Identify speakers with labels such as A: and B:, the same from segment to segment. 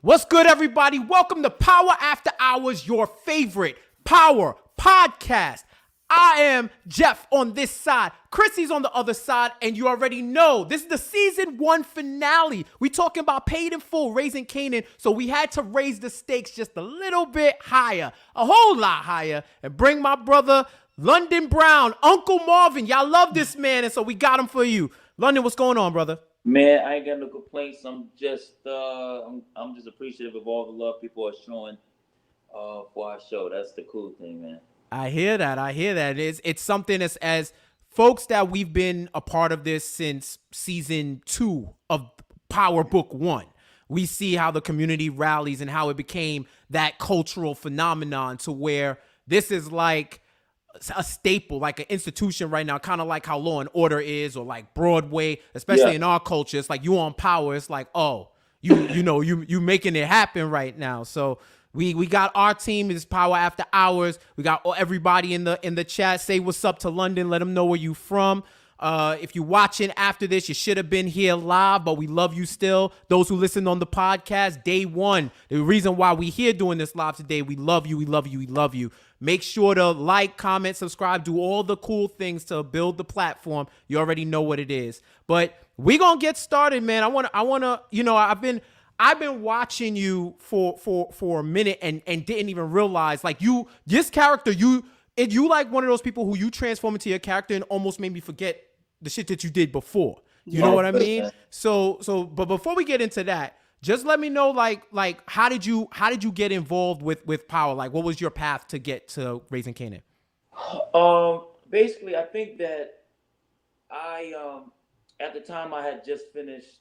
A: What's good, everybody? Welcome to Power After Hours, your favorite power podcast. I am Jeff on this side. Krissy's on the other side, and you already know this is the season 1 finale. We talking about paid in full, Raising Kanan, so we had to raise the stakes just a little bit higher, a whole lot higher, and bring my brother London Brown, Uncle Marvin. Y'all love this man, and so we got him for you. London, what's going on, brother?
B: Man, I ain't got no complaints. I'm just appreciative of all the love people are showing for our show. That's the cool thing, man.
A: I hear that. It's something as folks that we've been a part of this since season 2 of Power Book 1. We see how the community rallies and how it became that cultural phenomenon to where this is like a staple, like an institution right now, kind of like how Law and Order is, or like Broadway, especially in our culture. It's like you on Power. It's like, oh, you making it happen right now. So we got our team is Power After Hours. We got everybody in the chat. Say what's up to London. Let them know where you from. If you're watching after this, you should have been here live, but we love you still. Those who listen on the podcast, day one, the reason why we here doing this live today, we love you, we love you, we love you. Make sure to like, comment, subscribe, do all the cool things to build the platform. You already know what it is. But we gonna get started, man. I wanna, I've been watching you for a minute and didn't even realize like this character, you like one of those people who you transform into your character and almost made me forget the shit that you did before. You know what I mean? So, but before we get into that, just let me know, like, how did you get involved with Power? Like, what was your path to get to Raising Kanan?
B: Basically, I think that I at the time I had just finished.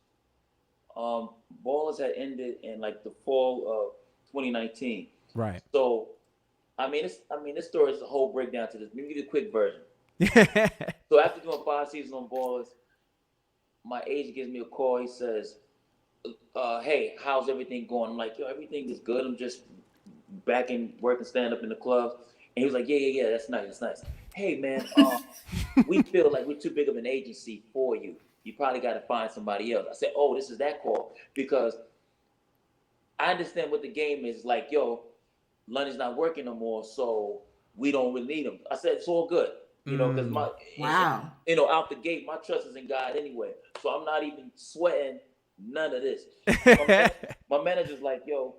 B: Ballers had ended in like the fall of 2019.
A: Right.
B: So, this story is a whole breakdown to this. Let me give you a quick version. So after doing 5 seasons on Ballers, my agent gives me a call. He says, hey, how's everything going? I'm like, yo, everything is good. I'm just back in working stand-up in the club. And he was like, yeah, that's nice. Hey, man, we feel like we're too big of an agency for you. You probably got to find somebody else. I said, oh, this is that call. Because I understand what the game is. Like, yo, London's not working no more, so we don't really need him. I said, it's all good. Because out the gate, my trust is in God anyway. So I'm not even sweating none of this. My manager's like, yo,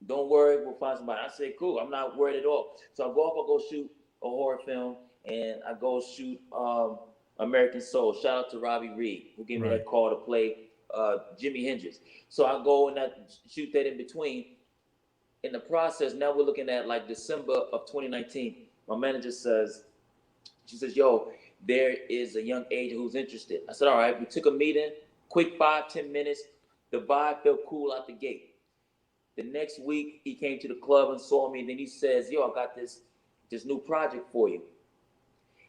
B: don't worry, we'll find somebody. I said, cool, I'm not worried at all. So I go shoot a horror film, and I go shoot American Soul. Shout out to Robbie Reed, who gave me that call to play Jimi Hendrix. So I go and I shoot that in between. In the process, now we're looking at like December of 2019. My manager says, yo, there is a young agent who's interested. I said, all right. We took a meeting, quick 5-10 minutes. The vibe felt cool out the gate. The next week, he came to the club and saw me. And then he says, yo, I got this new project for you.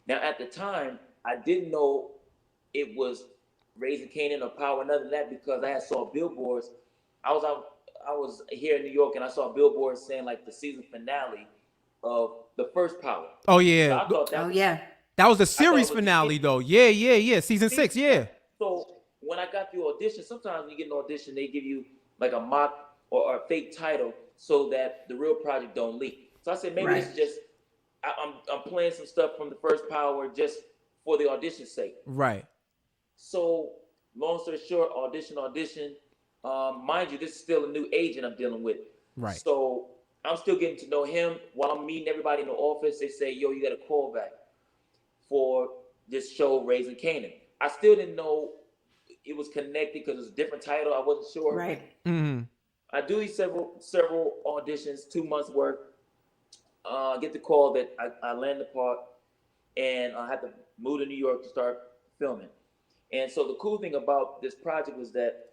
B: Now, at the time, I didn't know it was Raising Kanan or Power, none of that, because I had saw billboards. I was here in New York, and I saw billboards saying like the season finale of the first Power.
A: Oh yeah.
B: So
A: that was the series finale though. Yeah. Season 6. Yeah.
B: So when I got the audition, sometimes when you get an audition, they give you like a mock or a fake title so that the real project don't leak. So I said maybe it's just I'm playing some stuff from the first Power just for the audition's sake.
A: Right.
B: So long story short, audition. Mind you, this is still a new agent I'm dealing with.
A: Right.
B: So I'm still getting to know him. While I'm meeting everybody in the office, they say, yo, you got a call back for this show, Raising Kanan. I still didn't know it was connected because it was a different title. I wasn't sure.
C: Right.
A: Mm-hmm.
B: I do these several auditions, 2 months work. Get the call that I land the part, and I had to move to New York to start filming. And so the cool thing about this project was that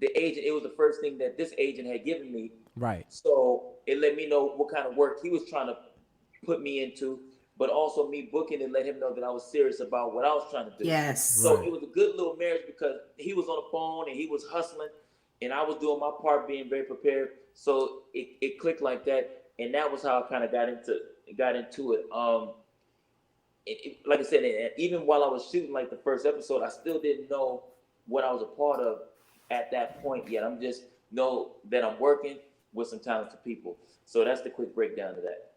B: it was the first thing that this agent had given me.
A: Right.
B: So it let me know what kind of work he was trying to put me into, but also me booking and let him know that I was serious about what I was trying to do.
C: Yes.
B: So it was a good little marriage because he was on the phone and he was hustling and I was doing my part, being very prepared. So it clicked like that. And that was how I kind of got into it. Like I said, even while I was shooting like the first episode, I still didn't know what I was a part of at that point yet. I'm just know that I'm working with some talented people. So that's the quick breakdown of that.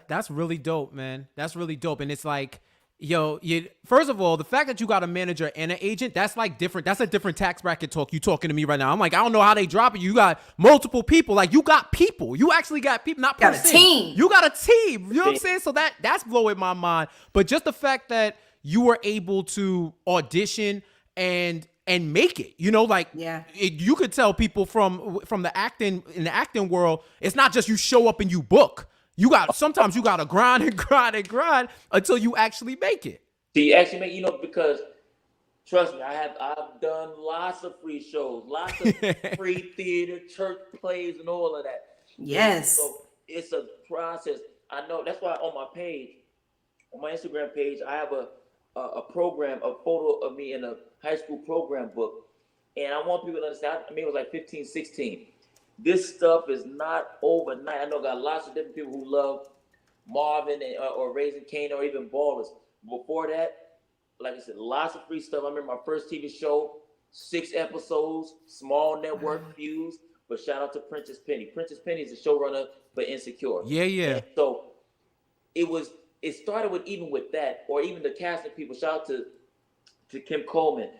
A: That's really dope, man. That's really dope. And it's like, yo, first of all, the fact that you got a manager and an agent, that's like different. That's a different tax bracket talk. You talking to me right now. I'm like, I don't know how they drop it. You got multiple people. Like, you got people. You actually got people, not
C: got a team.
A: You got a team. You know what I'm saying? So that's blowing my mind. But just the fact that you were able to audition and make it, you know, like, you could tell people from the acting, in the acting world, it's not just you show up and you book. Sometimes you gotta grind until you actually make it.
B: Do you actually make, you know, because trust me, I've done lots of free shows, lots of free theater, church plays, and all of that.
C: Yes.
B: So it's a process. I know that's why on my page, on my Instagram page, I have a program, a photo of me in a high school program book. And I want people to understand, I mean, it was like 15, 16. This stuff is not overnight. I know I got lots of different people who love Marvin or Raising Kanan or even Ballers. Before that, like I said, lots of free stuff. I remember my first TV show, 6 episodes, small network views. But shout out to Princess Penny. Princess Penny is the showrunner for Insecure.
A: Yeah.
B: And so it started with even with that, or even the casting people. Shout out to Kim Coleman.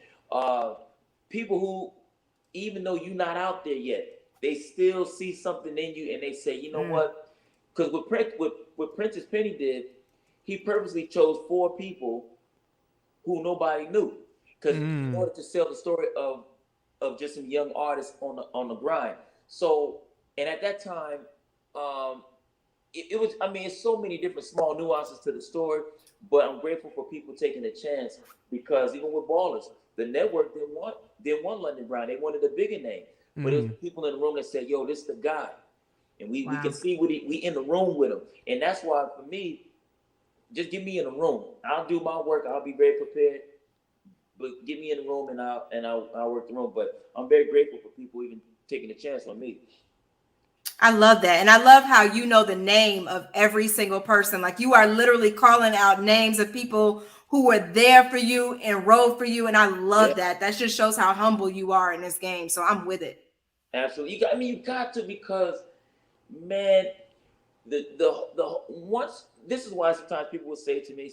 B: People who, even though you're not out there yet, they still see something in you, and they say, you know what? Because what Princess Penny did, he purposely chose 4 people who nobody knew, because in order to sell the story of just some young artists on the grind. So, and at that time, it was. I mean, it's so many different small nuances to the story, but I'm grateful for people taking a chance, because even with Ballers, the network didn't want London Brown. They wanted a bigger name. But it was people in the room that said, yo, this is the guy. And we can see we in the room with him. And that's why, for me, just get me in the room. I'll do my work. I'll be very prepared. But get me in the room, and I'll work the room. But I'm very grateful for people even taking a chance on me.
C: I love that. And I love how you know the name of every single person. Like, you are literally calling out names of people who were there for you and rode for you. And I love that. That just shows how humble you are in this game. So I'm with it.
B: Absolutely. You got to, because, man, the once, this is why sometimes people will say to me,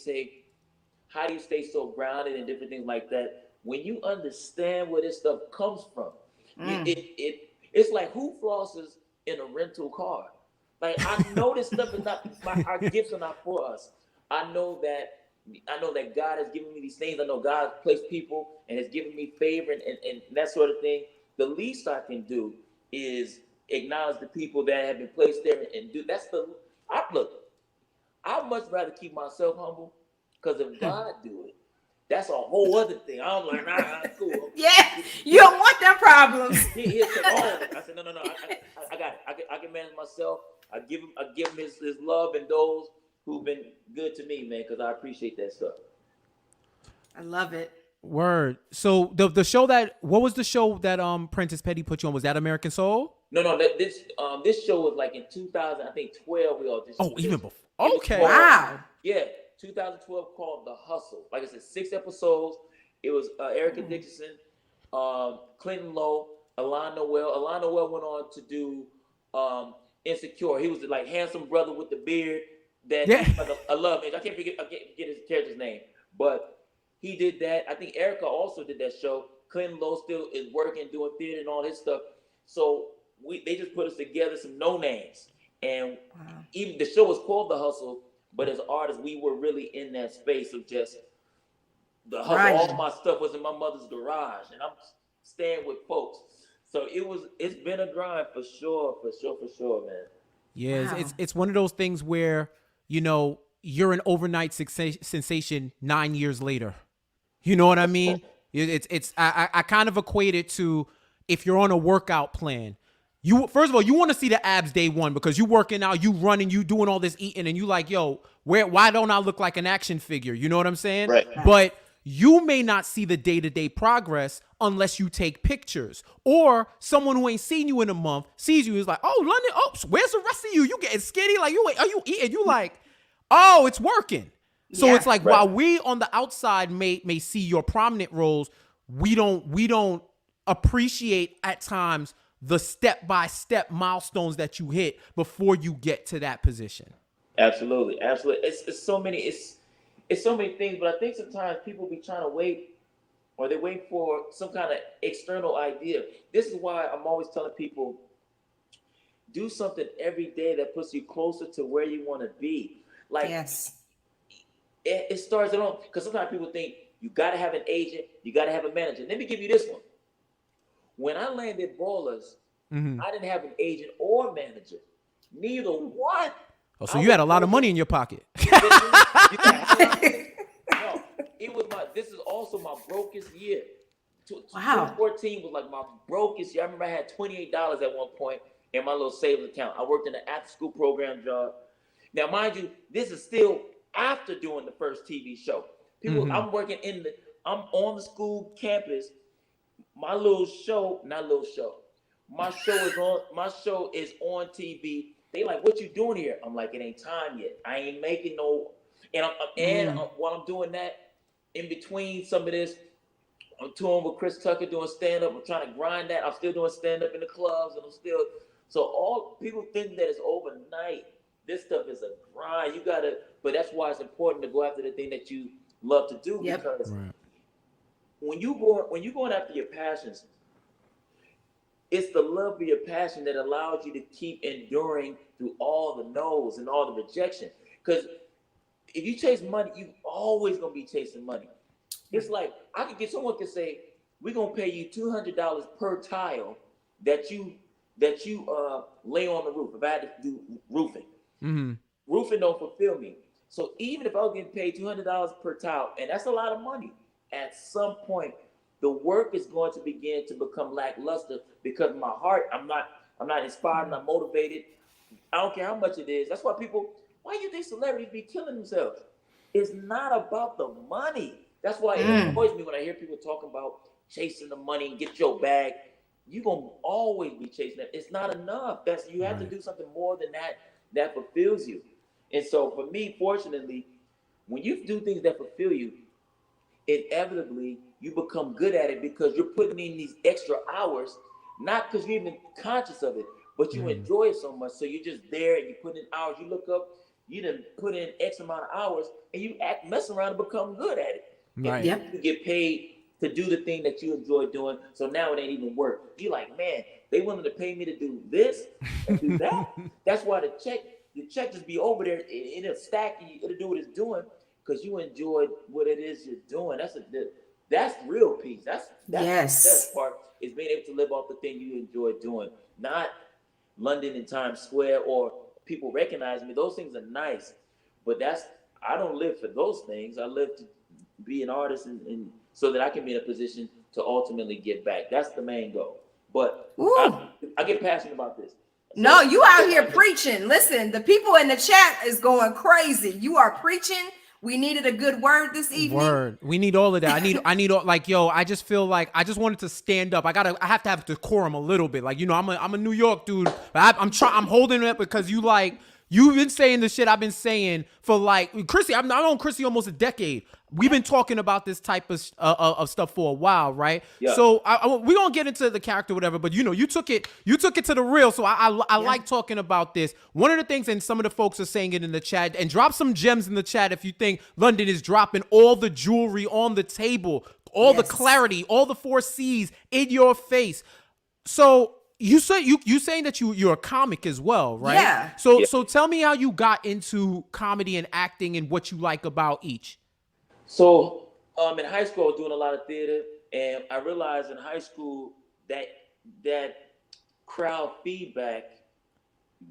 B: how do you stay so grounded and different things like that? When you understand where this stuff comes from, it's like, who flosses in a rental car? Like, I know this stuff is not, our gifts are not for us. I know that God has given me these things. I know God has placed people and has given me favor and that sort of thing. The least I can do is acknowledge the people that have been placed there and do. I'd much rather keep myself humble, because if God do it, that's a whole other thing. I'm like, nah, cool.
C: Yeah, you don't want that problems.
B: He said, I said, no. I got it. I can manage myself. I give him his love and those who've been good to me, man, because I appreciate that stuff.
C: I love it.
A: Word. So the show what was the show that Princess Penny put you on? Was that American Soul?
B: No. This show was like in 2012. We auditioned.
A: Oh, even before. Okay.
C: Wow.
B: Yeah, 2012, called The Hustle. Like I said, 6 episodes. It was Erica Dixon, Clinton Lowe, Alon Noel. Alon Noel went on to do Insecure. He was the like handsome brother with the beard that I love. I can't forget his character's name, but he did that. I think Erica also did that show. Clinton Lowe still is working, doing theater and all his stuff. So they just put us together, some no names, and even the show was called The Hustle. But as artists, we were really in that space of just the hustle. Right. All my stuff was in my mother's garage, and I'm staying with folks. So it's been a grind for sure, man.
A: Yeah, wow. It's one of those things where, you know, you're an overnight sensation 9 years later. You know what I mean? I kind of equate it to, if you're on a workout plan, first of all, you want to see the abs day one, because you working out, you running, you doing all this eating, and you like, yo, why don't I look like an action figure? You know what I'm saying? Right. But you may not see the day-to-day progress unless you take pictures, or someone who ain't seen you in a month sees you, is like, oh, London, oh, where's the rest of you? You getting skinny? Like, are you eating? You like, oh, it's working. So it's like, while we on the outside may see your prominent roles, we don't appreciate at times the step-by-step milestones that you hit before you get to that position.
B: Absolutely. It's so many. It's so many things. But I think sometimes people be trying to wait, or they wait for some kind of external idea. This is why I'm always telling people, do something every day that puts you closer to where you want to be. Like,
C: Yes.
B: it starts at home. Because sometimes people think you got to have an agent, you got to have a manager. Let me give you this one. When I landed Ballers, I didn't have an agent or manager. Neither one.
A: Oh, so you had a lot of money in your pocket.
B: No, it was this is also my brokest year.
C: Wow.
B: 2014 was like my brokest year. I remember I had $28 at one point in my little savings account. I worked in an after-school program job. Now, mind you, this is still after doing the first TV show. People, I'm working I'm on the school campus. My show is on TV. They like, what you doing here? I'm like, it ain't time yet. I ain't making no. And while I'm doing that, in between some of this, I'm touring with Chris Tucker doing stand up. I'm trying to grind that. I'm still doing stand up in the clubs, and so all people think that it's overnight. This stuff is a grind. You gotta, but that's why it's important to go after the thing that you love to do.
C: Yep.
B: Because when you're going after your passions, it's the love for your passion that allows you to keep enduring through all the no's and all the rejection. Because if you chase money, you always gonna be chasing money. It's like someone could say, we're gonna pay you $200 per tile that you lay on the roof. If I had to do roofing, roofing don't fulfill me. So even if I was getting paid $200 per tile, and that's a lot of money, at some point the work is going to begin to become lackluster because my heart, I'm not inspired, I'm not motivated. I don't care how much it is. That's why why do you think celebrities be killing themselves? It's not about the money. That's why it annoys me when I hear people talking about chasing the money and get your bag. You're going to always be chasing that. It's not enough. You have to do something more than that fulfills you. And so for me, fortunately, when you do things that fulfill you, inevitably you become good at it because you're putting in these extra hours, not because you're even conscious of it, but you enjoy it so much. So you're just there and you put in hours. You look up, you done put in X amount of hours, and you mess around and become good at it.
A: Right.
B: And you get paid to do the thing that you enjoy doing. So now it ain't even work. You're like, man, they willing to pay me to do this and do that. That's why the check just be over there. It'll stack you. It'll do what it's doing because you enjoy what it is you're doing. That's real peace. That's the best part, is being able to live off the thing you enjoy doing. Not London and Times Square or people recognize me. Those things are nice, but I don't live for those things. I live to be an artist and so that I can be in a position to ultimately give back. That's the main goal. But I get passionate about this. So,
C: no, you out here preaching. Listen, the people in the chat is going crazy. You are preaching. We needed a good word this evening.
A: We need all of that. I need all, like, yo, I just feel like I just wanted to stand up. I have to have decorum a little bit. Like, I'm a New York dude, but I'm holding it because you've been saying the shit I've been saying for like Krissy. I've known Krissy almost a decade. We've been talking about this type of stuff for a while, right? Yeah. So we're gonna get into the character, whatever. But you took it to the real. So I like talking about this. One of the things, and some of the folks are saying it in the chat, and drop some gems in the chat if you think London is dropping all the jewelry on the table, all the clarity, all the 4 C's in your face. So you saying that you're a comic as well, right?
C: Yeah.
A: So tell me how you got into comedy and acting and what you like about each.
B: So in high school, I was doing a lot of theater, and I realized in high school that crowd feedback,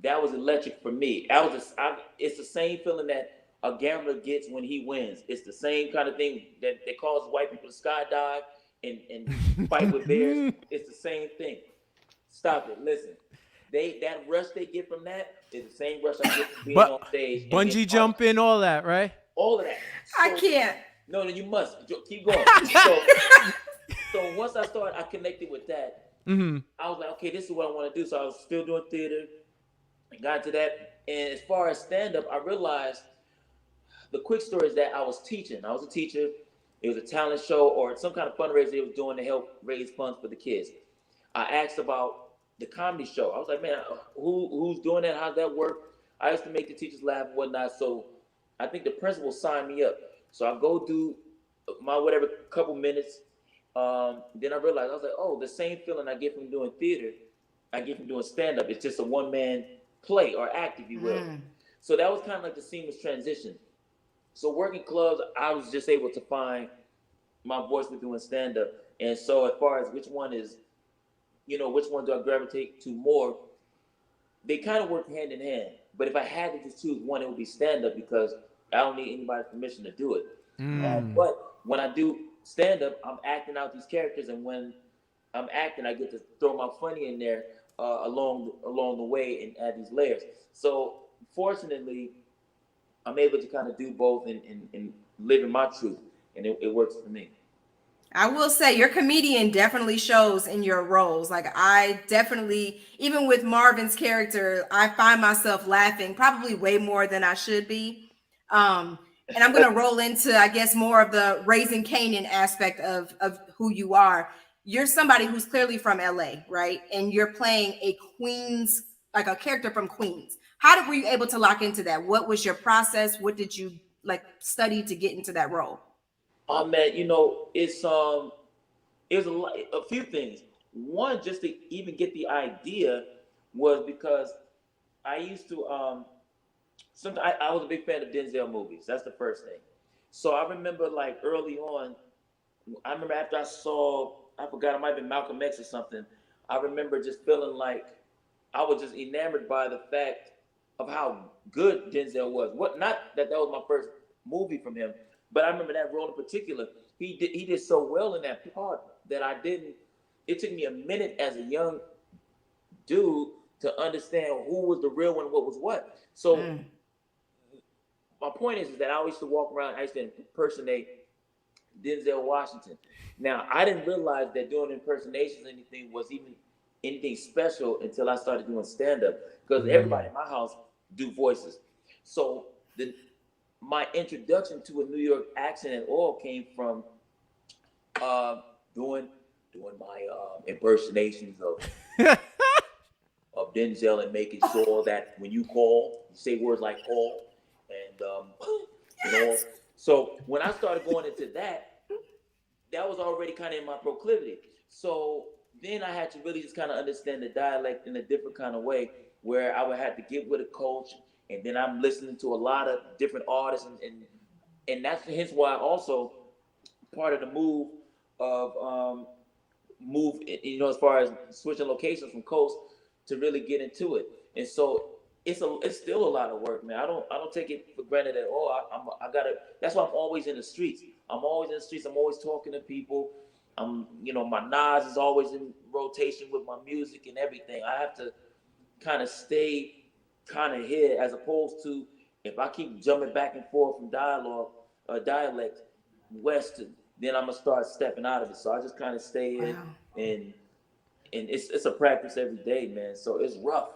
B: that was electric for me. It's the same feeling that a gambler gets when he wins. It's the same kind of thing that causes white people to skydive and fight with bears. It's the same thing. Stop it. Listen, that rush they get from that is the same rush I get from being on stage.
A: Bungee jumping, all that, right?
B: All of that.
C: I can't.
B: No, you must. Keep going. So once I connected with that, I was like, okay, this is what I want to do. So I was still doing theater and got into that. And as far as stand-up, I realized the quick story is that I was teaching. I was a teacher, It was a talent show or some kind of fundraiser they was doing to help raise funds for the kids. I asked about the comedy show. I was like, man, who's doing that? How's that work? I used to make the teachers laugh and whatnot. So I think the principal signed me up. So I go do my whatever couple minutes. Then I realized I was like, oh, the same feeling I get from doing theater, I get from doing stand up. It's just a one man play or act, if you will. So that was kind of like the seamless transition. So working clubs, I was just able to find my voice with doing stand up. And so as far as which one is, which one do I gravitate to more? They kind of work hand in hand. But if I had to just choose one, it would be stand up because I don't need anybody's permission to do it. But when I do stand up, I'm acting out these characters, and when I'm acting, I get to throw my funny in there along the way and add these layers. So fortunately, I'm able to kind of do both and live in my truth, and it works for me.
C: I will say your comedian definitely shows in your roles. Like I definitely, even with Marvin's character, I find myself laughing probably way more than I should be. And I'm going to roll into, I guess, more of the Raising Kanan aspect of who you are. You're somebody who's clearly from LA, right? And you're playing a Queens, like a character from Queens. Were you able to lock into that? What was your process? What did you study to get into that role?
B: Oh man, it's a few things. One, just to even get the idea was because I used to I was a big fan of Denzel movies. That's the first thing. So I remember like early on, I remember after I forgot, it might have been Malcolm X or something. I remember just feeling like I was just enamored by the fact of how good Denzel was. Not that was my first movie from him, but I remember that role in particular. He did so well in that part that it took me a minute as a young dude to understand who was the real one, what was what. So my point is that I used to walk around, I used to impersonate Denzel Washington. Now, I didn't realize that doing impersonations or anything was even anything special until I started doing stand-up, because everybody in my house do voices. So my introduction to a New York accent at all came from doing my impersonations of Denzel and making sure that when you call, you say words like call. And so when I started going into that was already kind of in my proclivity. So then I had to really just kind of understand the dialect in a different kind of way, where I would have to get with a coach, and then I'm listening to a lot of different artists, and that's hence why also part of the move of as far as switching locations from coast to really get into it. And so it's still a lot of work, man. I don't take it for granted at all. That's why I'm always in the streets. I'm always talking to people. My Nas is always in rotation with my music and everything. I have to kind of stay kind of here, as opposed to if I keep jumping back and forth from dialect west, then I'm gonna start stepping out of it. So I just kind of stay in, and it's a practice every day, man. So it's rough.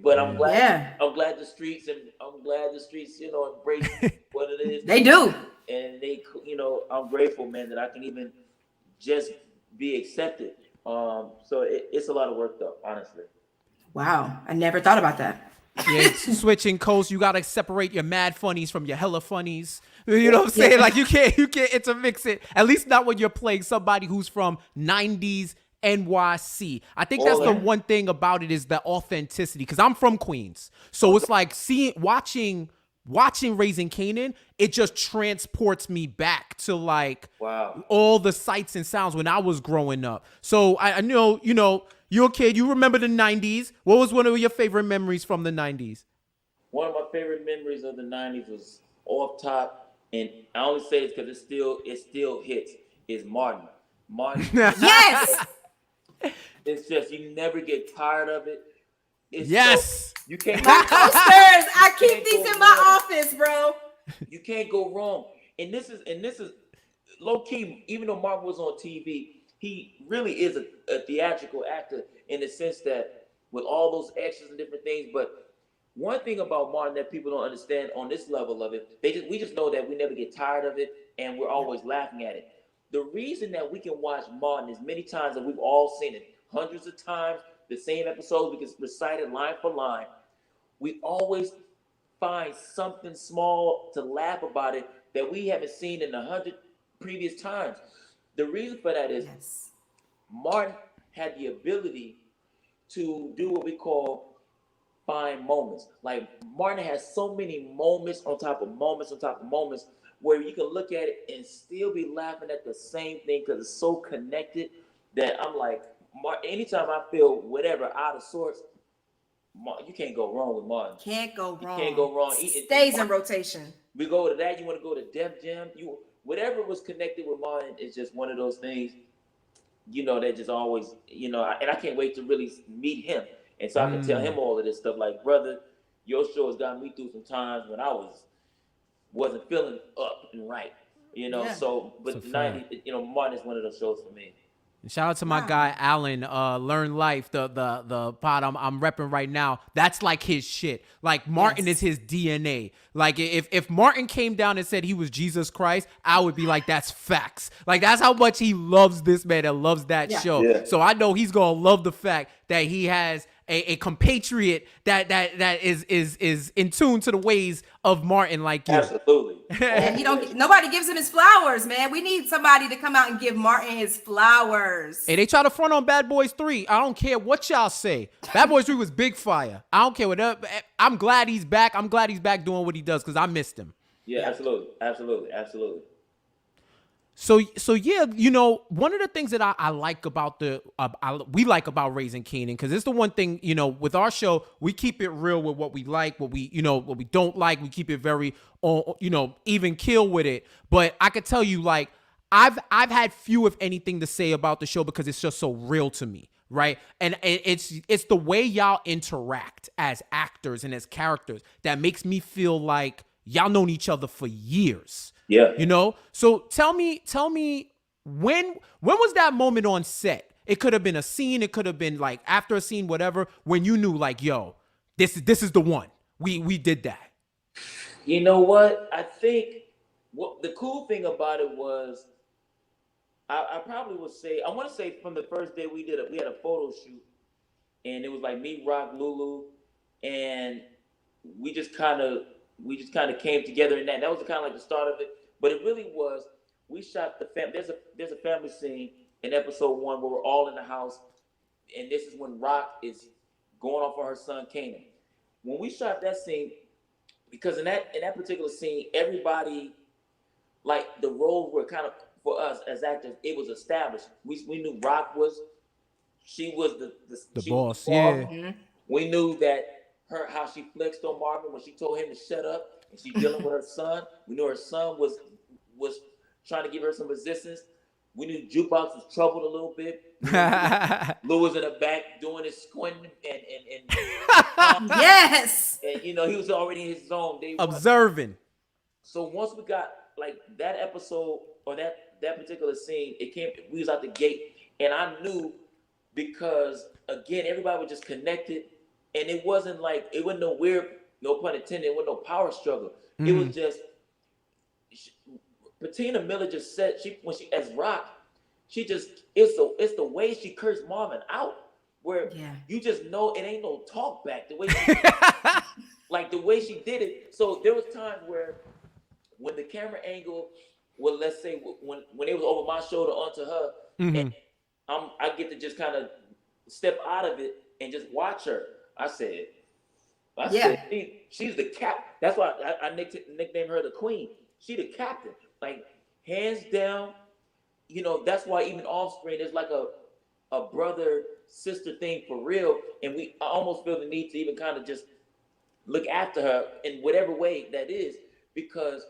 B: But I'm glad. Yeah. I'm glad the streets embrace what it is.
C: They do.
B: And I'm grateful, man, that I can even just be accepted. So it's a lot of work, though, honestly.
C: Wow, I never thought about that.
A: Yeah, switching coast, you gotta separate your mad funnies from your hella funnies. You know what I'm saying? Yeah. Like you can't intermix it. At least not when you're playing somebody who's from 90s NYC. I think that's the one thing about it, is the authenticity. Because I'm from Queens, so it's like watching Raising Kanan. It just transports me back to all the sights and sounds when I was growing up. So I know you're a kid. You remember the 90s. What was one of your favorite memories from the 90s?
B: One of my favorite memories of the 90s was off top, and I only say this because it still hits. Is Martin.
C: Yes.
B: It's just you never get tired of it.
A: Yes.
B: You can't.
C: My posters. I keep these in my office, bro.
B: You can't go wrong. And this is low key. Even though Marvin was on TV, he really is a theatrical actor in the sense that with all those extras and different things. But one thing about Martin that people don't understand on this level of it, we just know that we never get tired of it. and we're always laughing at it. The reason that we can watch Martin as many times that we've all seen it, hundreds of times, the same episodes, we can recite it line for line. We always find something small to laugh about it that we haven't seen in 100 previous times. The reason for that is Martin had the ability to do what we call find moments. Like Martin has so many moments on top of moments on top of moments where you can look at it and still be laughing at the same thing because it's so connected that I'm like, anytime I feel whatever out of sorts, you can't go wrong with Martin.
C: Can't go wrong.
B: You can't go wrong.
C: Stays in rotation.
B: We go to that. You want to go to Def Jam. Whatever was connected with Martin is just one of those things. That just always, and I can't wait to really meet him, and so I can tell him all of this stuff. Like, brother, your show has gotten me through some times when I wasn't feeling up and right. So but Martin is one of those shows for me.
A: And shout out to my guy Alan, Learn Life, the pod I'm repping right now. That's like his shit. Like Martin is his DNA. Like if Martin came down and said he was Jesus Christ, I would be like, that's facts. Like that's how much he loves this man and loves that show. Yeah. So I know he's gonna love the fact that he has a compatriot that is in tune to the ways of Martin like you.
B: Absolutely.
C: And nobody gives him his flowers, man. We need somebody to come out and give Martin his flowers.
A: Hey, they try to front on Bad Boys 3. I don't care what y'all say. Bad Boys 3 was big fire. I don't care what. I'm glad he's back. I'm glad he's back doing what he does because I missed him.
B: Yeah, absolutely.
A: So yeah, one of the things that I like about we like about Raising Kanan, because it's the one thing, with our show, we keep it real with what we like, what we don't like. We keep it very, even kill with it. But I could tell you, like, I've had few, if anything, to say about the show because it's just so real to me. Right. And it's the way y'all interact as actors and as characters that makes me feel like y'all known each other for years.
B: Yeah.
A: So tell me when was that moment on set? It could have been a scene. It could have been like after a scene, whatever, when you knew like, yo, this is the one. We did that.
B: You know what? I think the cool thing about it was I probably would say, I want to say from the first day we had a photo shoot and it was like me, Rock, Lulu, and we just kind of came together in that. That was kind of like the start of it. But it really was, we shot the family. There's a family scene in episode 1 where we're all in the house. And this is when Rock is going off on her son, Kanan. When we shot that scene, because in that particular scene, everybody, like the roles were kind of, for us as actors, it was established. We knew Rock she was the
A: boss.
B: Mm-hmm. We knew that how she flexed on Marvin when she told him to shut up and she's dealing with her son. We knew her son was trying to give her some resistance. We knew Jukebox was troubled a little bit. Lou was in the back doing his squinting and
C: yes.
B: And he was already in his zone.
A: Observing.
B: So once we got like that episode or that particular scene, we was out the gate, and I knew because again everybody was just connected. And it wasn't no weird, no pun intended, it wasn't no power struggle. Mm-hmm. It was just, Patina Miller just said, as Rock, it's the way she cursed Marvin out, where you just know it ain't no talk back. The way the way she did it. So there was times where when the camera angle, well, let's say when it was over my shoulder onto her, and I get to just kind of step out of it and just watch her. I said, she's the cap. That's why I nicknamed her the queen. She the captain, like hands down. That's why even Offspring is like a brother sister thing for real. And I almost feel the need to even kind of just look after her in whatever way that is, because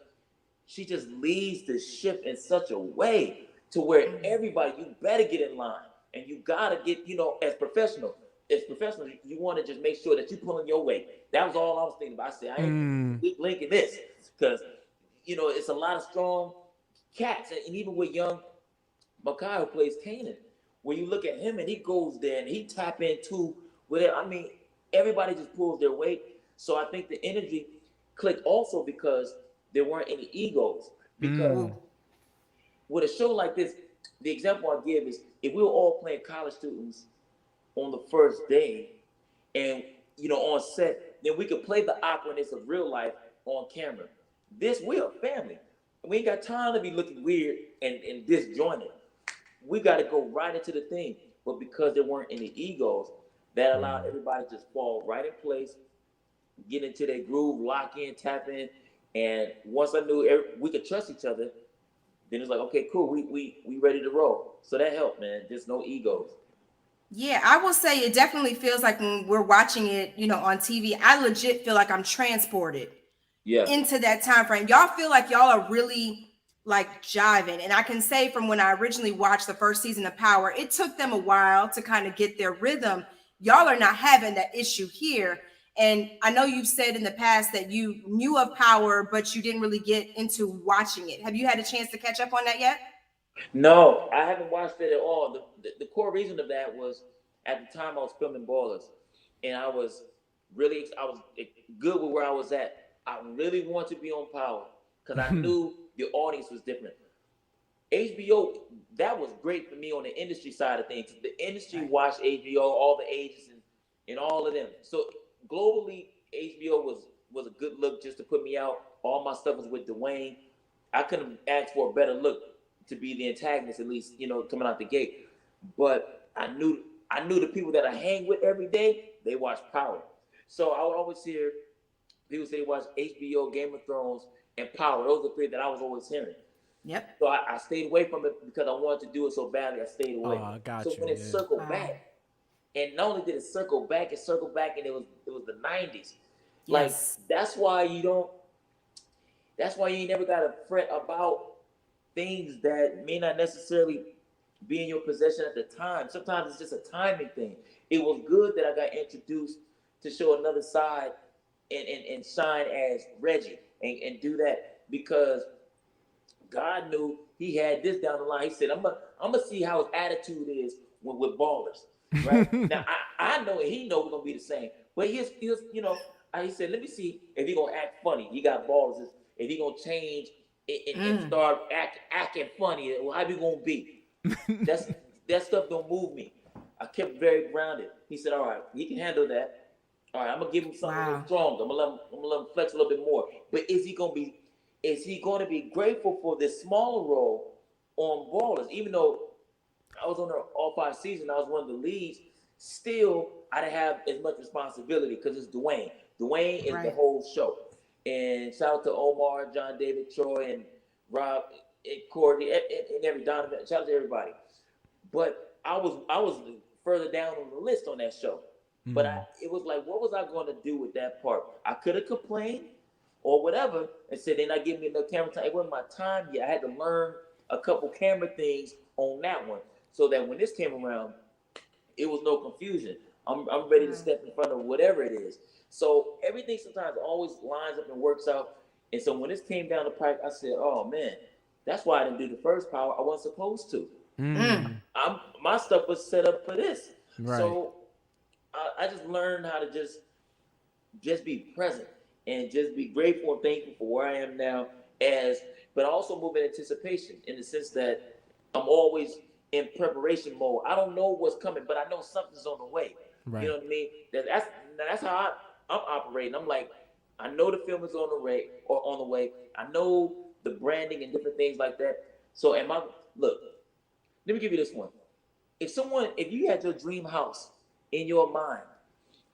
B: she just leads the ship in such a way to where everybody, you better get in line and you gotta get, as professionals, you want to just make sure that you're pulling your weight. That was all I was thinking about. I said, I ain't linking this because, it's a lot of strong cats. And even with young Makai who plays Kanan, when you look at him and he goes there and he tap into whatever, everybody just pulls their weight. So I think the energy clicked also because there weren't any egos. Because with a show like this, the example I give is if we were all playing college students on the first day, and on set, then we could play the awkwardness of real life on camera. This, we're a family. We ain't got time to be looking weird and disjointed. We got to go right into the thing. But because there weren't any egos, that allowed everybody to just fall right in place, get into their groove, lock in, tap in. And once I knew we could trust each other, then it's like, okay, cool, we ready to roll. So that helped, man. There's no egos.
C: Yeah, I will say it definitely feels like when we're watching it, on TV, I legit feel like I'm transported into that time frame. Y'all feel like y'all are really like jiving. And I can say from when I originally watched the first season of Power, it took them a while to kind of get their rhythm. Y'all are not having that issue here. And I know you've said in the past that you knew of Power, but you didn't really get into watching it. Have you had a chance to catch up on that yet?
B: No, I haven't watched it at all. The core reason of that was at the time I was filming Ballers, and I was good with where I was at. I really wanted to be on Power because I knew the audience was different. HBO, that was great for me on the industry side of things. The industry watched HBO, all the ages and all of them. So globally, HBO was a good look just to put me out. All my stuff was with Dwayne. I couldn't ask for a better look to be the antagonist, at least, coming out the gate. But I knew the people that I hang with every day, they watch Power. So I would always hear people say they watch HBO, Game of Thrones, and Power. Those are three that I was always hearing.
C: Yep.
B: So I stayed away from it because I wanted to do it so badly. I stayed away.
A: Oh, I got
B: so
A: you.
B: When it circled back, and not only did it circle back, and it was the 90s.
C: Yes.
B: Like that's why you ain't never got to fret about things that may not necessarily be in your possession at the time. Sometimes it's just a timing thing. It was good that I got introduced to show another side and shine as Reggie and do that because God knew he had this down the line. He said, I'm gonna see how his attitude is with Ballers. Right? Now I know and he knows we're gonna be the same. But he said, let me see if he gonna act funny. He got Ballers. If he gonna change and start acting funny, how we gonna be? That stuff don't move me. I kept very grounded. He said, all right, he can handle that. All right, I'm gonna give him something a little stronger. I'm gonna let him flex a little bit more. But is he gonna be grateful for this smaller role on Ballers? Even though I was on there all 5 seasons, I was one of the leads, still I didn't have as much responsibility because it's Dwayne. Dwayne is the whole show. And shout out to Omar, John David, Troy, and Rob, and Courtney, and every Donovan. Shout out to everybody. But I was further down on the list on that show. But it was like, what was I going to do with that part? I could have complained or whatever and said they're not giving me enough camera time. It wasn't my time yet. I had to learn a couple camera things on that one so that when this came around, it was no confusion. I'm ready to step in front of whatever it is. So everything sometimes always lines up and works out. And so when this came down the pike, I said, oh, man, that's why I didn't do the first Power. I wasn't supposed to. My stuff was set up for this. Right. So I just learned how to just be present and just be grateful and thankful for where I am now, but also move in anticipation in the sense that I'm always in preparation mode. I don't know what's coming, but I know something's on the way. Right. You know what I mean? That's how I'm operating. I'm like, I know the film is on the way. I know the branding and different things like that. So look, let me give you this one. If you had your dream house in your mind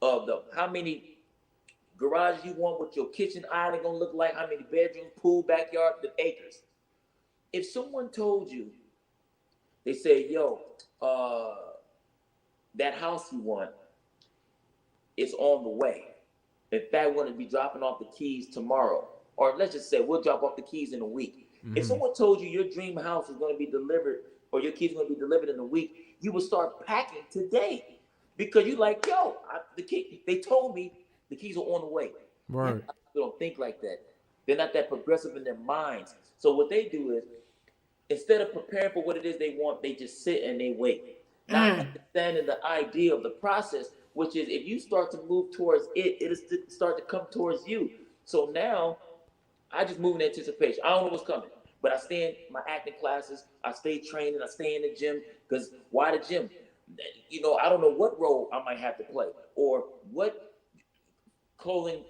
B: of how many garages you want, what your kitchen island gonna look like, how many bedrooms, pool, backyard, the acres. If someone told you, they say, yo, that house you want is on the way. In fact, we're gonna be dropping off the keys tomorrow. Or let's just say we'll drop off the keys in a week. If someone told you your dream house is gonna be delivered or your keys are gonna be delivered in a week, you would start packing today. Because you like, yo, they told me the keys are on the way. Right. They don't think like that. They're not that progressive in their minds. So what they do is, instead of preparing for what it is they want, they just sit and they wait. Not understanding the idea of the process, which is if you start to move towards it, it'll start to come towards you. So now, I just move in anticipation. I don't know what's coming. But I stay in my acting classes. I stay training. I stay in the gym. Because why the gym? I don't know what role I might have to play or what clothing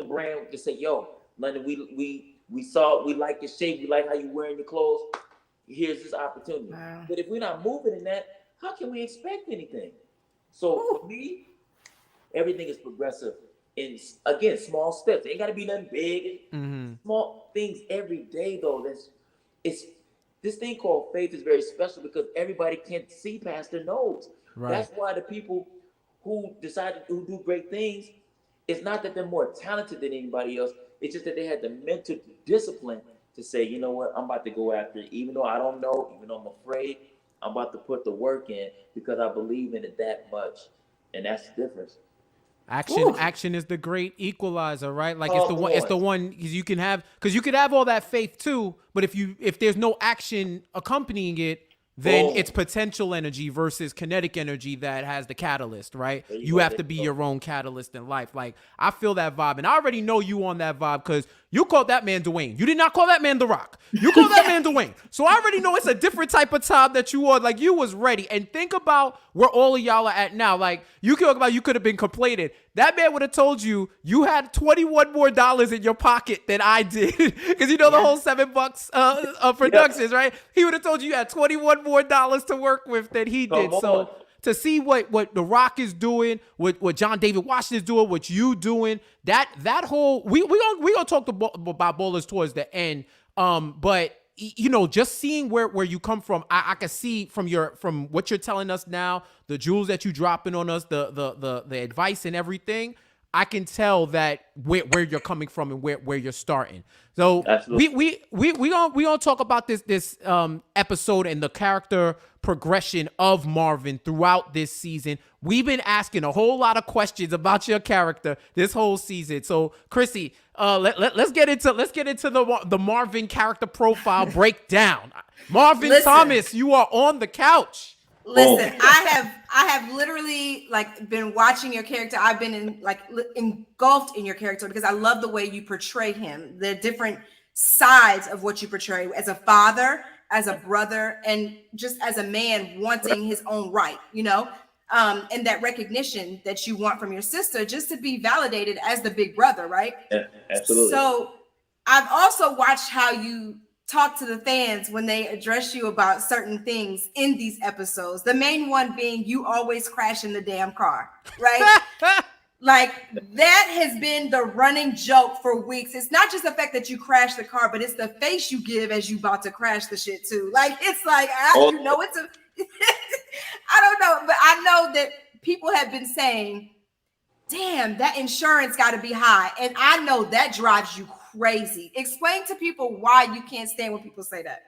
B: brand to say, yo, London, we like your shape, we like how you wearing your clothes. Here's this opportunity. Wow. But if we're not moving in that, how can we expect anything? So for me, everything is progressive. And again, small steps. It ain't gotta be nothing big. Mm-hmm. Small things every day though. It's this thing called faith is very special because everybody can't see past their nose. Right. That's why the people who do great things, it's not that they're more talented than anybody else. It's just that they had the mental discipline to say, you know what, I'm about to go after it. Even though I don't know, even though I'm afraid, I'm about to put the work in because I believe in it that much. And that's the difference.
A: Action is the great equalizer, right? Like it's the one you can have, because you could have all that faith too, but if there's no action accompanying it, then it's potential energy versus kinetic energy that has the catalyst, right? You have to be your own catalyst in life. Like, I feel that vibe, and I already know you on that vibe because you called that man Dwayne. You did not call that man The Rock. You called that man Dwayne. So I already know it's a different type of time that you are. Like, you was ready. And think about where all of y'all are at now. Like, you could have been complaining. That man would have told you had $21 more in your pocket than I did. Because the whole $7 of productions, right? He would have told you had $21 more to work with than he did. So to see what The Rock is doing, what John David Washington is doing, what you doing, that whole we gonna talk about ballers towards the end. But just seeing where you come from, I can see from what you're telling us now, the jewels that you dropping on us, the advice and everything. I can tell that where you're coming from and where you're starting. So we gonna talk about this episode and the character progression of Marvin throughout this season. We've been asking a whole lot of questions about your character this whole season. So Krissy, let's get into the Marvin character profile breakdown. Marvin Thomas, you are on the couch.
C: Listen, I have literally been watching your character. I've been engulfed in your character because I love the way you portray him, the different sides of what you portray as a father, as a brother, and just as a man wanting his own right, and that recognition that you want from your sister just to be validated as the big brother, right?
B: Yeah, absolutely.
C: So I've also watched how you talk to the fans when they address you about certain things in these episodes. The main one being you always crash in the damn car, right? Like, that has been the running joke for weeks. It's not just the fact that you crash the car, but it's the face you give as you about to crash the shit too. Like, it's like, I don't know, but I know that people have been saying, damn, that insurance got to be high. And I know that drives you crazy. Explain to people why you can't stand when people say that.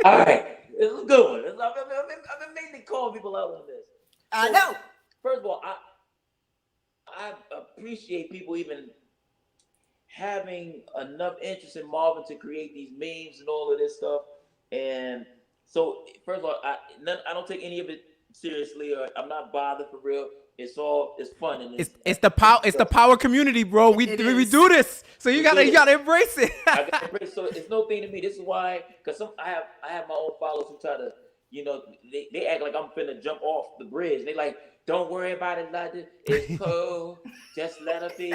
B: All right. It's a good one. I've been mainly calling people out on this.
C: I know.
B: First of all, I appreciate people even having enough interest in Marvin to create these memes and all of this stuff. And so, first of all, I don't take any of it seriously, or I'm not bothered for real. It's fun. And
A: it's the power community, bro. We do this, so you gotta embrace it.
B: I gotta embrace it. So it's no thing to me. This is why, because I have my own followers who try to, they act like I'm finna jump off the bridge. They like, don't worry about it, London. It's cool. Just let her be.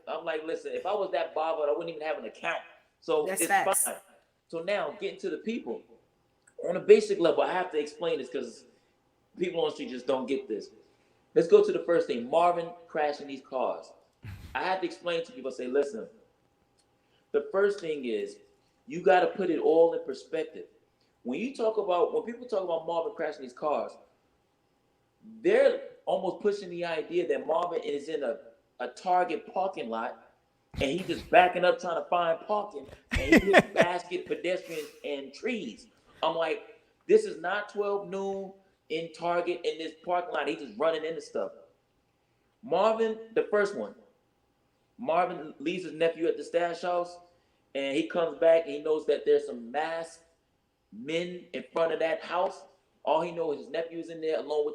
B: I'm like, listen, if I was that bothered, I wouldn't even have an account. So it's fine. So now, getting to the people. On a basic level, I have to explain this because people on the street just don't get this. Let's go to the first thing. Marvin crashing these cars. I have to explain to people, say, listen, the first thing is you got to put it all in perspective. When people talk about Marvin crashing these cars, they're almost pushing the idea that Marvin is in a Target parking lot and he's just backing up trying to find parking and he hits basket, pedestrians, and trees. I'm like, this is not 12 noon in Target in this parking lot. He's just running into stuff. Marvin, the first one, Marvin leaves his nephew at the stash house and he comes back and he knows that there's some masked men in front of that house. All he knows is his nephew is in there along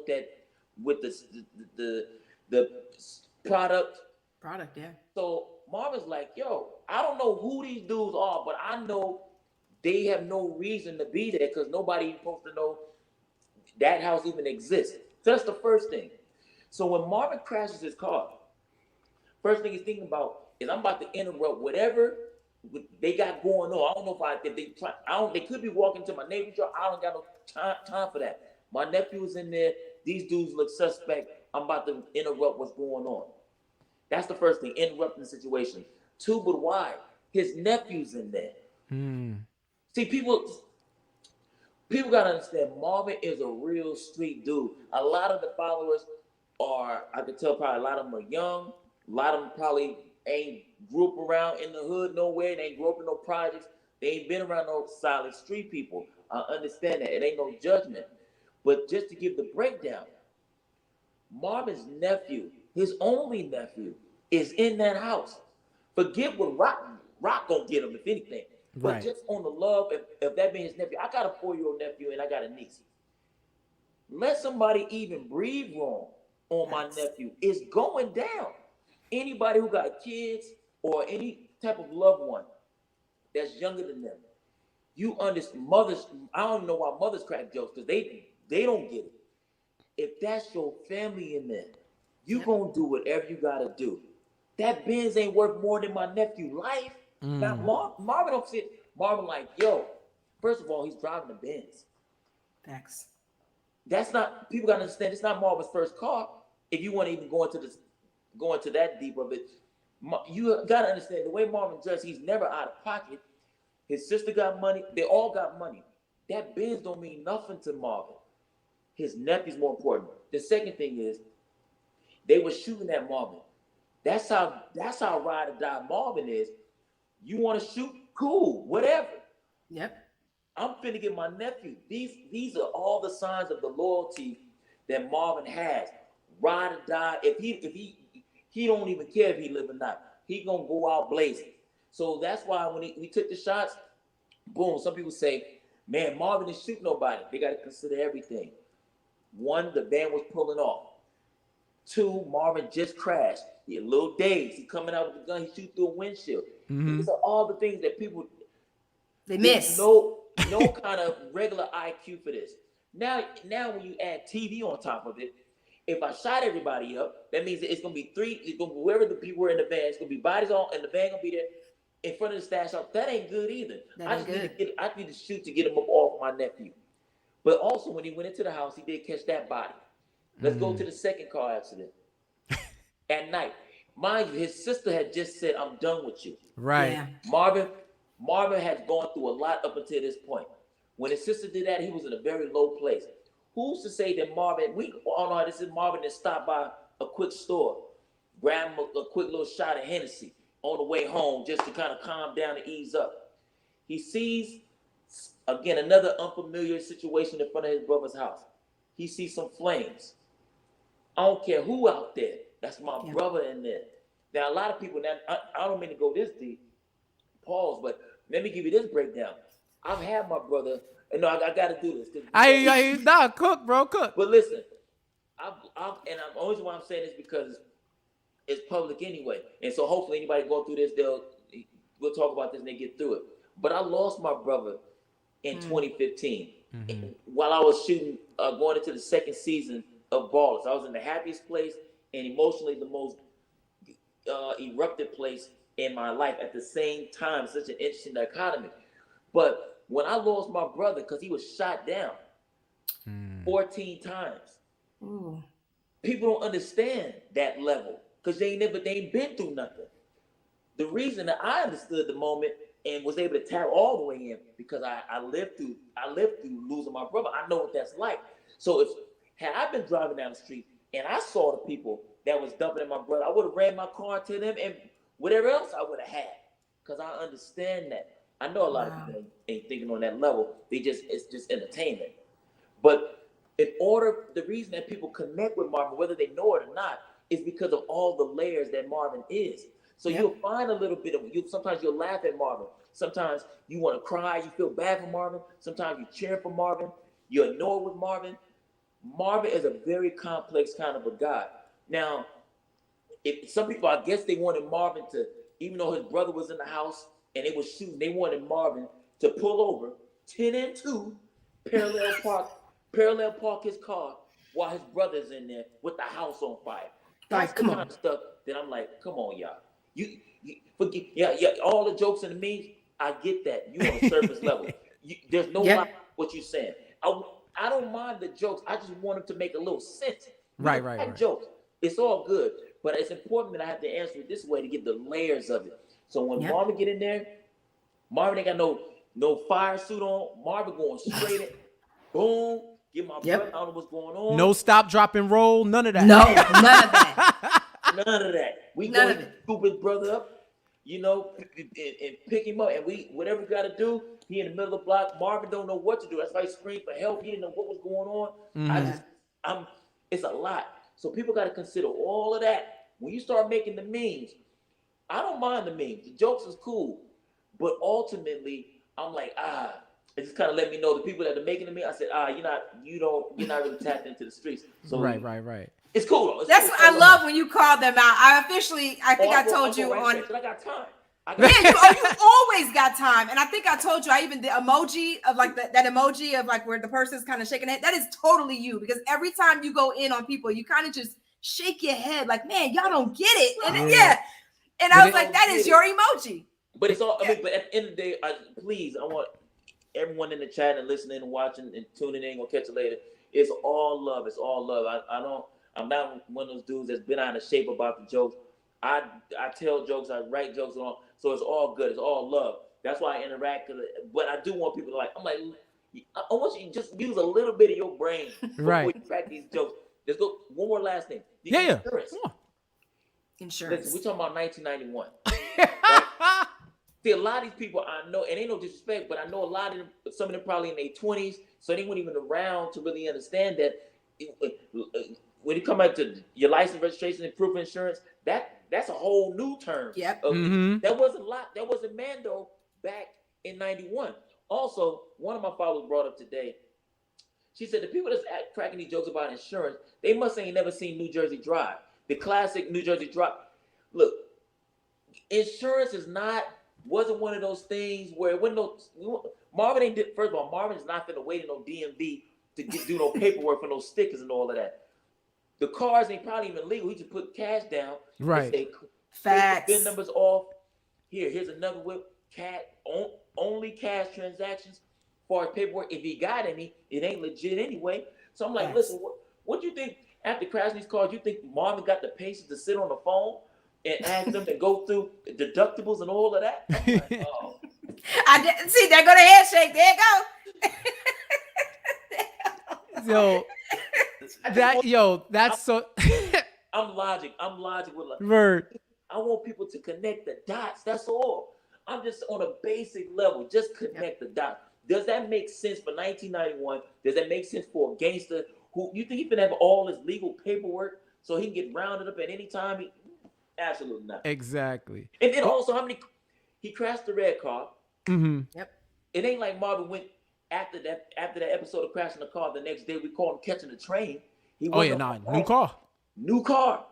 B: with the product.
C: Product, yeah.
B: So Marvin's like, yo, I don't know who these dudes are, but I know they have no reason to be there because nobody even supposed to know that house even exists. So that's the first thing. So when Marvin crashes his car, first thing he's thinking about is I'm about to interrupt whatever they got going on. I don't know if they could be walking to my neighbor's yard. I don't got no time for that. My nephew is in there. These dudes look suspect. I'm about to interrupt what's going on. That's the first thing, interrupting the situation. Two, but why? His nephew's in there. See, people gotta understand Marvin is a real street dude. A lot of the followers I could tell probably a lot of them are young. A lot of them probably ain't grew up around in the hood nowhere. They ain't grew up in no projects. They ain't been around no solid street people. I understand that. It ain't no judgment. But just to give the breakdown, Marvin's nephew, his only nephew, is in that house. Forget what Rock gonna get him, if anything. But
A: Right.
B: just on the love, if that being his nephew, I got a 4-year-old nephew and I got a niece. Let somebody even breathe wrong on my nephew. It's going down. Anybody who got kids or any type of loved one that's younger than them, you understand. Mothers, I don't know why mothers crack jokes because they don't get it. If that's your family in there, you gonna do whatever you gotta do. That Benz ain't worth more than my nephew's life. Now Marvin don't sit. Marvin like, yo, first of all, he's driving the Benz.
C: Thanks.
B: That's not, people gotta understand, it's not Marvin's first car. If you want to even go into that deep of it, you gotta understand the way Marvin dressed, he's never out of pocket. His sister got money, they all got money. That Benz don't mean nothing to Marvin. His nephew's more important. The second thing is, they were shooting at Marvin. That's how ride or die Marvin is. You want to shoot? Cool, whatever.
C: Yep.
B: I'm finna get my nephew. These are all the signs of the loyalty that Marvin has. Ride or die. If he don't even care if he live or not. He gonna go out blazing. So that's why when he took the shots, boom. Some people say, man, Marvin didn't shoot nobody. They got to consider everything. One, the van was pulling off. Two, Marvin just crashed. He a little dazed. He coming out with the gun. He shoot through a windshield. These are all the things that people
C: They miss.
B: no kind of regular IQ for this. Now when you add TV on top of it, if I shot everybody up, that means it's gonna be three. It's gonna be wherever the people were in the van. It's gonna be bodies on, and the van gonna be there in front of the stash house. That ain't good either. I need to shoot to get him up off my nephew. But also when he went into the house, he did catch that body. Let's go to the second car accident at night. Mind you, his sister had just said, "I'm done with you."
A: Right.
C: Yeah.
B: Marvin had gone through a lot up until this point. When his sister did that, he was in a very low place. Who's to say that Marvin, we all know this is Marvin that stopped by a quick store, grab him a quick little shot of Hennessy on the way home just to kind of calm down and ease up. He sees, again, another unfamiliar situation in front of his brother's house. He sees some flames. I don't care who out there. That's my brother in there. Now, a lot of people, now, I don't mean to go this deep, pause, but let me give you this breakdown. I've had my brother, and no, I got to do this.
A: Cook, bro, cook.
B: But listen, the only reason why I'm saying this because it's public anyway. And so hopefully anybody go through this, we'll talk about this and they get through it. But I lost my brother in 2015 while I was shooting, going into the second season of Ballers. I was in the happiest place and emotionally the most erupted place in my life at the same time. Such an interesting dichotomy. But when I lost my brother, because he was shot down 14 times, people don't understand that level because they ain't been through nothing. The reason that I understood the moment and was able to tap all the way in because I lived through losing my brother. I know what that's like. So had I been driving down the street and I saw the people that was dumping in my brother, I would have ran my car to them and whatever else I would have had because I understand that. I know a lot of people ain't thinking on that level. It's just entertainment. But the reason that people connect with Marvin, whether they know it or not, is because of all the layers that Marvin is. So you'll find a little bit of sometimes you'll laugh at Marvin. Sometimes you want to cry, you feel bad for Marvin. Sometimes you cheer for Marvin. You're annoyed with Marvin. Marvin is a very complex kind of a guy. Now, if some people, I guess they wanted Marvin to, even though his brother was in the house and they was shooting, they wanted Marvin to pull over 10 and 2, parallel park his car while his brother's in there with the house on fire. That's the kind of stuff that I'm like, come on, y'all. You forget, yeah, all the jokes and the memes, I get that. You on a surface level. There's no lie what you're saying. I don't mind the jokes. I just want them to make a little sense.
A: Right.
B: Jokes. It's all good. But it's important that I have to answer it this way to get the layers of it. So when Marvin get in there, Marvin ain't got no fire suit on. Marvin going straight in. Boom. Get my brother. I don't know what's going on.
A: No stop, drop, and roll. None of that.
C: No, none of that.
B: None of that. We going to scoop his brother up, you know, and pick him up. And whatever we got to do, he in the middle of the block. Marvin don't know what to do. That's why he screamed for help. He didn't know what was going on. It's a lot. So people got to consider all of that. When you start making the memes, I don't mind the memes. The jokes is cool. But ultimately, I'm like, it just kind of let me know the people that are making the meme. I said, you're not really tapped into the streets. So
A: Right.
B: It's cool though.
C: That's what I love when you call them out. I think I told you on.
B: I got time.
C: You always got time. And I think I told you, the emoji of like that emoji of like where the person's kind of shaking their head, that is totally you. Because every time you go in on people, you kind of just shake your head like, man, y'all don't get it. And and I was like, that is your emoji.
B: But it's all, but at the end of the day, please, I want everyone in the chat and listening and watching and tuning in, gonna catch it later. It's all love. It's all love. I'm not one of those dudes that's been out of shape about the jokes. I tell jokes, I write jokes on, so it's all good. It's all love. That's why I interact. But I do want people to like. I'm like, I want you to just use a little bit of your brain before you crack these jokes. Let's go. One more last thing. Insurance.
C: Insurance.
B: Listen, we're talking about 1991. Right? See, a lot of these people I know, and ain't no disrespect, but I know a lot of them. Some of them probably in their 20s, so they weren't even around to really understand that. When you come back to your license, registration, and proof of insurance, that's a whole new term.
C: Yep.
B: That wasn't Mando back in 91. Also, one of my followers brought up today, she said the people that's cracking these jokes about insurance, they must ain't never seen New Jersey Drive. The classic New Jersey Drive. Look, insurance wasn't one of those things where it wasn't Marvin ain't did, first of all, Marvin is not gonna wait in no DMV to do no paperwork for no stickers and all of that. The cars ain't probably even legal. He just put cash down.
A: Right.
B: Say,
C: facts.
B: VIN numbers off. Here's another whip. Only cash transactions. As far as paperwork, if he got any, it ain't legit anyway. So I'm like, listen, what do you think after crashing these cars? You think Marvin got the patience to sit on the phone and ask them to go through the deductibles and all of that? I'm like, oh.
C: I did see. There go the handshake. There you go.
A: That's so.
B: I'm logic with like.
A: Word.
B: I want people to connect the dots. That's all. I'm just on a basic level. Just connect the dots. Does that make sense for 1991? Does that make sense for a gangster who you think he can have all his legal paperwork so he can get rounded up at any time? Absolutely not.
A: Exactly.
B: And then also, how many? He crashed the red car.
A: Mm-hmm.
C: Yep.
B: It ain't like Marvin went after that episode of crashing the car. The next day we called him catching the train. New car.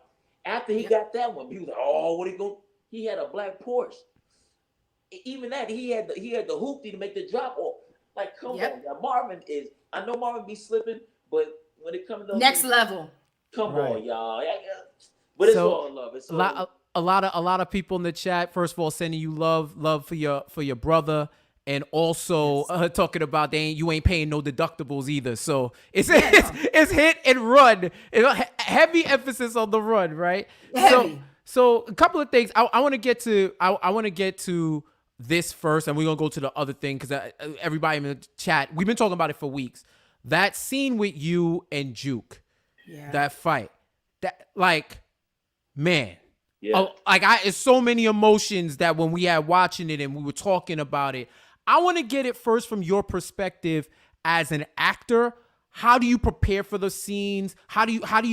B: After he got that one, he was like, "Oh, what he going?" He had a black Porsche. Even that, he had the hoopty to make the drop off. Like, come on, now, Marvin is. I know Marvin be slipping, but when it comes to
C: next level,
B: come on, y'all. But it's all love. It's
A: a lot of people in the chat. First of all, sending you love for your brother. And also talking about you ain't paying no deductibles either. So it's hit and run. Heavy emphasis on the run, right?
C: Heavy.
A: So a couple of things I want to get to. I want to get to this first, and we're gonna go to the other thing because everybody in the chat, we've been talking about it for weeks. That scene with you and Juke, that fight, man. Yeah. It's so many emotions that when we had watching it and we were talking about it. I want to get it first from your perspective as an actor. How do you prepare for the scenes? How did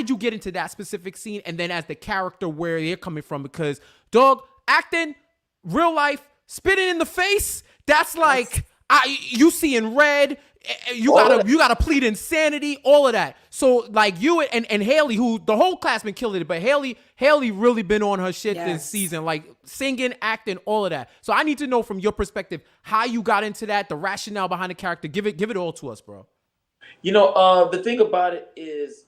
A: you get into that specific scene? And then as the character, where they're coming from, because dog acting, real life, spitting in the face. That's like, You see in red. You
B: All of
A: gotta
B: that.
A: you gotta plead insanity, all of that. So like you and Haley, who the whole class been killing it, but Haley really been on her shit this
C: Yes.
A: season, like singing, acting, all of that. So I need to know from your perspective how you got into that, the rationale behind the character. Give it all to us, bro.
B: You know, the thing about it is,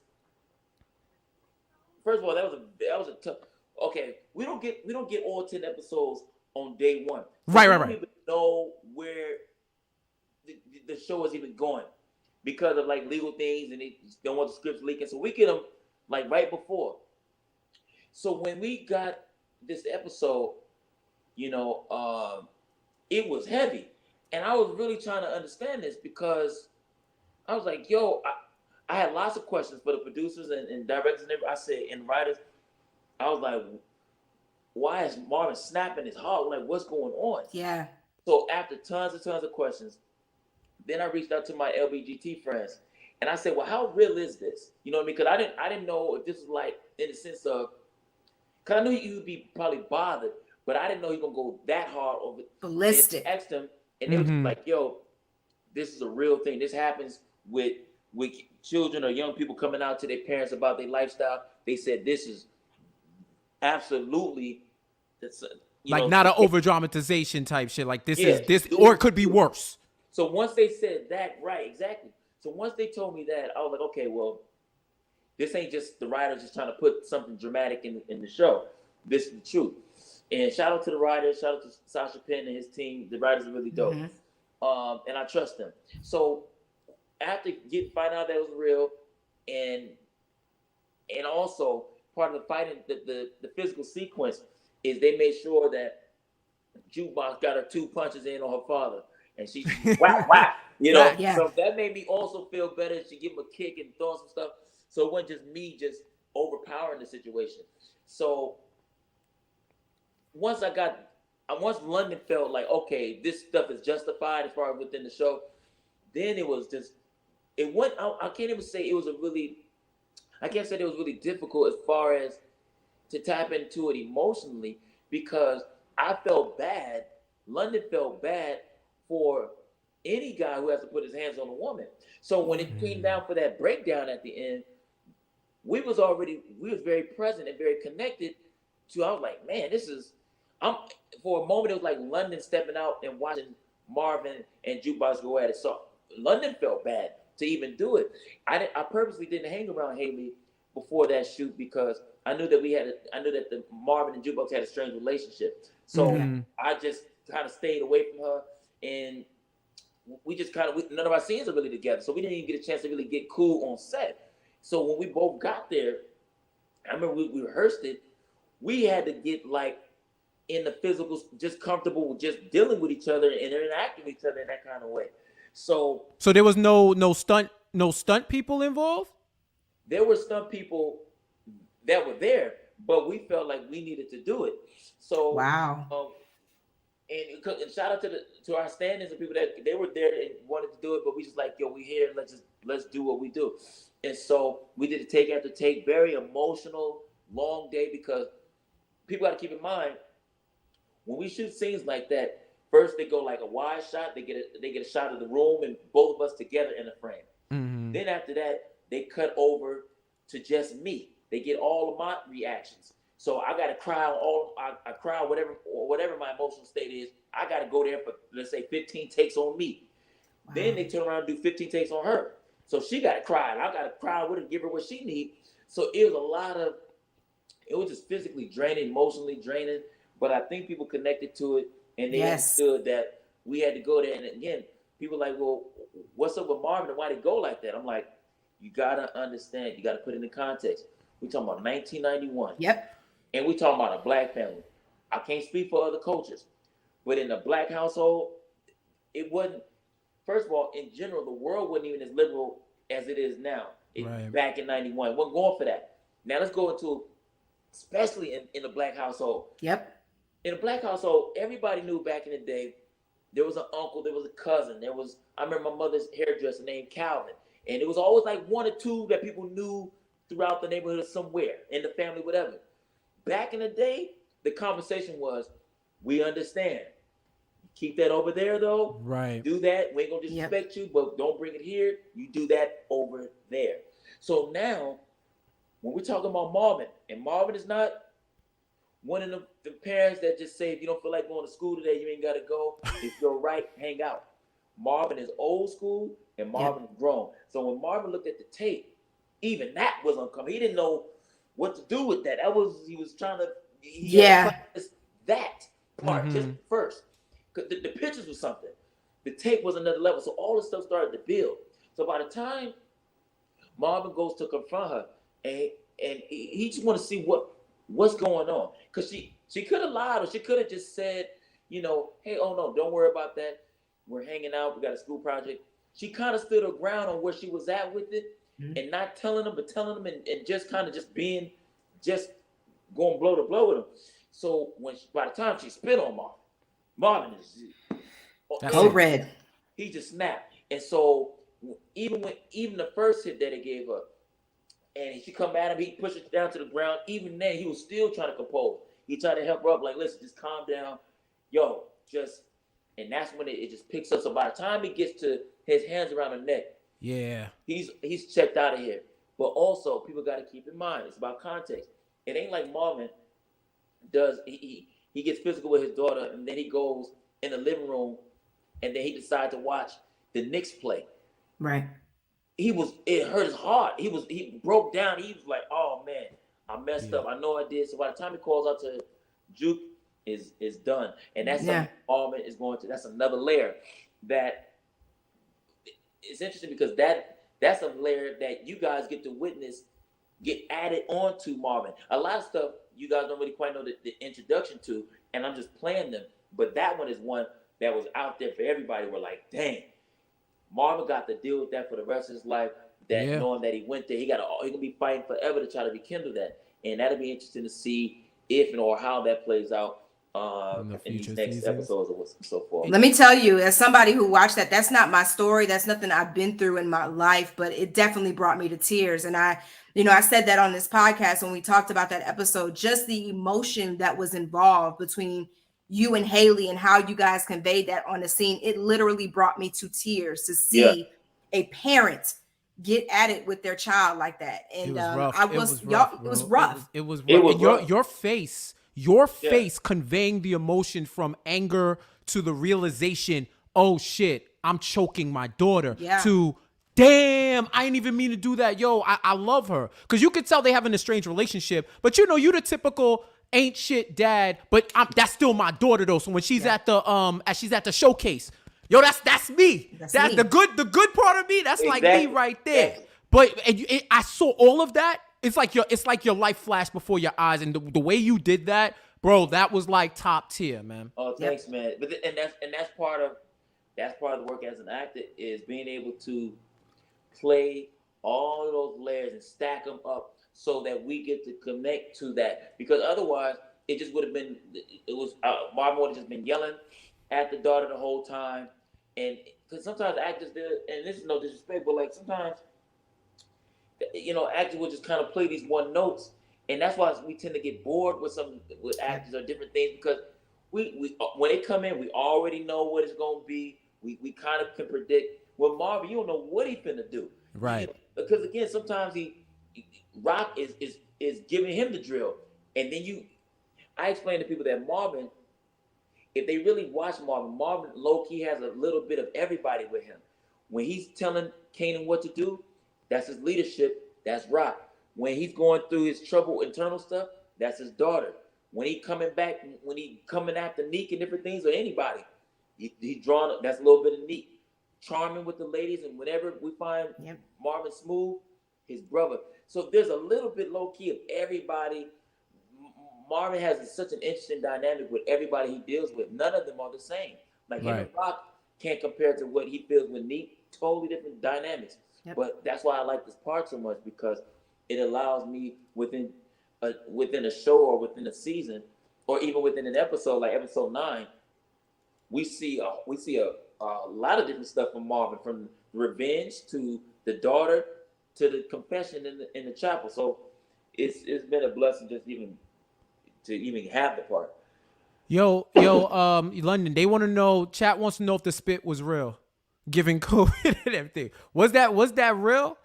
B: first of all, that was a tough. Okay, we don't get all 10 episodes on day one. So
A: Right.
B: we don't even know where the show is even going because of like legal things, and they don't want the scripts leaking. So we get them like right before. So when we got this episode, you know, it was heavy, and I was really trying to understand this because I was like, yo, I had lots of questions for the producers and directors and everybody. I said, and writers, I was like, why is Marvin snapping his heart? Like, what's going on?
C: Yeah.
B: So after tons of questions, then I reached out to my LBGT friends, and I said, well, how real is this? You know what I mean? Because I didn't know if this was like in the sense of, because I knew he would be probably bothered, but I didn't know he was gonna go that hard over it.
C: Ballistic.
B: And asked him, and they was like, yo, this is a real thing. This happens with children or young people coming out to their parents about their lifestyle. They said this is absolutely,
A: Like not an over dramatization type shit. Like this
B: Yeah.
A: is this, or it could be worse.
B: So once they said that, right, exactly. So once they told me that, I was like, okay, well, this ain't just the writers just trying to put something dramatic in the show. This is the truth. And shout out to the writers, shout out to Sasha Penn and his team. The writers are really dope. And I trust them. So after find out that it was real, and also part of the fighting, the physical sequence is they made sure that Jukebox got her 2 punches in on her father, and she whack, you know.
C: Yeah.
B: So that made me also feel better. She give him a kick and throw some stuff. So it wasn't just me just overpowering the situation. So once London felt like, okay, this stuff is justified as far as within the show, then it was just, it went, I can't even say it was I can't say it was really difficult as far as to tap into it emotionally, because I felt bad. London felt bad for any guy who has to put his hands on a woman. So when it came down for that breakdown at the end, we was very present and very connected to, I was like, man, for a moment, it was like London stepping out and watching Marvin and Jukebox go at it. So London felt bad to even do it. I purposely didn't hang around Haley before that shoot because I knew that the Marvin and Jukebox had a strange relationship. So I just kind of stayed away from her, and we just none of our scenes are really together. So we didn't even get a chance to really get cool on set. So when we both got there, I remember we rehearsed it. We had to get like in the physical, just comfortable with just dealing with each other and interacting with each other in that kind of way. So
A: there was no stunt people involved?
B: There were stunt people that were there, but we felt like we needed to do it. So
C: wow.
B: And shout out to our stand-ins and people that they were there and wanted to do it, but we just like, yo, we here, let's do what we do. And so we did a take after take, very emotional, long day, because people got to keep in mind, when we shoot scenes like that, first they go like a wide shot, they get a shot of the room and both of us together in a frame. Then after that, they cut over to just me. They get all of my reactions. So I got to cry I cry whatever my emotional state is. I got to go there for, let's say, 15 takes on me. Wow. Then they turn around and do 15 takes on her. So she got to cry, and I got to cry with her, give her what she needs. So it was just physically draining, emotionally draining. But I think people connected to it, and they understood that we had to go there. And again, people like, well, what's up with Marvin and why they go like that? I'm like, you got to understand. You got to put it in context. We're talking about 1991.
C: Yep.
B: And we're talking about a black family. I can't speak for other cultures. But in a black household, it wasn't, first of all, in general, the world wasn't even as liberal as it is now. Back in 91. It wasn't going for that. Now let's go into, especially in a black household.
C: Yep.
B: In a black household, everybody knew back in the day, there was an uncle, there was a cousin, I remember my mother's hairdresser named Calvin. And it was always like one or two that people knew throughout the neighborhood or somewhere, in the family, whatever. Back in the day, the conversation was, we understand. You Keep that over there though.
A: Right.
B: Do that. We ain't gonna disrespect you, but don't bring it here. You do that over there. So now, when we're talking about Marvin, and Marvin is not one of the parents that just say, if you don't feel like going to school today, you ain't got to go. If you're right, hang out. Marvin is old school, and Marvin is grown. So when Marvin looked at the tape, even that was uncomfortable. He didn't know what to do with that. He was trying to, practice that part just first. Because the pictures was something. The tape was another level. So all this stuff started to build. So by the time Marvin goes to confront her, and he just want to see what's going on. Because she could have lied, or she could have just said, hey, oh no, don't worry about that. We're hanging out. We got a school project. She kind of stood her ground on where she was at with it, and not telling them, but telling them, and just kind of just being, just going blow to blow with him. So by the time she spit on Marvin is
C: code red.
B: He just snapped. And so even the first hit that they gave her, and she come at him, he pushed her down to the ground. Even then, he was still trying to compose. He tried to help her up, like, listen, just calm down. And that's when it just picks up. So by the time he gets to his hands around her neck, he's checked out of here. But also, people got to keep in mind, it's about context. It ain't like Marvin does. He gets physical with his daughter, and then he goes in the living room, and then he decides to watch the Knicks play.
C: Right.
B: It hurt his heart. He broke down. He was like, oh man, I messed up. I know I did. So by the time he calls out to Juke, is done. And that's something Marvin is going to, that's another layer that is interesting, because that's a layer that you guys get to witness get added on to Marvin. A lot of stuff you guys don't really quite know the introduction to, and I'm just playing them. But that one is one that was out there for everybody. We're like, dang, Marvin got to deal with that for the rest of his life. Knowing that he went there, he gonna be fighting forever to try to rekindle that, and that'll be interesting to see if and or how that plays out in these next episodes and so forth.
C: Let me tell you, as somebody who watched that's not my story. That's nothing I've been through in my life, but it definitely brought me to tears. And I said that on this podcast when we talked about that episode, just the emotion that was involved between you and Haley and how you guys conveyed that on the scene. It literally brought me to tears to see a parent get at it with their child like that. And it was rough.
A: It was rough. Your face conveying the emotion from anger to the realization, oh shit, I'm choking my daughter, to damn, I didn't even mean to do that. Yo, I love her. Because you could tell they have an estranged relationship, but you the typical ain't shit dad, but that's still my daughter though. So when she's at the showcase, yo, that's me. That's me. The good part of me. That's like me right there. Exactly. But I saw all of that. It's like your life flashed before your eyes, and the way you did that, bro, that was like top tier, man.
B: Oh, thanks, man. But that's part of the work as an actor, is being able to play all of those layers and stack them up so that we get to connect to that. Because otherwise, it just would have been, Marvin would have just been yelling at the daughter the whole time. And because sometimes actors do, and this is no disrespect, but like sometimes, actors will just kind of play these one notes. And that's why we tend to get bored with actors or different things, because we when they come in, we already know what it's going to be. We kind of can predict. With Marvin, you don't know what he's finna do.
A: Right.
B: Because again, sometimes Rock is giving him the drill. And then I explain to people that Marvin, if they really watch Marvin low-key has a little bit of everybody with him. When he's telling Kanan what to do, that's his leadership, that's Rock. When he's going through his trouble, internal stuff, that's his daughter. When he coming after Neek and different things, or anybody, he's drawing, that's a little bit of Neek. Charming with the ladies, and whenever we find Marvin Smooth, his brother. So there's a little bit low-key of everybody. Marvin has such an interesting dynamic with everybody he deals with. None of them are the same. Like him and Rock can't compare to what he feels with Neek. Totally different dynamics. Yep. But that's why I like this part so much, because it allows me within a show or within a season, or even within an episode like episode 9, we see a lot of different stuff from Marvin, from revenge to the daughter to the confession in the chapel. So it's been a blessing just even have the part.
A: London, they want to know, chat wants to know if the spit was real, given COVID and everything. Was that real?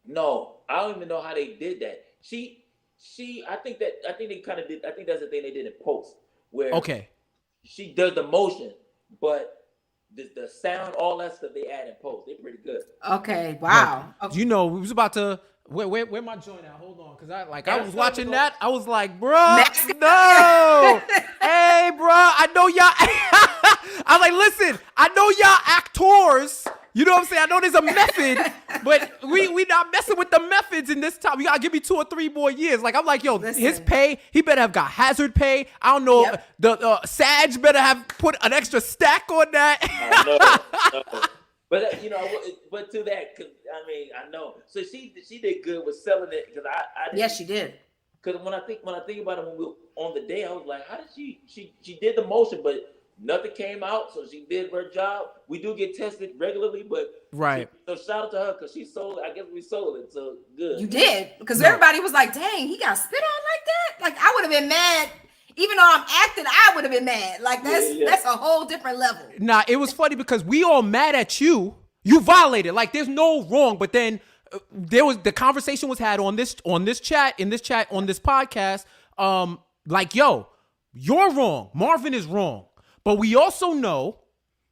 B: No, I don't even know how they did that. I think they kind of did. I think that's the thing they did in post, where
A: Okay.
B: she does the motion, but the sound, all that stuff they add in post. They're pretty good.
C: Okay. Wow.
A: Do
C: Okay.
A: you know we was about to where my joint at? Hold on, cause I was watching that. I was like, bruh, no. Hey, bruh, I know y'all. I was like, listen, I know y'all actors. You know what I'm saying? I know there's a method, but we not messing with the methods in this time. You gotta give me 2 or 3 more years. Like, I'm like, yo,
C: Listen.
A: his pay, he better have got hazard pay. I don't know.
C: Yep.
A: The Sag better have put an extra stack on that.
B: I know. But but to that, cause I mean, I know. So she did good with selling it, because I didn't.
C: Yes, she did.
B: Because when I think about it, when we were on the day, I was like, how did she did the motion, but nothing came out, so she did her job. We do get tested regularly, but
A: Right.
B: So shout out to her, because she sold it. I guess we sold it, so good.
C: You did, because everybody was like, "Dang, he got spit on like that." Like, I would have been mad, even though I'm acting. I would have been mad. Like, that's a whole different level.
A: Nah, it was funny because we all mad at you. You violated. Like, there's no wrong. But then there was the conversation was had on this chat on this podcast. Like, yo, you're wrong. Marvin is wrong. But we also know,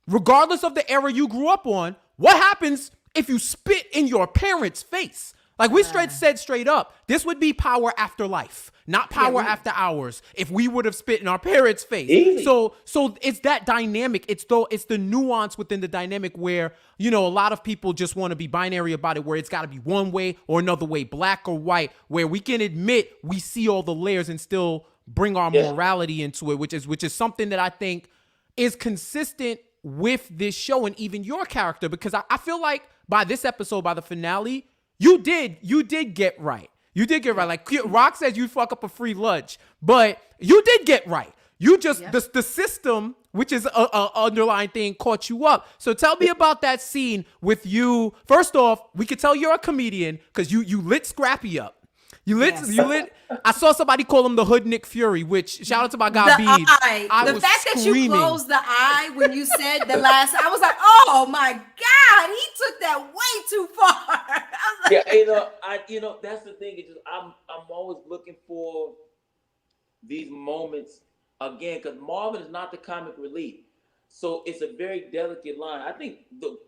A: regardless of the era you grew up on, what happens if you spit in your parents' face? Like, we said straight up, this would be power after life, not power after hours, if we would have spit in our parents' face.
B: Easy.
A: So it's that dynamic. It's the nuance within the dynamic where, a lot of people just want to be binary about it, where it's got to be one way or another way, black or white, where we can admit we see all the layers and still bring our morality into it, which is something that I think is consistent with this show and even your character, because I feel like by this episode, by the finale, you did get right. You did get right. Like Rock says, you fuck up a free lunch, but you did get right. You just the system, which is a underlying thing, caught you up. So tell me about that scene with you. First off, we could tell you're a comedian because you lit Scrappy up. You lit. I saw somebody call him the Hood Nick Fury, which shout out to my guy Beebs.
C: The fact that you closed the eye when you said the last, I was like, oh my God, he took that way too far. I was like,
B: Yeah, that's the thing. It's just I'm always looking for these moments again, because Marvin is not the comic relief, so it's a very delicate line. I think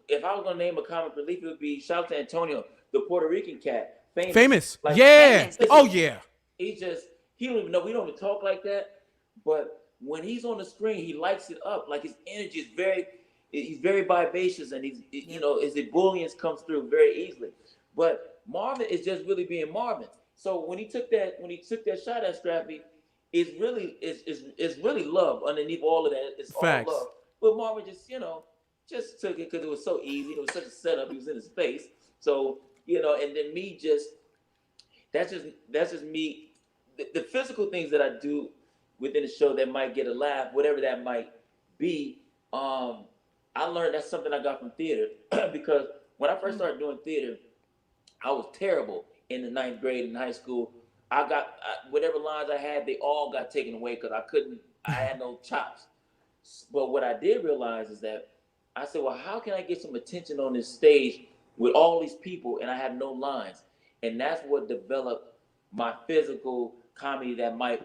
B: if I was gonna name a comic relief, it would be shout out to Antonio, the Puerto Rican cat.
A: Famous.
B: Like,
A: yeah.
B: Famous.
A: Oh yeah.
B: He don't even know. We don't even talk like that. But when he's on the screen, he lights it up. Like, his energy is he's very vivacious, and his ebullience comes through very easily. But Marvin is just really being Marvin. So when he took that shot at Scrappy, it's really love underneath all of that. It's
A: Facts.
B: all love. But Marvin just took it because it was so easy. It was such a setup. He was in his face. So, and then me that's just me. The physical things that I do within the show that might get a laugh, whatever that might be, I learned that's something I got from theater because when I first started doing theater, I was terrible in the 9th grade in high school. Whatever lines I had, they all got taken away because I had no chops. But what I did realize is that I said, well, how can I get some attention on this stage with all these people and I have no lines? And that's what developed my physical comedy that might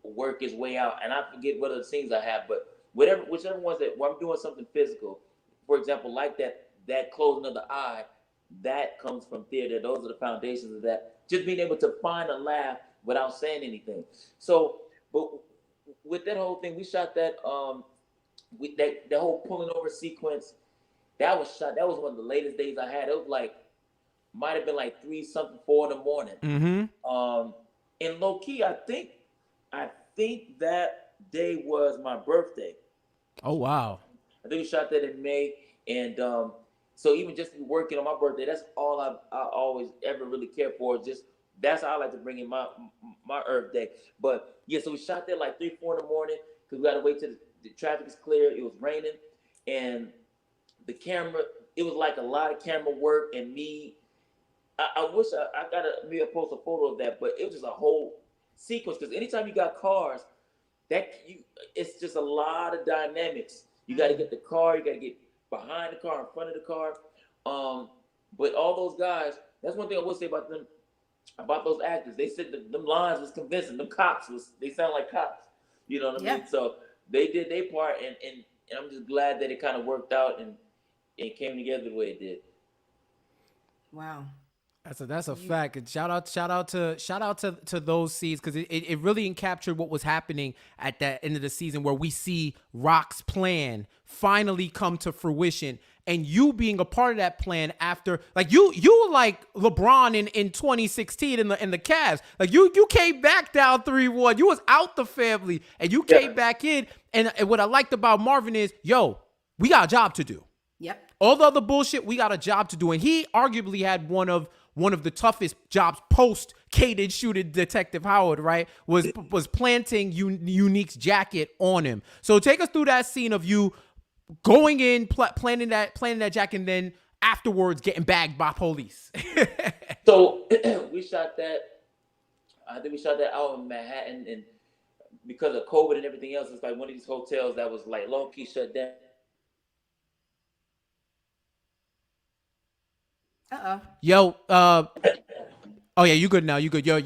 B: work its way out. And I forget what other scenes I have, but whichever ones where I'm doing something physical, for example, like that closing of the eye, that comes from theater. Those are the foundations of that. Just being able to find a laugh without saying anything. So, but with that whole thing, we shot that that whole pulling over sequence. That was one of the latest days I had. It was like, might have been like 3 something, 4 in the morning.
A: Mm-hmm.
B: And low key, I think that day was my birthday.
A: Oh wow!
B: I think we shot that in May, and so even just working on my birthday, that's all I always ever really cared for. Just that's how I like to bring in my Earth Day. But yeah, so we shot there like 3, 4 in the morning because we got to wait till the traffic is clear. It was raining, and the camera. It was like a lot of camera work, and me. I wish I got maybe post a photo of that, but it was just a whole sequence because anytime you got cars, it's just a lot of dynamics. You got to get the car, you got to get behind the car, in front of the car. But all those guys, that's one thing I will say about them, about those actors. They said that them lines was convincing. Them cops they sound like cops. You know what I mean? So they did their part, and I'm just glad that it kind of worked out and it came together the way it did.
C: Wow.
A: That's a fact. And shout out to those scenes, because it really captured what was happening at that end of the season, where we see Rock's plan finally come to fruition, and you being a part of that plan after, like, you were like LeBron in 2016 in the Cavs. Like you came back down 3-1. You was out the family and you came back in. And what I liked about Marvin is, yo, we got a job to do.
C: Yep.
A: All the other bullshit, we got a job to do. And he arguably had one of the toughest jobs post Kanan shooting Detective Howard, right? Was planting Unique's jacket on him. So take us through that scene of you going in, planting that jacket, and then afterwards getting bagged by police.
B: So we shot that. I think we shot that out in Manhattan, and because of COVID and everything else, it's like one of these hotels that was like low key shut down.
A: Yo, oh yeah, you good now? You good? Your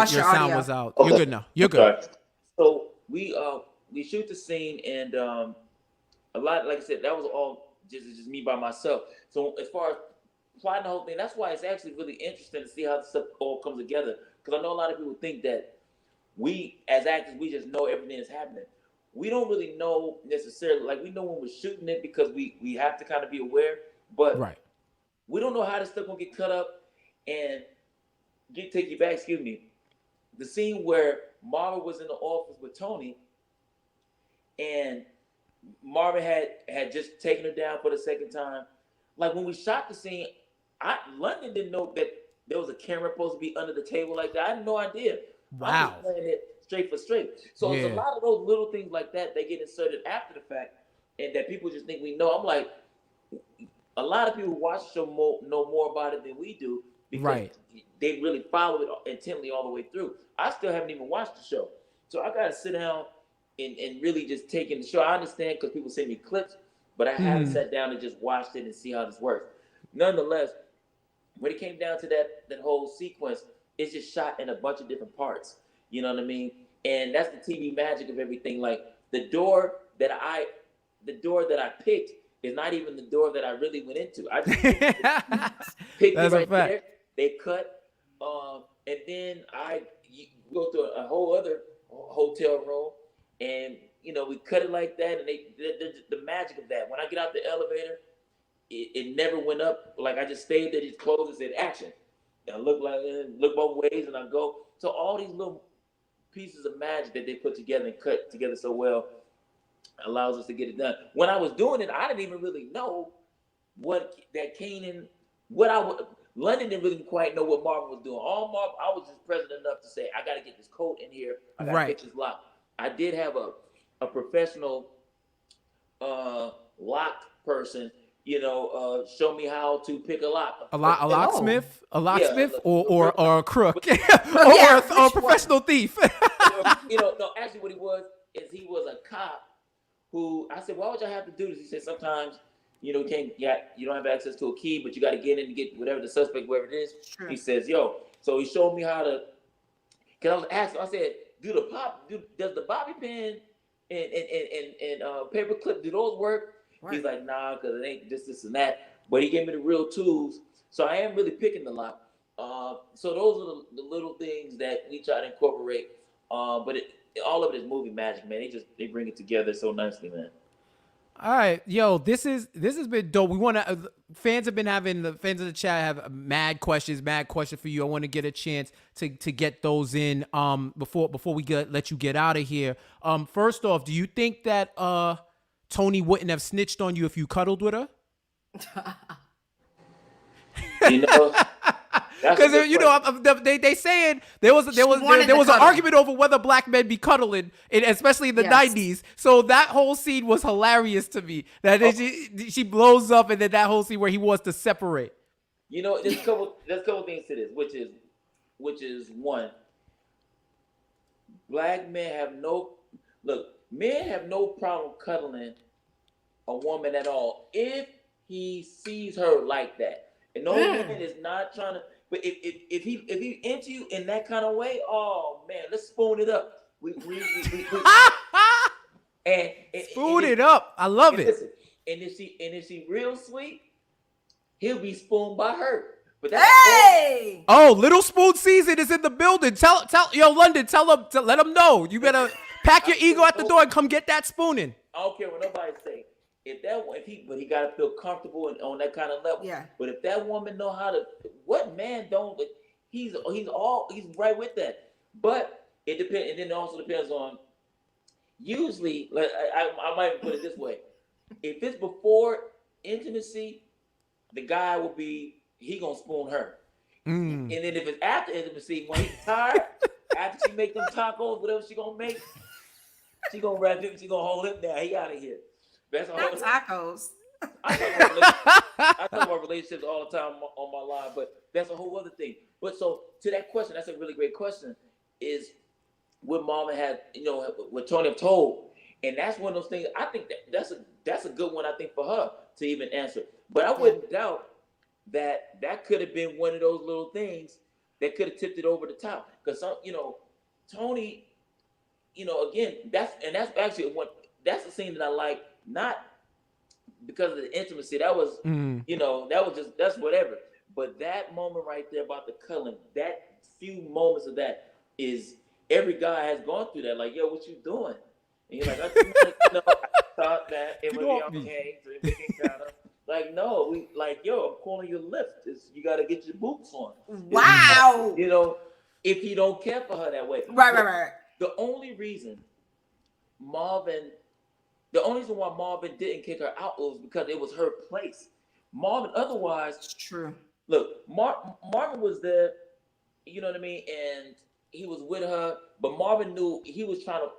A: sound was out. Okay. You're good now. You're good.
B: Sorry. So we shoot the scene, and a lot, like I said, that was all just me by myself. So as far as plotting the whole thing, that's why it's actually really interesting to see how this stuff all comes together. Because I know a lot of people think that we as actors, we just know everything that's happening. We don't really know necessarily. Like, we know when we're shooting it because we have to kind of be aware, but
A: right.
B: We don't know how this stuff gonna get cut up and take you back. Excuse me. The scene where Marvin was in the office with Tony, and Marvin had just taken her down for the second time. Like, when we shot the scene, London didn't know that there was a camera supposed to be under the table like that. I had no idea.
A: Wow.
B: I was playing it straight for straight. So it's a lot of those little things like that get inserted after the fact, and that people just think we know. I'm like, a lot of people who watch the show know more about it than we do, because they really follow it intently all the way through. I still haven't even watched the show. So I got to sit down and really just take in the show. I understand because people send me clips, but I haven't sat down and just watched it and see how this works. Nonetheless, when it came down to that whole sequence, it's just shot in a bunch of different parts. You know what I mean? And that's the TV magic of everything. Like, the door that I picked is not even the door that I really went into. I just picked it right there. They cut, and then I go to a whole other hotel room, and we cut it like that. And the magic of that. When I get out the elevator, it never went up. Like, I just stayed there, just closed and said action. And I look both ways, and I go. So all these little pieces of magic that they put together and cut together so well allows us to get it done. When I was doing it, I didn't even really know London didn't really quite know what Marvin was doing. I was just present enough to say, I got to get this coat in here. I got to get this lock. I did have a professional lock person, show me how to pick a lock. A locksmith?
A: A locksmith or a crook? or a professional thief?
B: No, actually what he was is he was a cop who, I said, why would y'all have to do this? He said, sometimes, you don't have access to a key, but you got to get in and get whatever the suspect, wherever it is. Sure. He says, so he showed me how to, because I was asking, I said, does the bobby pin and paper clip, do those work? Right. He's like, nah, because it ain't this and that. But he gave me the real tools. So I am really picking the lock. So those are the little things that we try to incorporate. But all of it is movie magic, man. They bring it together so nicely, man.
A: All right, yo, this has been dope. We want to fans of the chat have mad questions for you. I want to get a chance to get those in before we let you get out of here. First off, do you think that Tony wouldn't have snitched on you if you cuddled with her? Because they saying there was an argument over whether black men be cuddling, especially in the 90s. So that whole scene was hilarious to me. That she blows up, and then that whole scene where he wants to separate.
B: There's a couple things to this, which is one, black men have no. Look, men have no problem cuddling a woman at all if he sees her like that. And no man is not trying to. But if he into you in that kind of way, oh man, let's spoon it up.
A: Spoon it up. I love it.
B: Listen, and if she real sweet, he'll be spooned by her. But that's
A: oh, Little Spoon season is in the building. Tell London, let them know. You better pack your ego at the door and come get that spooning.
B: I don't care what nobody say. But he gotta feel comfortable and on that kind of level.
C: Yeah.
B: But if that woman know how to, what man don't? He's right with that. But it depends, and then it also depends on. Usually, like I might put it this way: if it's before intimacy, the guy will be gonna spoon her, and then if it's after intimacy, when he's tired, after she make them tacos, whatever she gonna make, she gonna wrap him, she gonna hold him down. He out of here. That's a
C: Not tacos.
B: I talk about relationships all the time on my live, but that's a whole other thing. But so to that question, that's a really great question. Is what Marvin had, what Tony have told, and that's one of those things. I think that's a good one. I think for her to even answer, but I wouldn't doubt that could have been one of those little things that could have tipped it over the top. Because Tony, again, that's actually that's the scene that I like. Not because of the intimacy. That was, that's whatever. But that moment right there about the cuddling, that few moments of that is every guy has gone through that. Like, yo, what you doing? And you're like, I thought that it would be okay. So we can kind of like, no, I'm calling your lift. You got to get your boots on.
C: Wow.
B: If you don't care for her that way.
C: Right.
B: The only reason why Marvin didn't kick her out was because it was her place. Marvin, otherwise,
C: it's true.
B: Look, Marvin was there, you know what I mean, and he was with her, but Marvin knew he was trying to.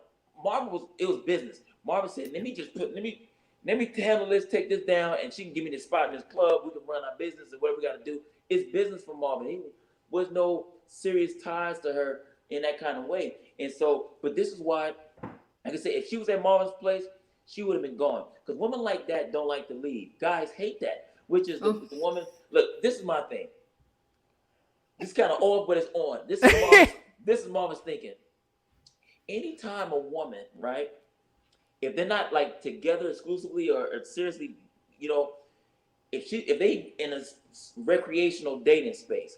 B: It was business. Marvin said, let me handle this, take this down, and she can give me this spot in this club. We can run our business and whatever we got to do. It's business for Marvin. He was no serious ties to her in that kind of way. And so, but this is why, like I said, if she was at Marvin's place, she would have been gone. Because women like that don't like to leave. Guys hate that, which is the woman. Look, this is my thing. It's kind of off, but it's on. This is Marvin's thinking. Anytime a woman, right, if they're not like together exclusively or seriously, if they in a recreational dating space,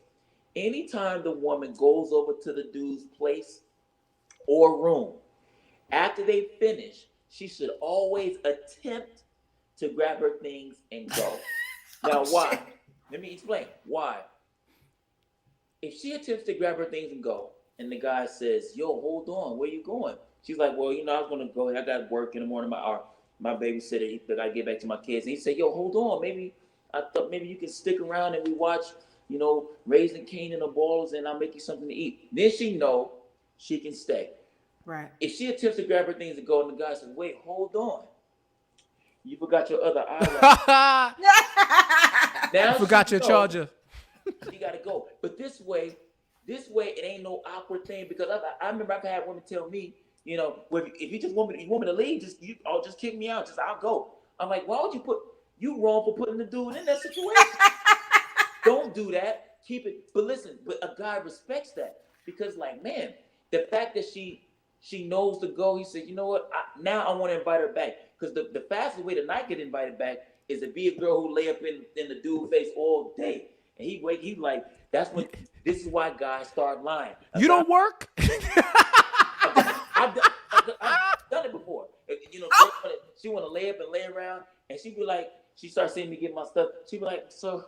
B: anytime the woman goes over to the dude's place or room, after they finish, she should always attempt to grab her things and go. Now, why? Shit. Let me explain why. If she attempts to grab her things and go, and the guy says, yo, hold on, where you going? She's like, well, I was going to go. I got work in the morning. My babysitter, I got to get back to my kids. And he said, yo, hold on. I thought maybe you can stick around and we watch, Raising Kanan or Ballers, and I'll make you something to eat. Then she know she can stay.
C: Right.
B: If she attempts to grab her things and go, and the guy says, wait, hold on. You forgot your other eyelash. Now
A: you forgot your charger.
B: You got to go. But this way, it ain't no awkward thing, because I remember I've had women tell me, if you just want me to leave, just kick me out. I'll go. I'm like, why would you wrong for putting the dude in that situation? Don't do that. Keep it. But listen, a guy respects that, because like, man, the fact that she knows to go, he said, you know what? Now I want to invite her back, because the fastest way to not get invited back is to be a girl who lay up in the dude's face all day, and he like, that's when. This is why guys start lying.
A: You don't work?
B: I've done it before. She want to lay up and lay around, and she be like, she starts seeing me get my stuff. She be like, so,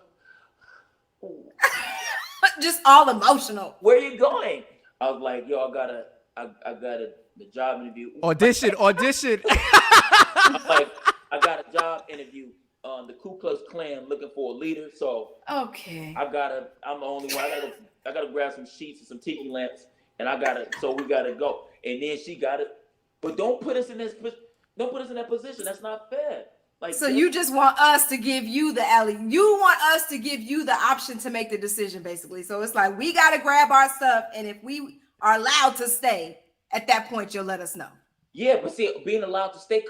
C: just all emotional.
B: Where you going? I was like, yo, I got a job interview.
A: Audition.
B: I'm like, I got a job interview. The Ku Klux Klan looking for a leader, so
C: okay.
B: I'm the only one. I gotta grab some sheets and some tiki lamps, and so we gotta go. And then she got it, but don't put us in that position. That's not fair. Like,
C: so you just want us to give you the alley. You want us to give you the option to make the decision, basically. So it's like, we gotta grab our stuff, and if we are allowed to stay, at that point, you'll let us know.
B: Yeah, but see, being allowed to stay,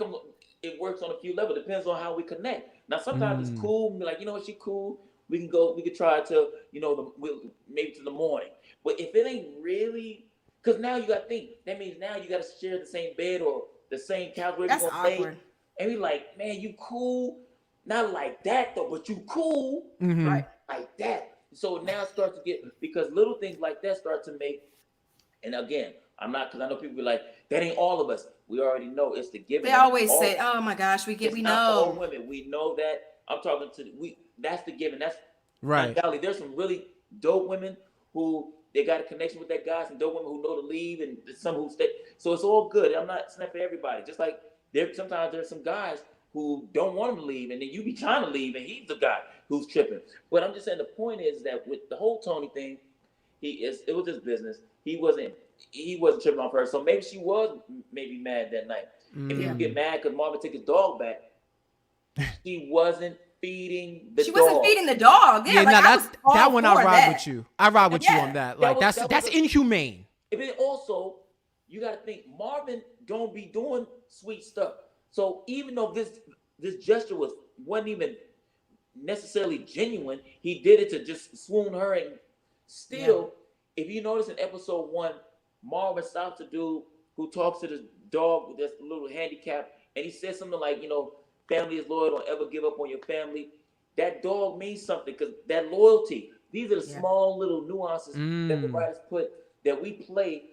B: it works on a few levels. Depends on how we connect. Now, sometimes it's cool. Be like, you know what, she cool. We can go. We could try to, maybe to the morning. But if it ain't really, because now you got to think. That means now you got to share the same bed or the same couch where you
C: That's
B: gonna lay.
C: awkward.
B: And we like, man, you cool. Not like that though, but you cool.
C: Right.
B: Like that. So now it starts to get, because little things like that start to make. And again, I'm not, because I know people be like, that ain't all of us. We already know it's the giving.
C: They always say, "Oh my gosh, we
B: not all
C: know."
B: women. We know that. I'm talking to That's the giving. That's
A: Right.
B: undoubtedly. There's some really dope women who they got a connection with that guy. Some dope women who know to leave, and some who stay. So it's all good. It's not for everybody. Just like sometimes there's some guys who don't want him to leave, and then you be trying to leave, and he's the guy who's tripping. But I'm just saying the point is that with the whole Tony thing, it was his business. He wasn't tripping off her. So maybe she was maybe mad that night. If you get mad because Marvin took his dog back, she wasn't feeding the dog.
C: She wasn't feeding the dog. Yeah,
A: that one I ride with you. I ride with you on that. Like that's inhumane.
B: And then also, you got to think Marvin don't be doing sweet stuff. So even though this gesture wasn't even necessarily genuine, he did it to just swoon her. And still, if you notice in episode 1, Marvin stops the dude who talks to the dog with this little handicap, and he says something like, family is loyal, don't ever give up on your family. That dog means something, because that loyalty, these are the small little nuances that the writers put, that we play,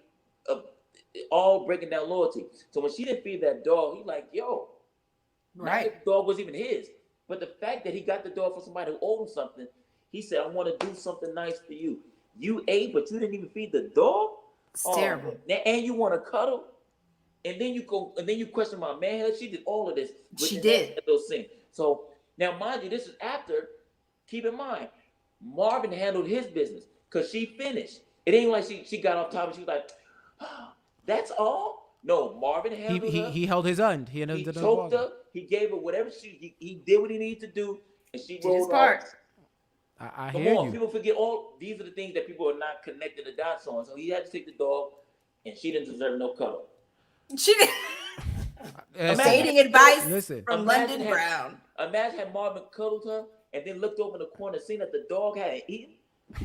B: all breaking down loyalty. So when she didn't feed that dog, he's like, yo, right. The dog was even his. But the fact that he got the dog from somebody who owed him something, he said, I want to do something nice for you. You ate, but you didn't even feed the dog?
C: It's terrible.
B: And you want to cuddle? And then you question my manhood. She did all of this.
C: She did.
B: So now, mind you, this is after. Keep in mind, Marvin handled his business because she finished. It ain't like she got off top and she was like, oh, that's all? No, Marvin handled her.
A: He held his end. He
B: choked her. He gave her whatever he did what he needed to do, and she rolled
C: his part.
A: I hear you.
B: People forget these are the things that people are not connected the dots on. So he had to take the dog, and she didn't deserve no cuddle.
C: She did. Dating advice from London Brown.
B: Imagine had Marvin cuddled her and then looked over in the corner, seen that the dog hadn't eaten.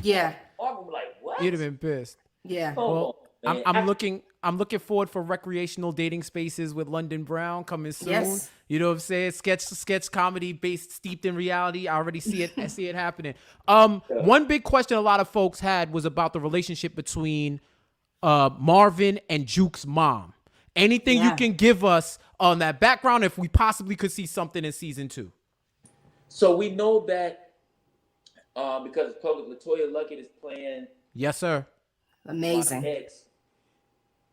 C: Yeah.
B: Marvin was like, "What?"
A: You'd have been pissed.
C: Yeah.
A: Well, I'm looking forward for recreational dating spaces with London Brown coming soon.
C: Yes.
A: You know what I'm saying? Sketch comedy based, steeped in reality. I already see it. I see it happening. One big question a lot of folks had was about the relationship between Marvin and Juke's mom. Anything you can give us on that background, if we possibly could see something in season 2?
B: So we know that because it's public, Latoya Luckett is playing.
A: Yes, sir.
C: Amazing.
B: My ex.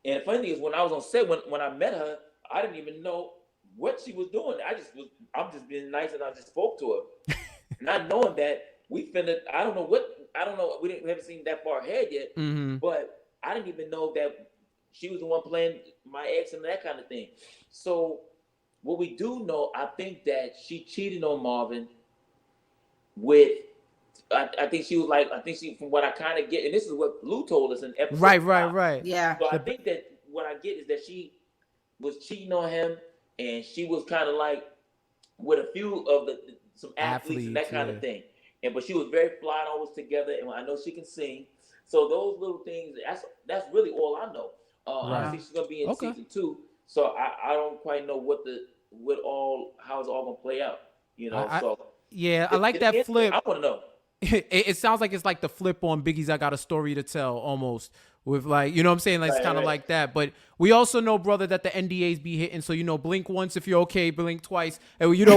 B: And the funny thing is, when I was on set, when I met her, I didn't even know what she was doing. I'm just being nice, and I just spoke to her, not knowing that we I don't know. We haven't seen that far ahead yet, but I didn't even know that she was the one playing my ex and that kind of thing. So what we do know, I think that she cheated on Marvin with. I think she from what I kind of get, and this is what Lou told us in episode 5.
A: Right.
C: Yeah.
B: So I think that what I get is that she was cheating on him, and she was kind of like with a few of some athletes and that kind of thing. But she was very fly and always together, and I know she can sing. So those little things, that's really all I know. I think she's gonna be in season 2, so I don't quite know how it's all gonna play out.
A: I like that flip.
B: I want to know.
A: It sounds like it's like the flip on Biggie's I Got a Story to Tell, almost, with like, you know what I'm saying? Like, it's kind of like that. But we also know, brother, that the NDAs be hitting. So, blink once if you're okay, blink twice. And, we change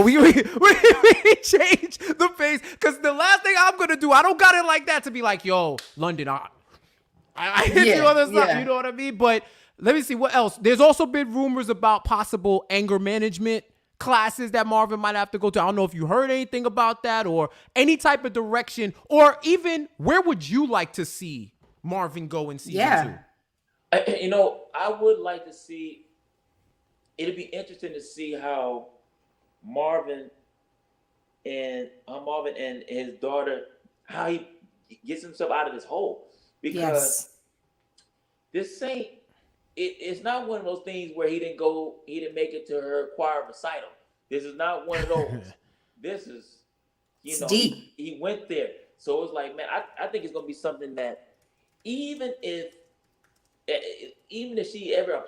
A: the pace. Because the last thing I'm going to do, I don't got it like that to be like, yo, London, I hit you other stuff. You know what I mean? But let me see what else. There's also been rumors about possible anger management classes that Marvin might have to go to. I don't know if you heard anything about that or any type of direction, or even where would you like to see Marvin go in season 2?
B: I would like to see, it'd be interesting to see how Marvin and his daughter, how he gets himself out of this hole. Because this ain't it's not one of those things where he didn't make it to her choir recital. This is not one of those. This is,
C: It's deep.
B: he went there. So it's like, man, I think it's gonna be something that even if she ever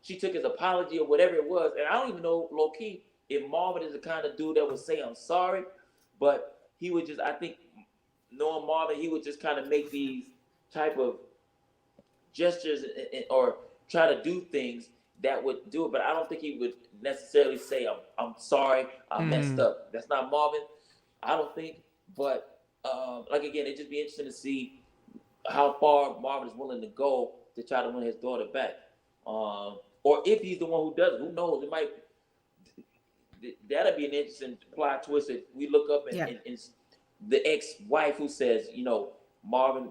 B: she took his apology or whatever it was, and I don't even know low key if Marvin is the kind of dude that would say I'm sorry, but he would just, I think, knowing Marvin, he would just kind of make these type of gestures or try to do things that would do it, but I don't think he would necessarily say I'm sorry, I messed up. That's not Marvin, I don't think. But like again, it'd just be interesting to see how far Marvin is willing to go to try to win his daughter back, or if he's the one who does it. Who knows? It might. That'd be an interesting plot twist if we look up and the ex-wife who says, Marvin,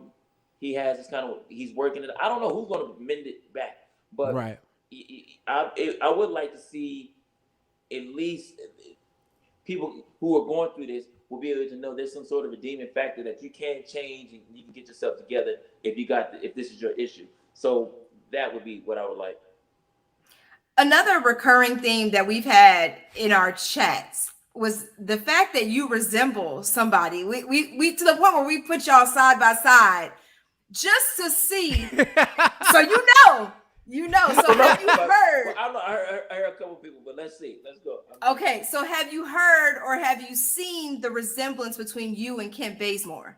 B: he has this kind of, he's working it. I don't know who's going to mend it back, but
A: right.
B: I would like to see at least people who are going through this will be able to know there's some sort of redeeming factor that you can change and you can get yourself together if this is your issue. So that would be what I would like.
C: Another recurring theme that we've had in our chats was the fact that you resemble somebody. We to the point where we put y'all side by side just to see. So you know. So have you heard?
B: Well, I heard a couple people, but let's see. Let's go.
C: Okay, so have you heard or have you seen the resemblance between you and Kent Bazemore?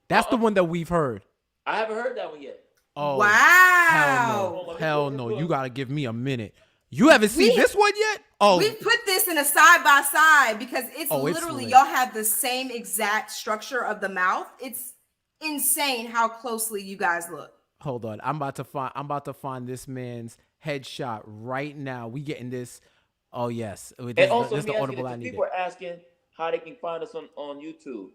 A: That's the one that we've heard.
B: I haven't heard that one yet.
A: Oh,
C: wow.
A: Hell no. You got to give me a minute. You haven't seen this one yet? Oh,
C: we put this in a side by side because it's literally y'all have the same exact structure of the mouth. It's insane how closely you guys look.
A: Hold on. I'm about to find this man's headshot right now. We getting this. Oh yes.
B: And also, this the audible I needed. People are asking how they can find us on YouTube.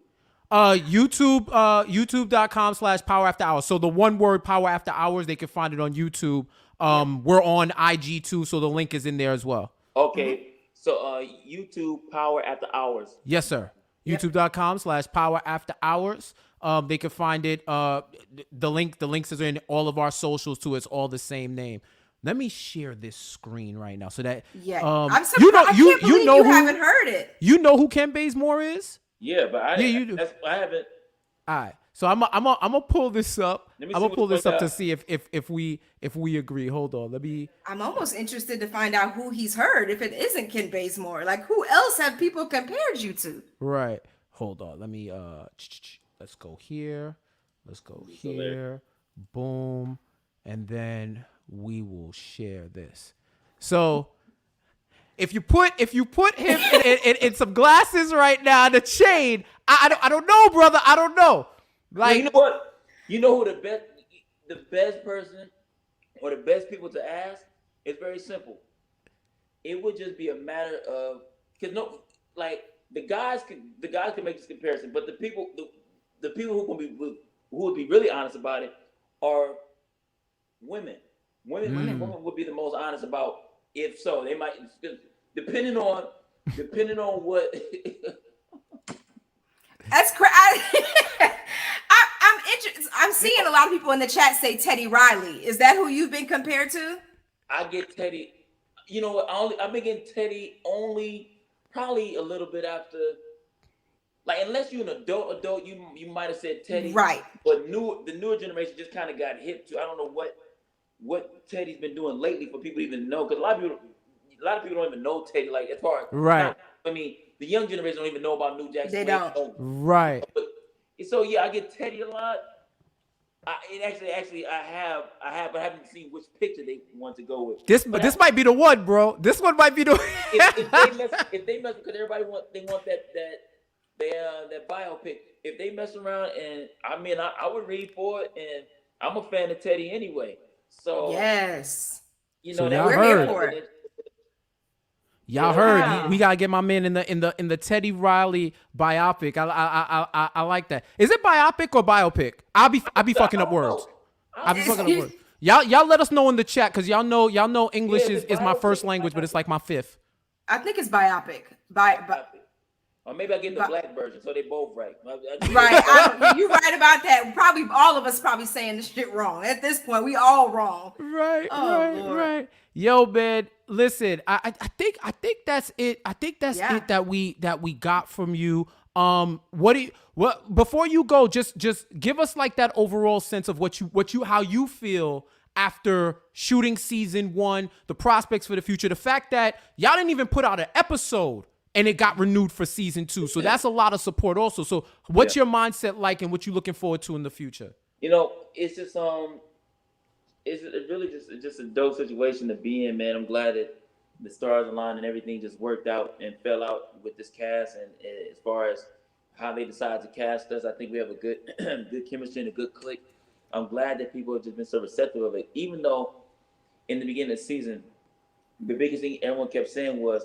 A: YouTube.com/Power After Hours. So the one word Power After Hours, they can find it on YouTube. We're on IG too, so the link is in there as well.
B: Okay. So YouTube Power After Hours.
A: Yes, sir. YouTube.com/Power After Hours. They can find it. The links is in all of our socials too. It's all the same name. Let me share this screen right now so that
C: I'm surprised. You haven't heard it.
A: You know who Kent Bazemore is?
B: Yeah, but you do. I haven't.
A: All right, so I'm gonna pull this up. I'm gonna pull this up to see if we agree. Hold on, let me.
C: I'm almost interested to find out who he's heard. If it isn't Kent Bazemore, like who else have people compared you to?
A: Right. Hold on. Let me. Let's go here. Let's go here. Boom, and then we will share this. So. If you put him in some glasses right now, the chain, I don't know, brother. I don't know. Like,
B: you know what? You know who the best person or the best people to ask? It's very simple. It would just be a matter of the guys can make this comparison, but the people who would be really honest about it are women. Women would be the most honest about. If so, they might, depending on what.
C: That's crazy. I'm interested. I'm seeing a lot of people in the chat say Teddy Riley. Is that who you've been compared to?
B: I get Teddy. You know what? I've been getting Teddy only probably a little bit after. Like, unless you're an adult, you might have said Teddy.
C: Right.
B: But the newer generation just kind of got hip to. I don't know what Teddy's been doing lately for people to even know, because a lot of people don't even know Teddy. Like, as far as I mean, the young generation don't even know about New Jack.
C: They don't.
A: Right.
B: But, so yeah, I get Teddy a lot. I have, but I haven't seen which picture they want to go with.
A: This might be the one, bro. This one might be the.
B: if they mess, because everybody want that biopic. If they mess around, and I mean, I would read for it, and I'm a fan of Teddy anyway. So
C: yes,
A: so
C: that we're here for it.
A: Y'all heard? We gotta get my man in the Teddy Riley biopic. I like that. Is it biopic or biopic? I'll be fucking up words. I'll be fucking up words. Y'all let us know in the chat, because y'all know English is my first language, but it's like my fifth.
C: I think it's biopic.
B: Or maybe I get the black version, so they both right.
C: Right. You're right about that. Probably all of us probably saying this shit wrong. At this point, we all wrong.
A: Right,
C: Lord.
A: right. Yo, man, listen, I think that's it. I think that's it that we got from you. Before you go, just give us like that overall sense of how you feel after shooting season 1, the prospects for the future, the fact that y'all didn't even put out an episode and it got renewed for season 2. So that's a lot of support also. So what's your mindset like and what you looking forward to in the future?
B: It's just it's really just a dope situation to be in, man. I'm glad that the stars aligned and everything just worked out and fell out with this cast. And as far as how they decide to cast us, I think we have a good good chemistry and a good click. I'm glad that people have just been so receptive of it. Even though in the beginning of the season, the biggest thing everyone kept saying was,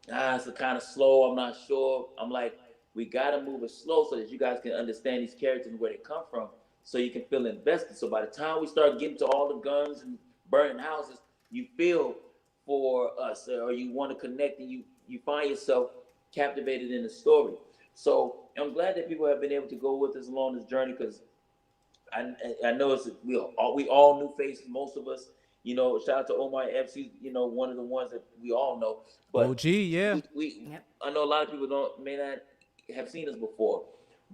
B: it's kind of slow. I'm not sure. I'm like, we got to move it slow so that you guys can understand these characters and where they come from so you can feel invested. So by the time we start getting to all the guns and burning houses, you feel for us or you want to connect and you find yourself captivated in the story. So I'm glad that people have been able to go with us along this journey because I know we all new faces, most of us. Shout out to Omar Epps. He's, one of the ones that we all know. But
A: OG, yeah.
B: I know a lot of people may not have seen us before,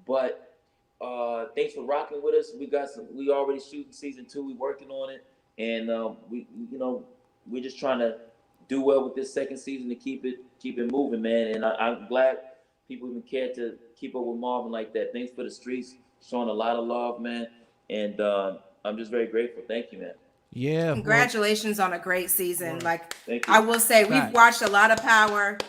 B: but thanks for rocking with us. We already shooting season 2. We working on it, and we're just trying to do well with this second season to keep it moving, man. And I'm glad people even care to keep up with Marvin like that. Thanks for the streets showing a lot of love, man. And I'm just very grateful. Thank you, man.
A: Yeah.
C: Congratulations on a great season.
B: Thank you.
C: I will say we've watched a lot of Power.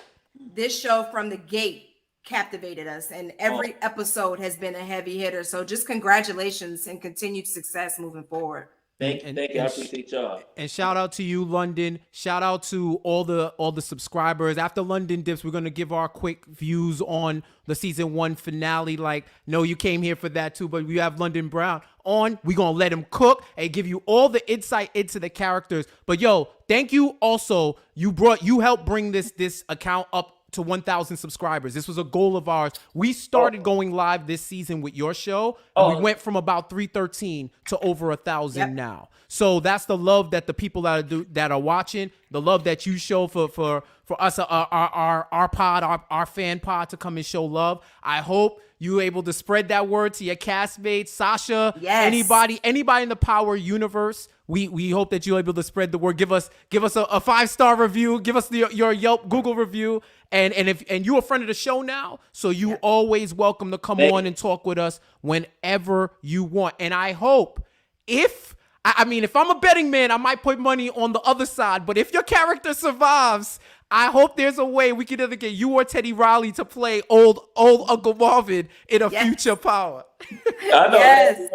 C: This show from the gate captivated us, and every episode has been a heavy hitter. So just congratulations and continued success moving forward.
B: Thank you. I appreciate y'all.
A: And shout out to you, London. Shout out to all the subscribers. After London dips, we're gonna give our quick views on the season 1 finale. Like, no, you came here for that too, but we have London Brown on. We're gonna let him cook and give you all the insight into the characters. But yo, thank you also. You helped bring this account up to 1,000 subscribers. This was a goal of ours. We started going live this season with your show. And we went from about 313 to over 1,000 now. So that's the love that the people that are watching, the love that you show for us, our pod, our fan pod to come and show love. I hope you able to spread that word to your castmates, Sasha, anybody in the Power universe. We hope that you're able to spread the word. Give us a 5-star review. Give us your Yelp, Google review. And you're a friend of the show now, so you always welcome to come on and talk with us whenever you want. And I hope if I'm a betting man, I might put money on the other side. But if your character survives, I hope there's a way we can either get you or Teddy Riley to play old Uncle Marvin in a future Power.
B: I know. That'd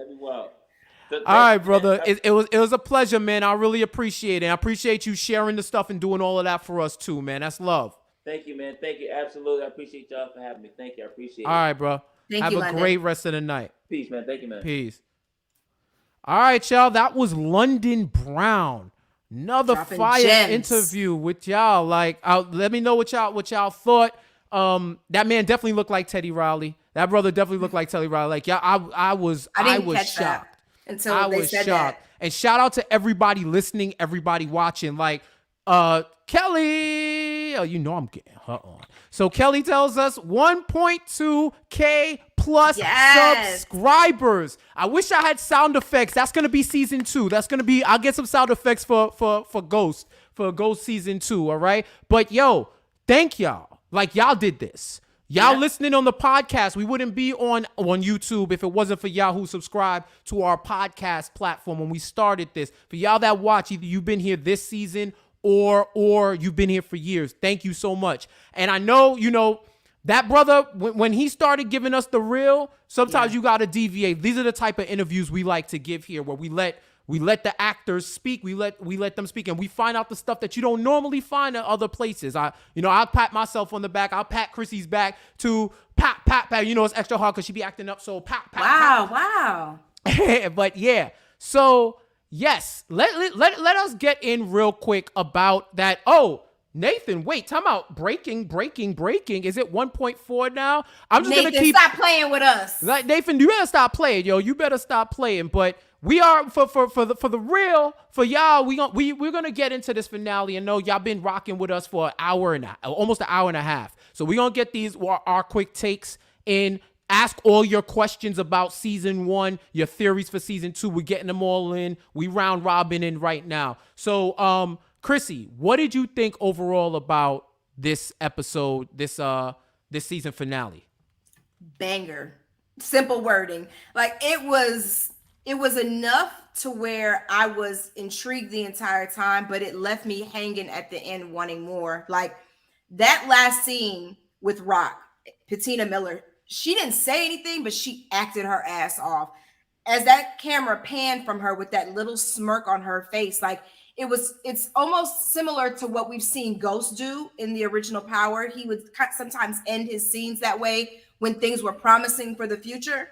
B: be wild.
A: All right, brother. It was a pleasure, man. I really appreciate it. I appreciate you sharing the stuff and doing all of that for us too, man. That's love.
B: Thank you, man. Thank you. Absolutely. I appreciate y'all for having me. Thank you. I appreciate it.
A: All right, bro. Have a great rest of the night.
B: Peace, man. Thank you, man.
A: Peace. All right, y'all. That was London Brown. Another fire interview with y'all. Like, let me know what y'all thought. That man definitely looked like Teddy Riley. That brother definitely looked like Teddy Riley. Like, yeah, I was shocked.
C: Until they said that.
A: And shout out to everybody listening, everybody watching. Like, Kelly, I'm getting her on. So Kelly tells us 1.2K plus subscribers. I wish I had sound effects. That's gonna be season 2. I'll get some sound effects for Ghost season 2. All right. But yo, thank y'all. Like, y'all did this. Y'all listening on the podcast, we wouldn't be on YouTube if it wasn't for y'all who subscribe to our podcast platform when we started this. For y'all that watch, either you've been here this season or you've been here for years. Thank you so much. And I know, that brother, when he started giving us the real, sometimes you got to deviate. These are the type of interviews we like to give here, where we let the actors speak. We let them speak, and we find out the stuff that you don't normally find at other places. I'll pat myself on the back. I'll pat Krissy's back to pat. It's extra hard because she be acting up. So pat.
C: Wow.
A: But yeah. So yes, let us get in real quick about that. Oh, Nathan, wait, time out. Breaking. Is it 1.4 now? I'm just
C: Nathan,
A: gonna keep
C: stop playing with us.
A: like Nathan. You better stop playing, yo. You better stop playing. But we are for the real for y'all. We're gonna get into this finale and know y'all been rocking with us for almost an hour and a half. So we're gonna get these our quick takes in. Ask all your questions about season 1, your theories for season 2. We're getting them all in. We round robin in right now. So, Krissy, what did you think overall about this episode, this season finale?
C: Banger. Simple wording. Like it was enough to where I was intrigued the entire time, but it left me hanging at the end wanting more. Like that last scene with Rock, Patina Miller, she didn't say anything, but she acted her ass off. As that camera panned from her with that little smirk on her face, like it's almost similar to what we've seen Ghost do in the original Power. He would sometimes end his scenes that way when things were promising for the future.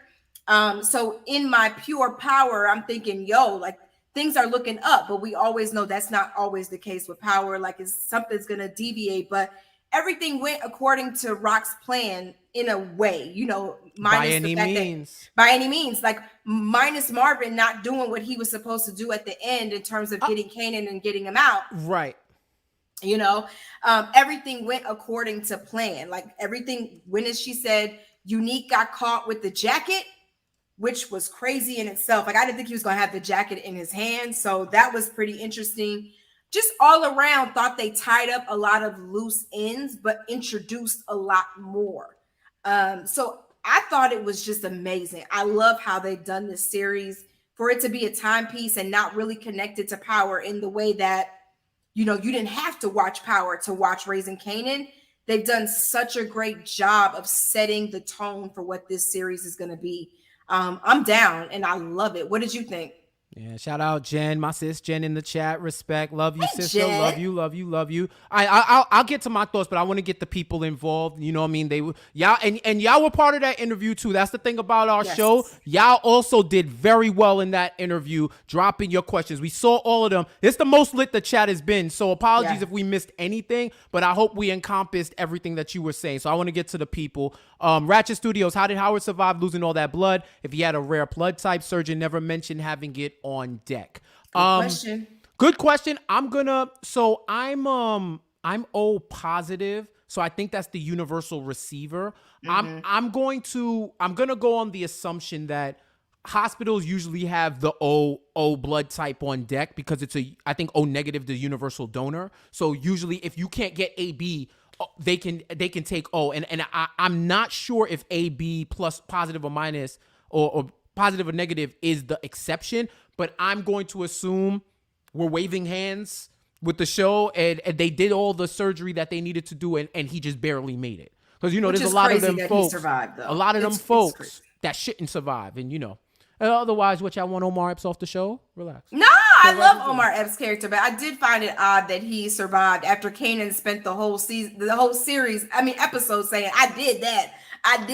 C: So in my pure power, I'm thinking, yo, like things are looking up, but we always know that's not always the case with Power. Like something's going to deviate, but everything went according to Rock's plan in a way,
A: By any
C: means, like minus Marvin not doing what he was supposed to do at the end in terms of getting Kanan and getting him out.
A: Right.
C: Everything went according to plan. Like everything, when as she said, Unique got caught with the jacket, which was crazy in itself. Like I didn't think he was going to have the jacket in his hand. So that was pretty interesting. Just all around thought they tied up a lot of loose ends, but introduced a lot more. So I thought it was just amazing. I love how they've done this series for it to be a timepiece and not really connected to Power in the way that, you didn't have to watch Power to watch Raising Kanan. They've done such a great job of setting the tone for what this series is going to be. I'm down and I love it. What did you think?
A: Yeah, shout out Jen, my sis Jen in the chat. Respect, love you,
C: Hey,
A: sister.
C: Jen.
A: Love you. I'll get to my thoughts, but I want to get the people involved. You know what I mean? Y'all and y'all were part of that interview too. That's the thing about our show. Y'all also did very well in that interview, dropping your questions. We saw all of them. It's the most lit the chat has been. So apologies if we missed anything, but I hope we encompassed everything that you were saying. So I want to get to the people. Ratchet Studios, how did Howard survive losing all that blood? If he had a rare blood type, surgeon never mentioned having it on deck. Good question. I'm O positive, so I think that's the universal receiver. I'm gonna go on the assumption that hospitals usually have the O blood type on deck because I think O negative, the universal donor. So usually if you can't get AB, they can take O, and I'm not sure if AB plus positive or minus or positive or negative is the exception, but I'm going to assume we're waving hands with the show and they did all the surgery that they needed to do and he just barely made it because there's a lot of them folks, that shouldn't survive, and otherwise, what y'all want Omar Epps off the show? Relax.
C: No, I love Omar Epps' character, but I did find it odd that he survived after Kanan spent the whole episode saying, I did that, I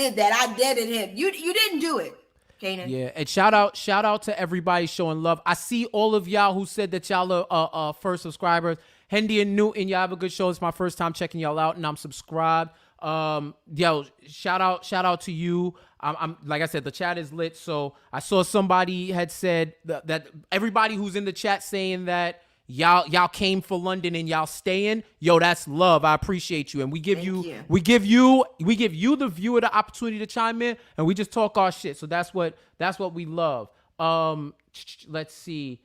C: deaded him. You didn't do it, Kanan.
A: Yeah, and shout out to everybody showing love. I see all of y'all who said that y'all are first subscribers. Hendy and Newton, y'all have a good show. It's my first time checking y'all out, and I'm subscribed. Shout out to you. I'm like I said, the chat is lit. So I saw somebody had said that everybody who's in the chat saying that y'all came for London and y'all staying. Yo, that's love. I appreciate you. And we give you the viewer the opportunity to chime in, and we just talk our shit. So that's what we love. Let's see.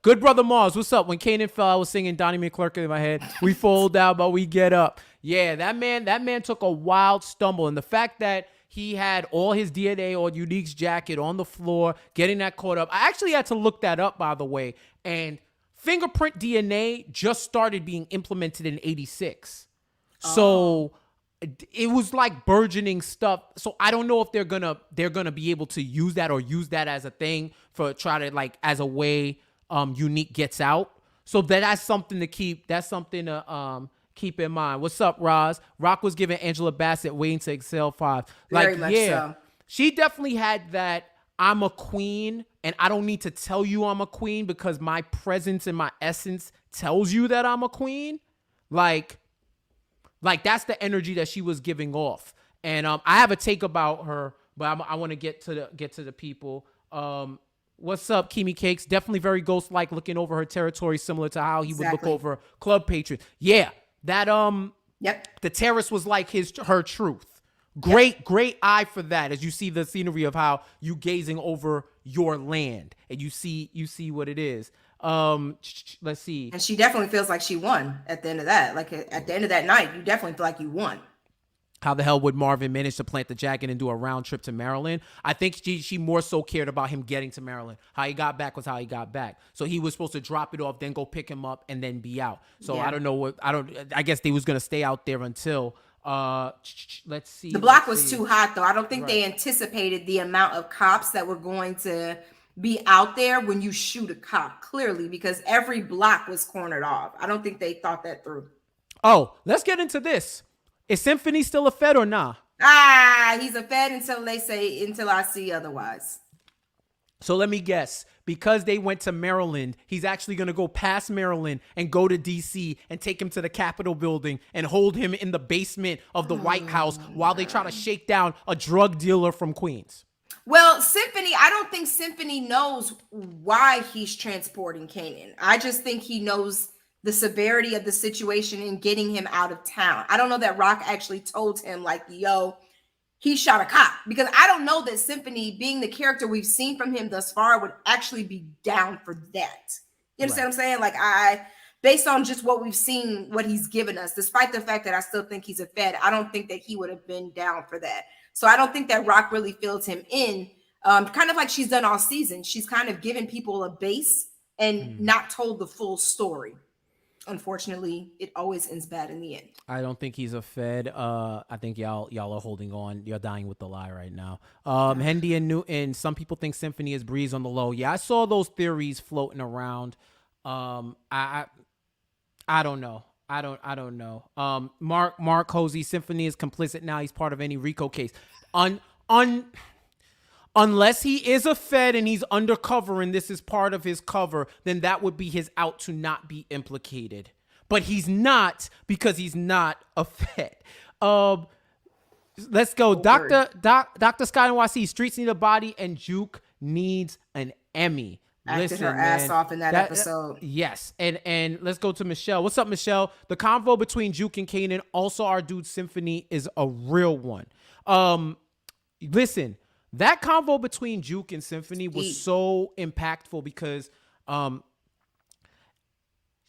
A: Good brother Mars, what's up? When Kanan fell, I was singing Donnie McClurkin in my head. We fall down, but we get up. Yeah, that man took a wild stumble, and the fact that he had all his DNA on Unique's jacket on the floor, getting that caught up. I actually had to look that up, by the way, and fingerprint DNA just started being implemented in '86. So it was like burgeoning stuff. So I don't know if they're gonna be able to use that or use that as a thing for as a way Unique gets out. So that's something to keep. That's something to keep in mind. What's up, Roz? Rock was giving Angela Bassett waiting to Excel 5.
C: Very much so.
A: She definitely had that. I'm a queen, and I don't need to tell you I'm a queen because my presence and my essence tells you that I'm a queen. Like that's the energy that she was giving off. And I have a take about her, but I want to get to the people. What's up, Kimi Cakes? Definitely very ghost-like, looking over her territory, similar to how he would look over club patrons. Yeah, that
C: Yep.
A: the terrace was like her truth. Great eye for that, as you see the scenery of how you gazing over your land and you see what it is. Let's see.
C: And she definitely feels like she won at the end of that. Like at the end of that night, you definitely feel like you won.
A: How the hell would Marvin manage to plant the jacket and do a round trip to Maryland? I think she more so cared about him getting to Maryland. How he got back was how he got back. So he was supposed to drop it off, then go pick him up, and then be out. So I don't know I guess they was gonna stay out there until let's see.
C: The block was too hot though. I don't think they anticipated the amount of cops that were going to be out there when you shoot a cop, clearly, because every block was cornered off. I don't think they thought that through.
A: Oh, let's get into this. Is Symphony still a Fed or nah?
C: He's a Fed until I see otherwise.
A: So let me guess. Because they went to Maryland, he's actually going to go past Maryland and go to D.C. and take him to the Capitol building and hold him in the basement of the White House while they try to shake down a drug dealer from Queens.
C: Well, Symphony, I don't think Symphony knows why he's transporting Kanan. I just think he knows the severity of the situation in getting him out of town. I don't know that Rock actually told him, like, yo, he shot a cop, because I don't know that Symphony, being the character we've seen from him thus far, would actually be down for that. You understand what I'm saying? Like, based on just what we've seen, what he's given us, despite the fact that I still think he's a Fed, I don't think that he would have been down for that. So I don't think that Rock really fills him in, kind of like she's done all season. She's kind of given people a base and not told the full story. Unfortunately, it always ends bad in the end.
A: I don't think he's a Fed. I think y'all are holding on. You're dying with the lie right now. Hendy and Newton, some people think Symphony is Breeze on the low. Yeah, I saw those theories floating around. I don't know. I don't know. Mark Hosey, Symphony is complicit now. He's part of any RICO case. Unless he is a Fed and he's undercover and this is part of his cover, then that would be his out to not be implicated. But he's not, because he's not a Fed. Let's go. Dr. Scott NYC, Streets need a body and Juke needs an Emmy.
C: Acted her ass off in that episode.
A: Yes. And let's go to Michelle. What's up, Michelle? The convo between Juke and Kanan, also our dude Symphony, is a real one. Listen, that convo between Juke and Symphony was so impactful because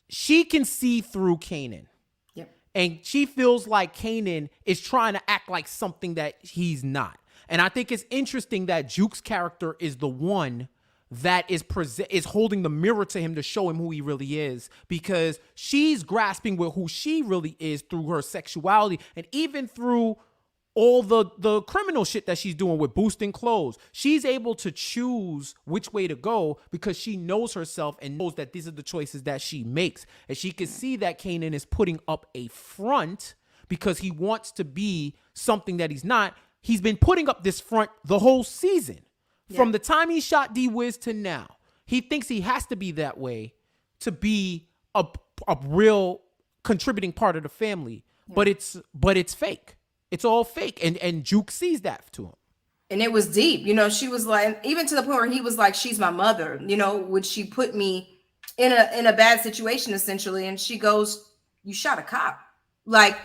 A: she can see through Kanan.
C: Yep.
A: And she feels like Kanan is trying to act like something that he's not. And I think it's interesting that Juke's character is the one that is holding the mirror to him to show him who he really is, because she's grasping with who she really is through her sexuality and even through all the criminal shit that she's doing with boosting clothes. She's able to choose which way to go because she knows herself and knows that these are the choices that she makes. And she can see that Kanan is putting up a front because he wants to be something that he's not. He's been putting up this front the whole season. Yeah. From the time he shot D-Wiz to now. He thinks he has to be that way to be a real contributing part of the family. Yeah. But it's fake. It's all fake. And Juke sees that to him.
C: And it was deep. You know, she was like, even to the point where he was like, she's my mother. You know, would she put me in a bad situation, essentially? And she goes, you shot a cop. Like,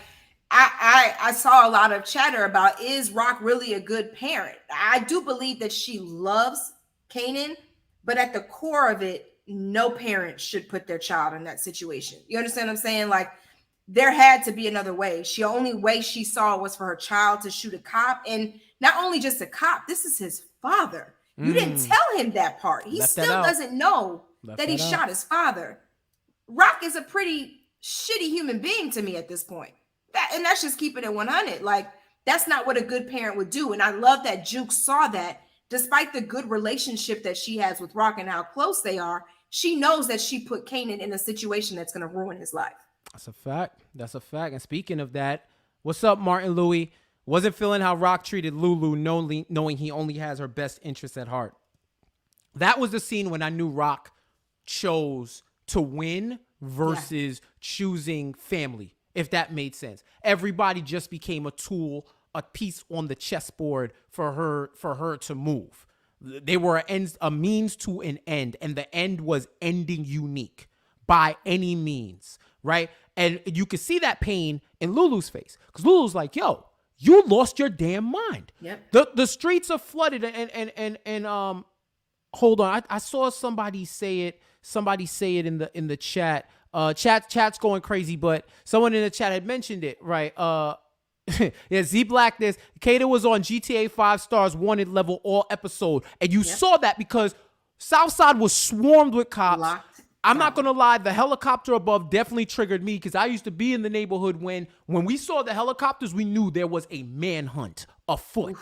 C: I saw a lot of chatter about, is Rock really a good parent? I do believe that she loves Kanan, but at the core of it, no parent should put their child in that situation. You understand what I'm saying? Like, there had to be another way. The only way she saw was for her child to shoot a cop. And not only just a cop, this is his father. You didn't tell him that part. He still doesn't know that he shot his father. Rock is a pretty shitty human being to me at this point. And that's just keeping it 100. Like, that's not what a good parent would do. And I love that Juke saw that, despite the good relationship that she has with Rock and how close they are. She knows that she put Kanan in a situation that's going to ruin his life.
A: That's a fact. That's a fact. And speaking of that, what's up, Martin Louis? Wasn't feeling how Rock treated Lulu, knowing he only has her best interests at heart. That was the scene when I knew Rock chose to win versus choosing family, if that made sense. Everybody just became a tool, a piece on the chessboard for her to move. They were a means to an end, and the end was ending Unique by any means, right? And you could see that pain in Lulu's face, because Lulu's like, yo, you lost your damn mind.
C: Yep.
A: The streets are flooded, and hold on, I saw somebody say it in the chat. Chat's going crazy, but someone in the chat had mentioned it, right? Yeah, Z Blackness. Kanan was on GTA 5 Stars Wanted level all episode, and you saw that because Southside was swarmed with cops. I'm not gonna lie, the helicopter above definitely triggered me, because I used to be in the neighborhood when we saw the helicopters, we knew there was a manhunt afoot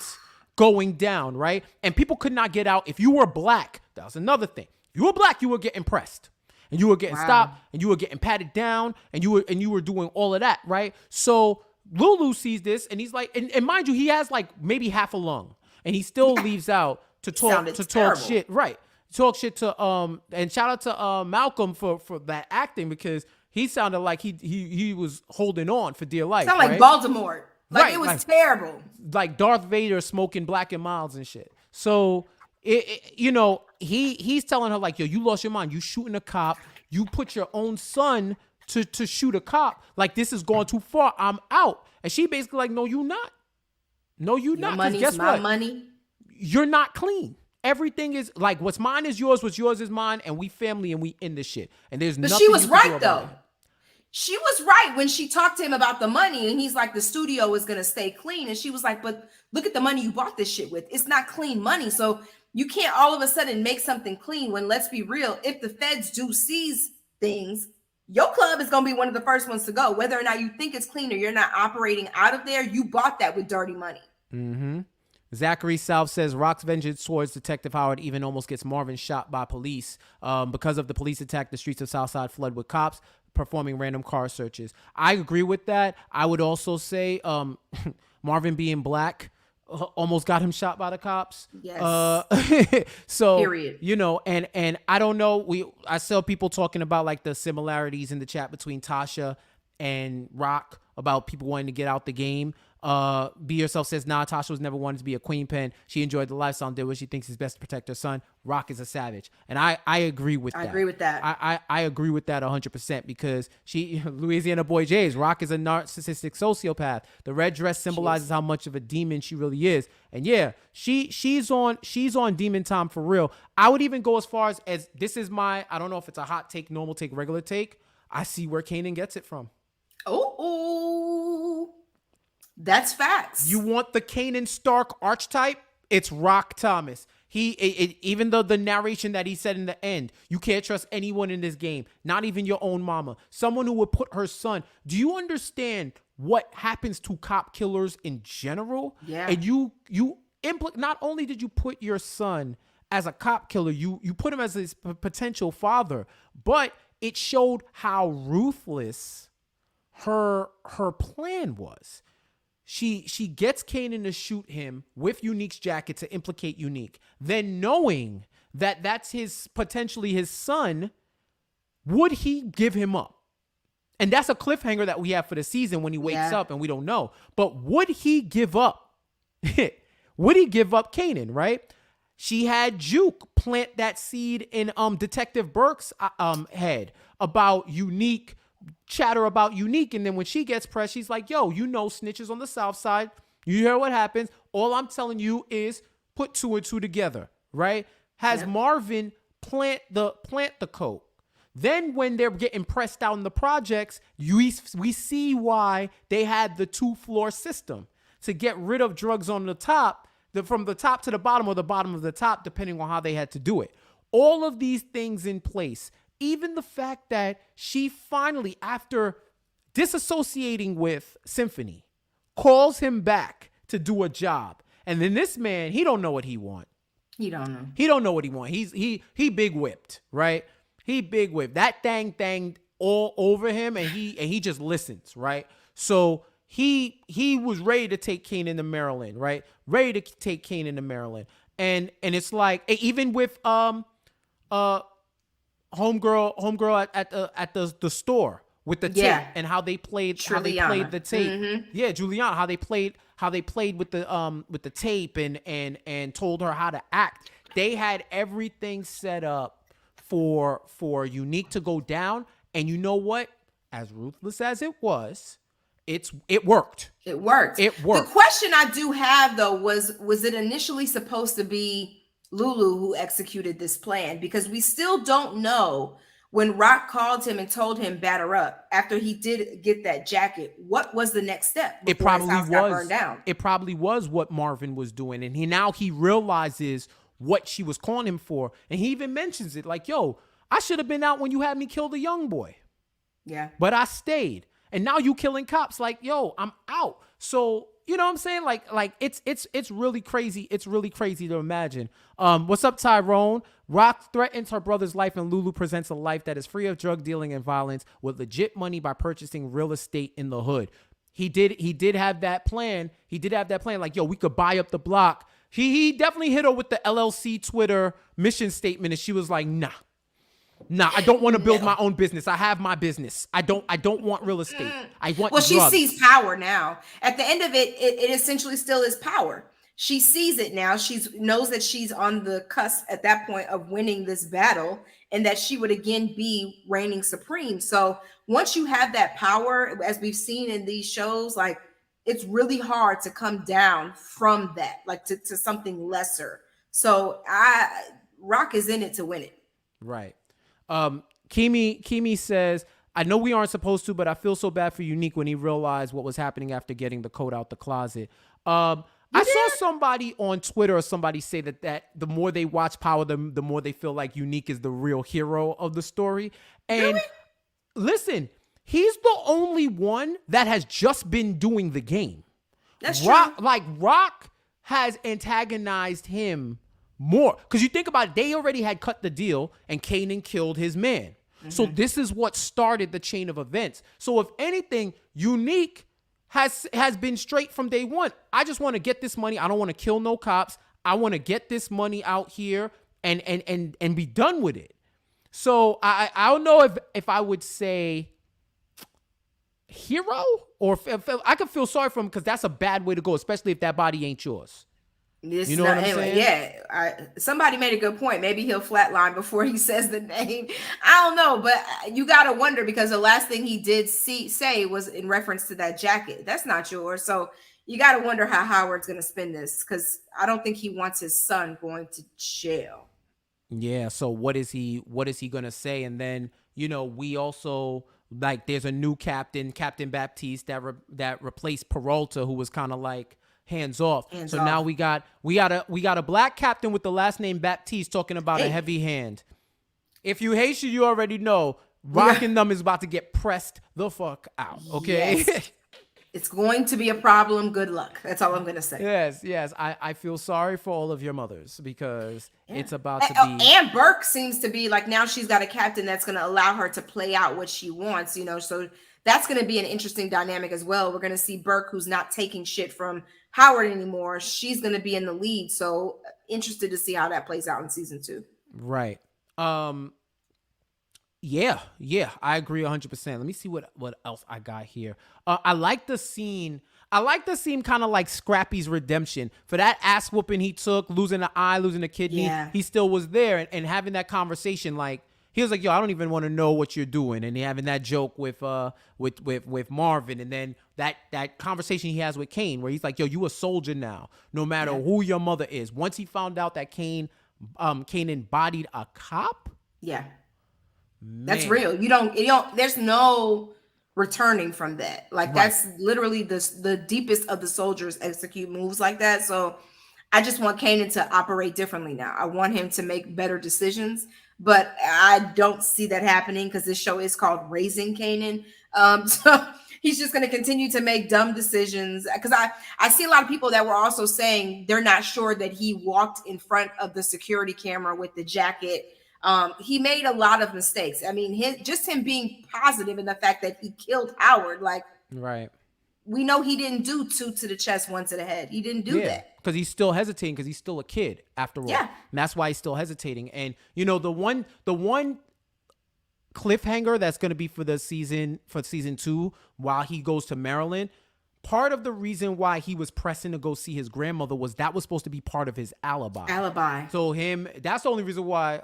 A: going down, right? And people could not get out. If you were black, that was another thing. If you were black, you were getting pressed, and you were getting stopped, and you were getting patted down, and you were doing all of that, right? So Lulu sees this, and he's like, and mind you, he has like maybe half a lung, and he still leaves out to talk shit, right? Talk shit to and shout out to Malcolm for that acting, because he sounded like he was holding on for dear life.
C: Sound like Baltimore, like it was terrible,
A: like Darth Vader smoking Black and Milds and shit. So he's telling her like, yo, you lost your mind. You shooting a cop. You put your own son to shoot a cop. Like, this is going too far. I'm out. And she basically like, no, you not. No, you not.
C: Money's
A: guess
C: my
A: what?
C: money.
A: You're not clean. Everything is like, what's mine is yours. What's yours is mine. And we family, and we in this shit. And there's nothing.
C: But she was
A: you can do
C: right
A: about
C: though.
A: it.
C: She was right when she talked to him about the money, and he's like, the studio is going to stay clean. And she was like, but look at the money you bought this shit with. It's not clean money. So you can't all of a sudden make something clean when, let's be real, if the feds do seize things, your club is going to be one of the first ones to go. Whether or not you think it's clean or you're not operating out of there, you bought that with dirty money.
A: Mm-hmm. Zachary South says Rock's vengeance towards Detective Howard even almost gets Marvin shot by police. Because of the police attack, the streets of Southside flood with cops performing random car searches. I agree with that. I would also say Marvin being black almost got him shot by the cops.
C: Yes.
A: So
C: period.
A: And I don't know. I saw people talking about like the similarities in the chat between Tasha and Rock about people wanting to get out the game. Be Yourself says, nah, Tasha was never wanted to be a queen pen. She enjoyed the lifestyle and did what she thinks is best to protect her son. Rock is a savage. And I agree with that.
C: I agree with that.
A: I agree with that 100%, because Louisiana Boy Jays, Rock is a narcissistic sociopath. The red dress symbolizes how much of a demon she really is. And yeah, she's on demon time for real. I would even go as far as this is I don't know if it's a hot take, normal take, regular take. I see where Kanan gets it from.
C: Oh, that's facts.
A: You want the Kanan Stark archetype? It's Rock Thomas. Even though the narration that he said in the end, you can't trust anyone in this game, not even your own mama. Someone who would put her son. Do you understand what happens to cop killers in general?
C: Yeah.
A: And you not only did you put your son as a cop killer, you put him as his potential father, but it showed how ruthless her plan was. She gets Kanan to shoot him with Unique's jacket to implicate Unique. Then knowing that that's potentially his son, would he give him up? And that's a cliffhanger that we have for the season when he wakes up and we don't know. But would he give up? Would he give up Kanan, right? She had Juke plant that seed in Detective Burke's head about Unique, chatter about Unique, and then when she gets pressed, she's like, yo, snitches on the south side, you hear what happens, all I'm telling you is put two and two together, right? Has Marvin plant the coke. Then when they're getting pressed out in the projects, we see why they had the 2-floor system to get rid of drugs on the top, from the top to the bottom or the bottom of the top, depending on how they had to do it. All of these things in place. Even the fact that she finally, after disassociating with Symphony, calls him back to do a job. And then this man, he don't know what he want.
C: He don't know.
A: He don't know what he want. He big whipped, right? He big whipped. That thing all over him, and he just listens, right? So he was ready to take Kanan to Maryland, right? Ready to take Kanan to Maryland. And it's like, even with homegirl at the store with the tape and how they played the tape.
C: Mm-hmm.
A: Yeah, Juliana, how they played with the tape and told her how to act. They had everything set up for Unique to go down, and you know what? As ruthless as it was, it worked.
C: It worked.
A: It worked.
C: The question I do have though was it initially supposed to be Lulu who executed this plan? Because we still don't know when Rock called him and told him batter up after he did get that jacket. What was the next step?
A: It probably
C: his house got burned down?
A: It probably was what Marvin was doing, and he realizes what she was calling him for, and he even mentions it like, "Yo, I should have been out when you had me kill the young boy."
C: Yeah.
A: But I stayed. And now you killing cops. Like, yo, I'm out. So, you know what I'm saying? Like it's really crazy. It's really crazy to imagine. What's up, Tyrone? Rock threatens her brother's life, and Lulu presents a life that is free of drug dealing and violence with legit money by purchasing real estate in the hood. He did have that plan. He did have that plan. Like, yo, we could buy up the block. He definitely hit her with the LLC Twitter mission statement, and she was like, nah, I don't want to build my own business. I have my business. I don't want real estate. I want drugs.
C: She sees power now. At the end of it, it essentially still is power. She sees it now. She knows that she's on the cusp at that point of winning this battle, and that she would again be reigning supreme. So once you have that power, as we've seen in these shows, like, it's really hard to come down from that, like to something lesser. So Rock is in it to win it.
A: Right. Kimi says, I know we aren't supposed to, but I feel so bad for Unique when he realized what was happening after getting the coat out the closet. I saw somebody on Twitter or somebody say that the more they watch Power, the more they feel like Unique is the real hero of the story. And listen, he's the only one that has just been doing the game.
C: That's
A: Rock,
C: true.
A: like Rock has antagonized him more, because you think about it, they already had cut the deal and Kanan killed his man. Mm-hmm. So this is what started the chain of events. So if anything, Unique has been straight from day one. I just want to get this money. I don't want to kill no cops. I want to get this money out here and be done with it. So I don't know if I would say hero, or if I could feel sorry for him, because that's a bad way to go, especially if that body ain't yours. You know what I'm saying?
C: Yeah, somebody made a good point. Maybe he'll flatline before he says the name. I don't know, but you gotta wonder, because the last thing he did say was in reference to that jacket. That's not yours, so you gotta wonder how Howard's gonna spin this, because I don't think he wants his son going to jail.
A: Yeah. So what is he gonna say? And then, you know, we also, like, there's a new captain, Captain Baptiste, that replaced Peralta, who was kind of like hands off. Now we got a black captain with the last name Baptiste talking about a heavy hand. If you Haitian, you already know Rockin' them is about to get pressed the fuck out. Okay.
C: Yes. It's going to be a problem. Good luck. That's all I'm going to say.
A: Yes. I feel sorry for all of your mothers, because it's about to be.
C: And Burke seems to be like, now she's got a captain that's going to allow her to play out what she wants, you know, so that's going to be an interesting dynamic as well. We're going to see Burke, who's not taking shit from Howard anymore. She's going to be in the lead. So interested to see how that plays out in season 2. Right.
A: Yeah, I agree 100%. Let me see what else I got here. I like the scene. Kind of like Scrappy's redemption for that ass whooping he took, losing an eye, losing a kidney.
C: Yeah.
A: He still was there and having that conversation. Like, he was like, yo, I don't even want to know what you're doing. And having that joke with Marvin. And then that conversation he has with Kane, where he's like, yo, you a soldier now, no matter who your mother is. Once he found out that Kanan bodied a cop.
C: Yeah.
A: Man.
C: That's real. You don't, there's no returning from that. Like, that's literally the deepest of the soldiers execute moves like that. So I just want Kanan to operate differently now. I want him to make better decisions, but I don't see that happening, because this show is called Raising Kanan. So he's just going to continue to make dumb decisions, because I see a lot of people that were also saying they're not sure that he walked in front of the security camera with the jacket. He made a lot of mistakes. I mean, him being positive in the fact that he killed Howard, like, we know he didn't do 2 to the chest, 1 to the head. He didn't do that.
A: Because he's still hesitating, because he's still a kid after all.
C: Yeah.
A: And that's why he's still hesitating. And, you know, the one cliffhanger that's going to be for season 2 while he goes to Maryland. Part of the reason why he was pressing to go see his grandmother was that was supposed to be part of his alibi. So that's the only reason why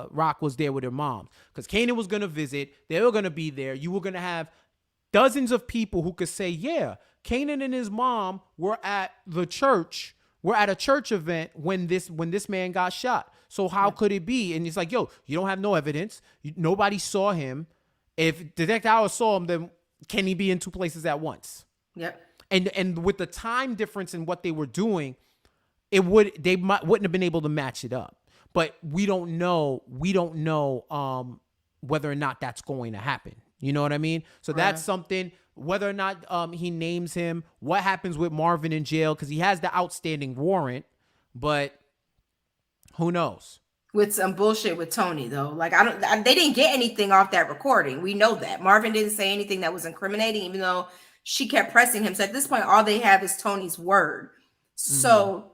A: Rock was there with her mom, because Kanan was going to visit. They were going to be there. You were going to have dozens of people who could say, yeah, Kanan and his mom were at the church. We're at a church event when this man got shot. So how could it be? And it's like, yo, you don't have no evidence. Nobody saw him. If Detective Howard saw him, then can he be in 2 places at once?
C: Yep.
A: And with the time difference in what they were doing, wouldn't have been able to match it up. But we don't know whether or not that's going to happen. You know what I mean? So that's something. Whether or not he names him, what happens with Marvin in jail, because he has the outstanding warrant, but who knows?
C: With some bullshit with Tony though, like they didn't get anything off that recording. We know that Marvin didn't say anything that was incriminating, even though she kept pressing him. So at this point, all they have is Tony's word. So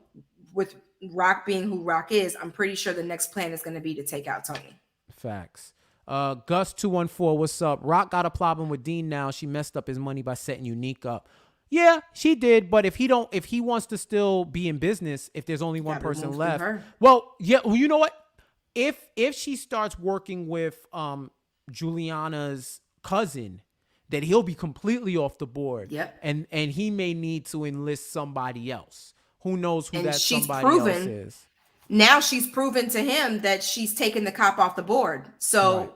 C: with Rock being who Rock is, I'm pretty sure the next plan is going to be to take out Tony.
A: Facts. Gus214, what's up? Rock got a problem with Dean now. She messed up his money by setting Unique up. Yeah, she did. But if he wants to still be in business, if there's only one person left, well, yeah, well, you know what? If she starts working with Juliana's cousin, that he'll be completely off the board.
C: Yep.
A: And he may need to enlist somebody else. Who knows who somebody else is.
C: Now she's proven to him that she's taken the cop off the board. So,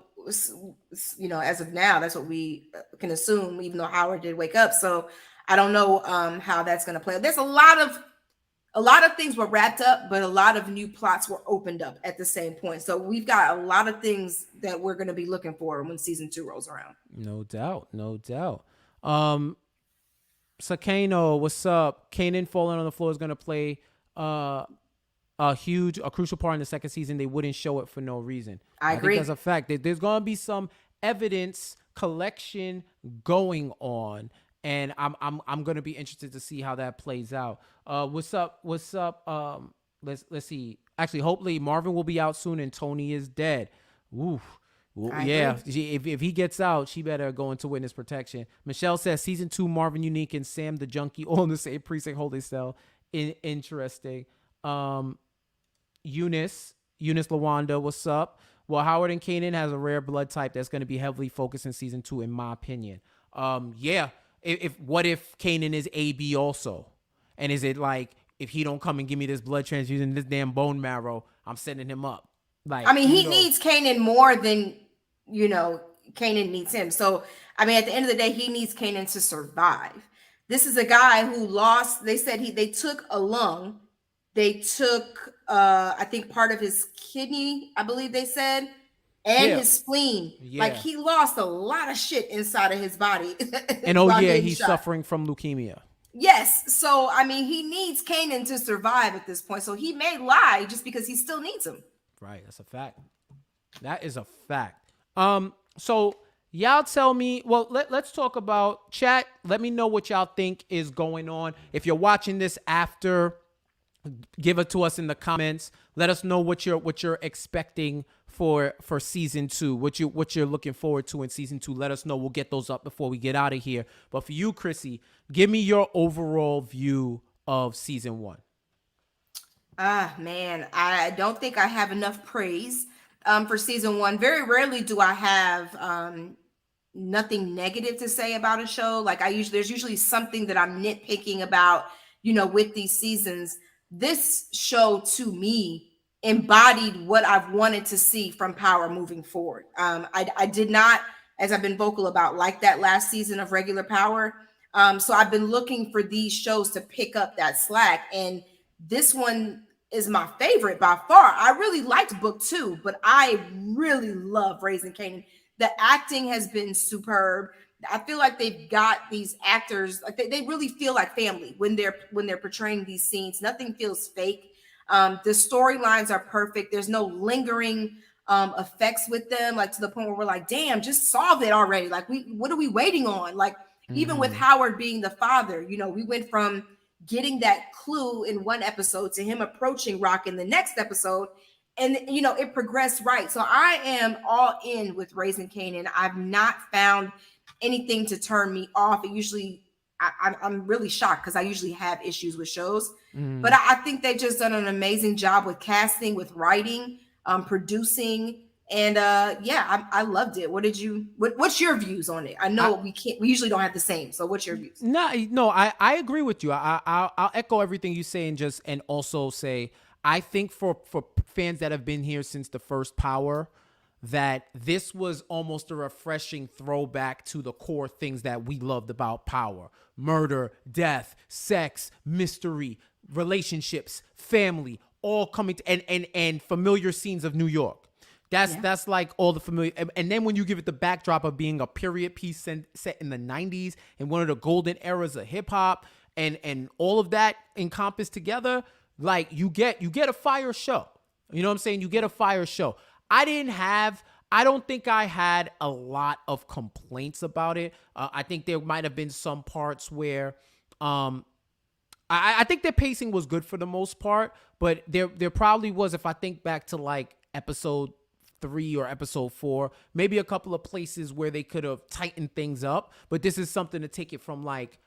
C: you know, as of now, that's what we can assume, even though Howard did wake up. So I don't know how that's going to play. There's a lot of things were wrapped up, but a lot of new plots were opened up at the same point. So we've got a lot of things that we're going to be looking for when season 2 rolls around.
A: No doubt. Sakano, what's up? Kanan falling on the floor is going to play a crucial part in the second season. They wouldn't show it for no reason.
C: I agree.
A: Think that's a fact. There's going to be some evidence collection going on, and I'm going to be interested to see how that plays out. What's up? Let's see. Actually, hopefully Marvin will be out soon and Tony is dead. Oof. Well, yeah, if he gets out, she better go into witness protection. Michelle says season 2, Marvin Unique and Sam the Junkie all in the same precinct holding cell. Interesting. Eunice Lawanda, what's up? Well, Howard and Kanan has a rare blood type that's going to be heavily focused in season 2, in my opinion. Yeah. What if Kanan is AB also? And is it like, if he don't come and give me this blood transfusion, this damn bone marrow, I'm sending him up? Like,
C: I mean, he needs Kanan more than, you know, Kanan needs him. So, I mean, at the end of the day, he needs Kanan to survive. This is a guy who lost, they said they took a lung. They took, I think, part of his kidney, I believe they said, and his spleen. Yeah. Like, he lost a lot of shit inside of his body.
A: And he's suffering from leukemia.
C: Yes. So, I mean, he needs Kanan to survive at this point. So he may lie just because he still needs him.
A: Right. That's a fact. That is a fact. So y'all tell me, well, let's talk about chat. Let me know what y'all think is going on. If you're watching this after, give it to us in the comments. Let us know what you're expecting for season 2, what you're looking forward to in season 2. Let us know. We'll get those up before we get out of here. But for you, Krissy, give me your overall view of season 1.
C: Man, I don't think I have enough praise for season 1. Very rarely do I have nothing negative to say about a show. Like there's usually something that I'm nitpicking about, you know, with these seasons. This show to me embodied what I've wanted to see from Power moving forward. I did not, as I've been vocal about, like that last season of regular Power. So I've been looking for these shows to pick up that slack, and this one is my favorite by far. I really liked book 2, but I really love Raising Kanan. The acting has been superb. I feel like they've got these actors, like they really feel like family when they're portraying these scenes. Nothing feels fake. The storylines are perfect. There's no lingering effects with them, like to the point where we're like, damn, just solve it already. Like, what are we waiting on? Like, even with Howard being the father, you know, we went from getting that clue in one episode to him approaching Rock in the next episode, and it progressed right. So I am all in with Raising Kanan. I've not found anything to turn me off. It usually, I'm really shocked because I usually have issues with shows, but I think they've just done an amazing job with casting, with writing, producing, and I loved it. What's your views on it? I know we usually don't have the same. So what's your views?
A: No, I agree with you. I'll echo everything you say and also say, I think for fans that have been here since the first Power, that this was almost a refreshing throwback to the core things that we loved about Power: murder, death, sex, mystery, relationships, family, all coming to, and familiar scenes of New York. That's like all the familiar. And then when you give it the backdrop of being a period piece set in the 90s and one of the golden eras of hip hop and all of that encompassed together, like you get a fire show. You know what I'm saying? You get a fire show. I don't think I had a lot of complaints about it. I think there might have been some parts where I think their pacing was good for the most part, but there probably was, if I think back to like episode 3 or episode 4, maybe a couple of places where they could have tightened things up. But this is something to take it from like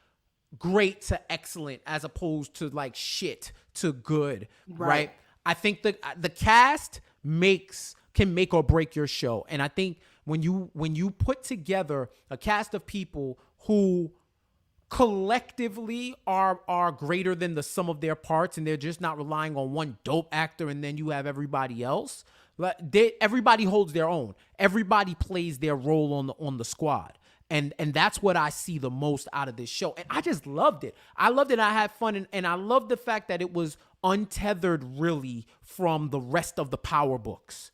A: great to excellent as opposed to like shit to good, right? I think the cast can make or break your show. And I think when you put together a cast of people who collectively are greater than the sum of their parts, and they're just not relying on one dope actor and then you have everybody else, everybody holds their own. Everybody plays their role on the squad. And that's what I see the most out of this show. And I just loved it. I loved it. I had fun. And I loved the fact that it was untethered really from the rest of the Power books.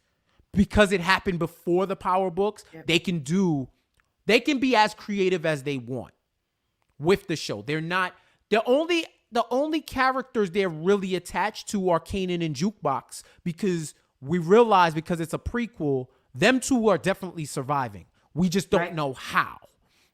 A: Because it happened before the Power books, they can be as creative as they want with the show. They're not the only characters they're really attached to are Kanan and Jukebox, because we realize, because it's a prequel, them two are definitely surviving. We just don't know how,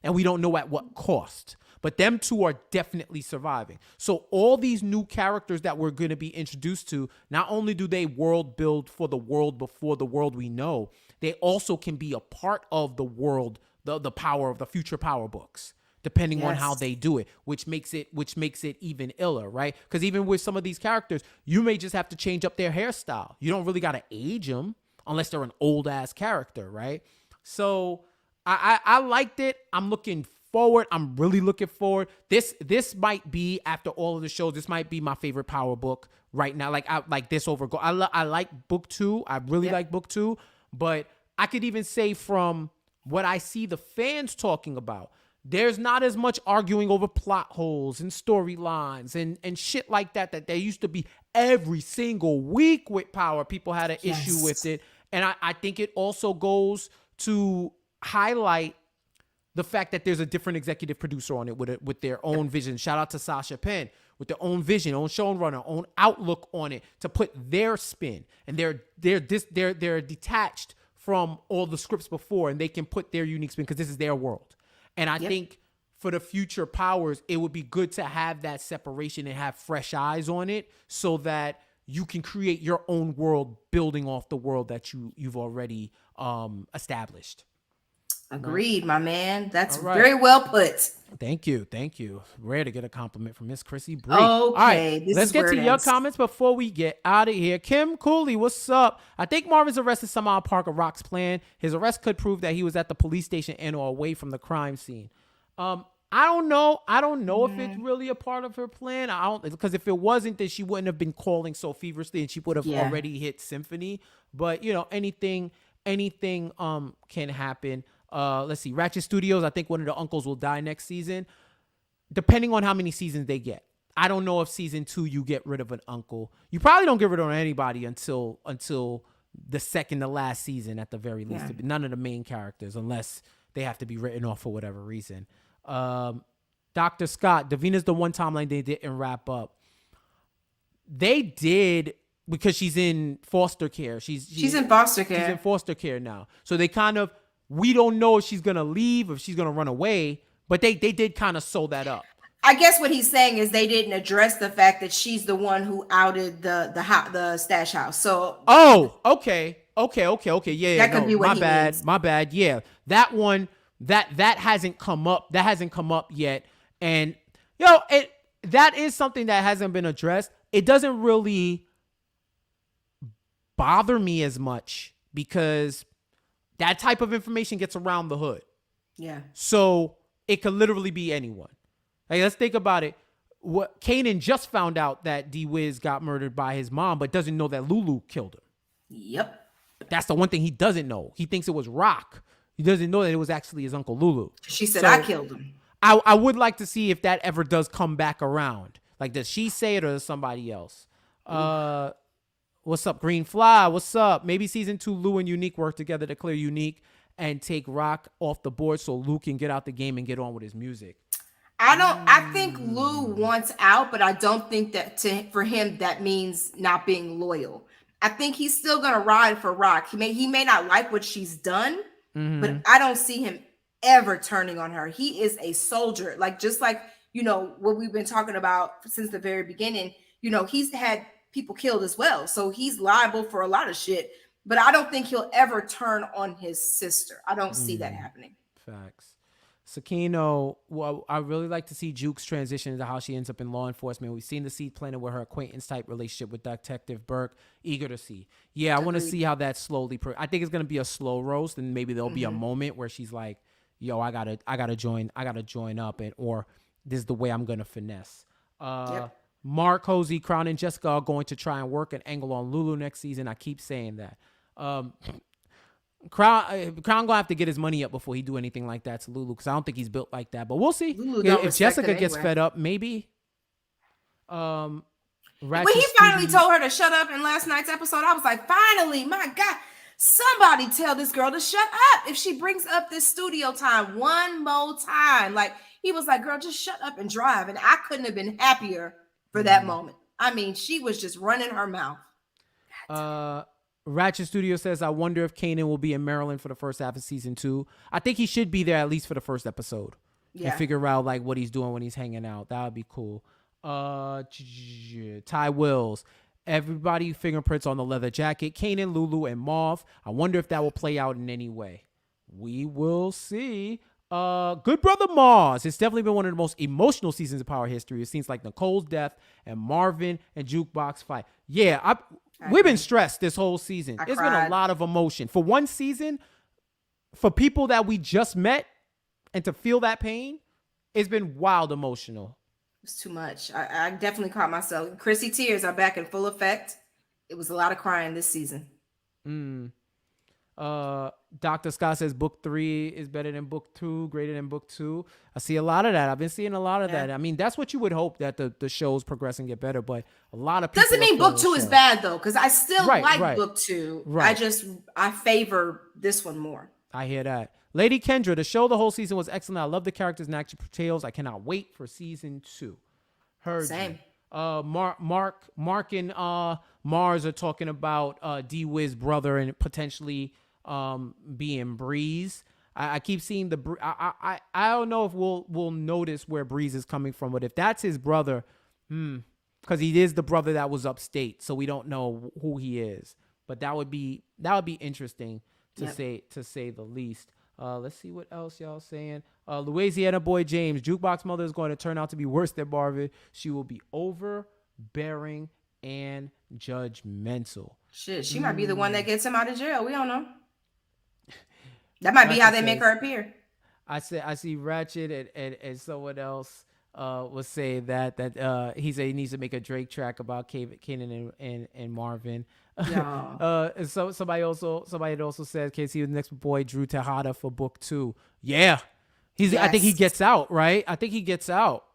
A: and we don't know at what cost. But them two are definitely surviving. So all these new characters that we're going to be introduced to, not only do they world build for the world before the world we know, they also can be a part of the world, the power of the future Power books, depending on how they do it, which makes it even iller, right? Because even with some of these characters, you may just have to change up their hairstyle. You don't really got to age them unless they're an old ass character, right? So I liked it. I'm looking forward. I'm really looking forward. This might be, after all of the shows, this might be my favorite Power book right now. Like I like this over. I like book 2. I really like book 2. But I could even say, from what I see the fans talking about, there's not as much arguing over plot holes and storylines and shit like that there used to be every single week with Power. People had an issue with it. And I think it also goes to highlight the fact that there's a different executive producer on it with their own vision. Shout out to Sasha Penn, with their own vision, own showrunner, own outlook on it, to put their spin. And they're detached from all the scripts before, and they can put their unique spin because this is their world. And I think for the future Powers, it would be good to have that separation and have fresh eyes on it, so that you can create your own world building off the world that you've already established.
C: Agreed, my man. That's very well put.
A: Thank you. Rare to get a compliment from Miss Krissy Bree.
C: Okay,
A: all right, let's get to your comments before we get out of here. Kim Cooley, what's up? I think Marvin's arrest is somehow part of Rock's plan. His arrest could prove that he was at the police station and or away from the crime scene. I don't know if it's really a part of her plan. Because if it wasn't, then she wouldn't have been calling so feverishly, and she would have already hit Symphony. But anything can happen. Let's see. Ratchet Studios, I think one of the uncles will die next season, depending on how many seasons they get. I don't know if season 2 you get rid of an uncle. You probably don't get rid of anybody until the second to last season at the very least. None of the main characters, unless they have to be written off for whatever reason. Dr. Scott, Davina's the one timeline they didn't wrap up. They did, because she's in foster care. She's
C: in foster care.
A: She's in foster care now. So they kind of, we don't know if she's going to leave, if she's going to run away, but they did kind of sew that up.
C: I guess what he's saying is they didn't address the fact that she's the one who outed the stash house. So
A: okay. Yeah,
C: that could
A: no,
C: be what
A: my
C: he
A: bad.
C: means.
A: My bad. Yeah. That one that hasn't come up. That hasn't come up yet. And that is something that hasn't been addressed. It doesn't really bother me as much because that type of information gets around the hood.
C: Yeah.
A: So it could literally be anyone. Like, let's think about it. What Kanan just found out that D-Wiz got murdered by his mom, but doesn't know that Lulu killed him.
C: Yep.
A: That's the one thing he doesn't know. He thinks it was Rock. He doesn't know that it was actually his Uncle Lulu.
C: She said, I killed him.
A: I would like to see if that ever does come back around. Like, does she say it or does somebody else? What's up, Green Fly? What's up? Maybe season 2, Lou and Unique work together to clear Unique and take Rock off the board so Lou can get out the game and get on with his music.
C: I think Lou wants out, but I don't think that for him that means not being loyal. I think he's still gonna ride for Rock. He may not like what she's done, but I don't see him ever turning on her. He is a soldier, just like what we've been talking about since the very beginning. He's had people killed as well, so he's liable for a lot of shit. But I don't think he'll ever turn on his sister. I don't see that happening.
A: Facts. Sakino, well, I really like to see Juke's transition into how she ends up in law enforcement. We've seen the seed planted with her acquaintance type relationship with Detective Burke. Eager to see. Yeah, I want to see how that slowly. I think it's gonna be a slow roast, and maybe there'll be a moment where she's like, "Yo, I gotta join up," or this is the way I'm gonna finesse. Mark, Hosey, Crown, and Jessica are going to try and work an angle on Lulu next season. I keep saying that. Crown gonna have to get his money up before he do anything like that to Lulu, because I don't think he's built like that. But we'll see. If Jessica gets fed up, maybe.
C: When he finally told her to shut up in last night's episode, I was like, finally, my God, somebody tell this girl to shut up. If she brings up this studio time one more time, he was like, girl, just shut up and drive. And I couldn't have been happier for that moment. I mean, she was just running her mouth.
A: Ratchet Studio says, I wonder if Kanan will be in Maryland for the first half of season 2. I think he should be there at least for the first episode. Yeah. And figure out what he's doing when he's hanging out. That would be cool. Ty Wills. Everybody fingerprints on the leather jacket. Kanan, Lulu, and Marv. I wonder if that will play out in any way. We will see. Good Brother Mars. It's definitely been one of the most emotional seasons of Power history. It seems like Nicole's death and Marvin and Jukebox fight. Yeah, we've been stressed this whole season. It's been a lot of emotion. For one season, for people that we just met and to feel that pain, it's been wild emotional.
C: It's too much. I definitely caught myself. Krissy tears are back in full effect. It was a lot of crying this season.
A: Dr. Scott says book 3 is better than book 2, greater than book 2. I see a lot of that. I've been seeing a lot of that. I mean, that's what you would hope, that the shows progress and get better, but a lot of people
C: doesn't mean book 2 is bad though, because I still like book 2. Right. I favor this one more.
A: I hear that. Lady Kendra, the show the whole season was excellent. I love the characters and action portrayals. I cannot wait for season 2. Same. Mark and Mars are talking about D-Wiz brother and potentially being Breeze. I keep seeing I don't know if we'll notice where Breeze is coming from, but if that's his brother, because he is the brother that was upstate, so we don't know who he is. But that would be interesting to say the least. Let's see what else y'all saying. Louisiana boy James, Jukebox mother is going to turn out to be worse than Marvin. She will be overbearing and judgmental.
C: Shit, she might be the one that gets him out of jail. We don't know. That might be how they make her appear.
A: I see Ratchet and someone else was saying that he said he needs to make a Drake track about Kanan and Marvin.
C: No.
A: So somebody also said, "Can see the next boy Drew Tejada for book 2?" Yeah, I think he gets out, right? I think he gets out.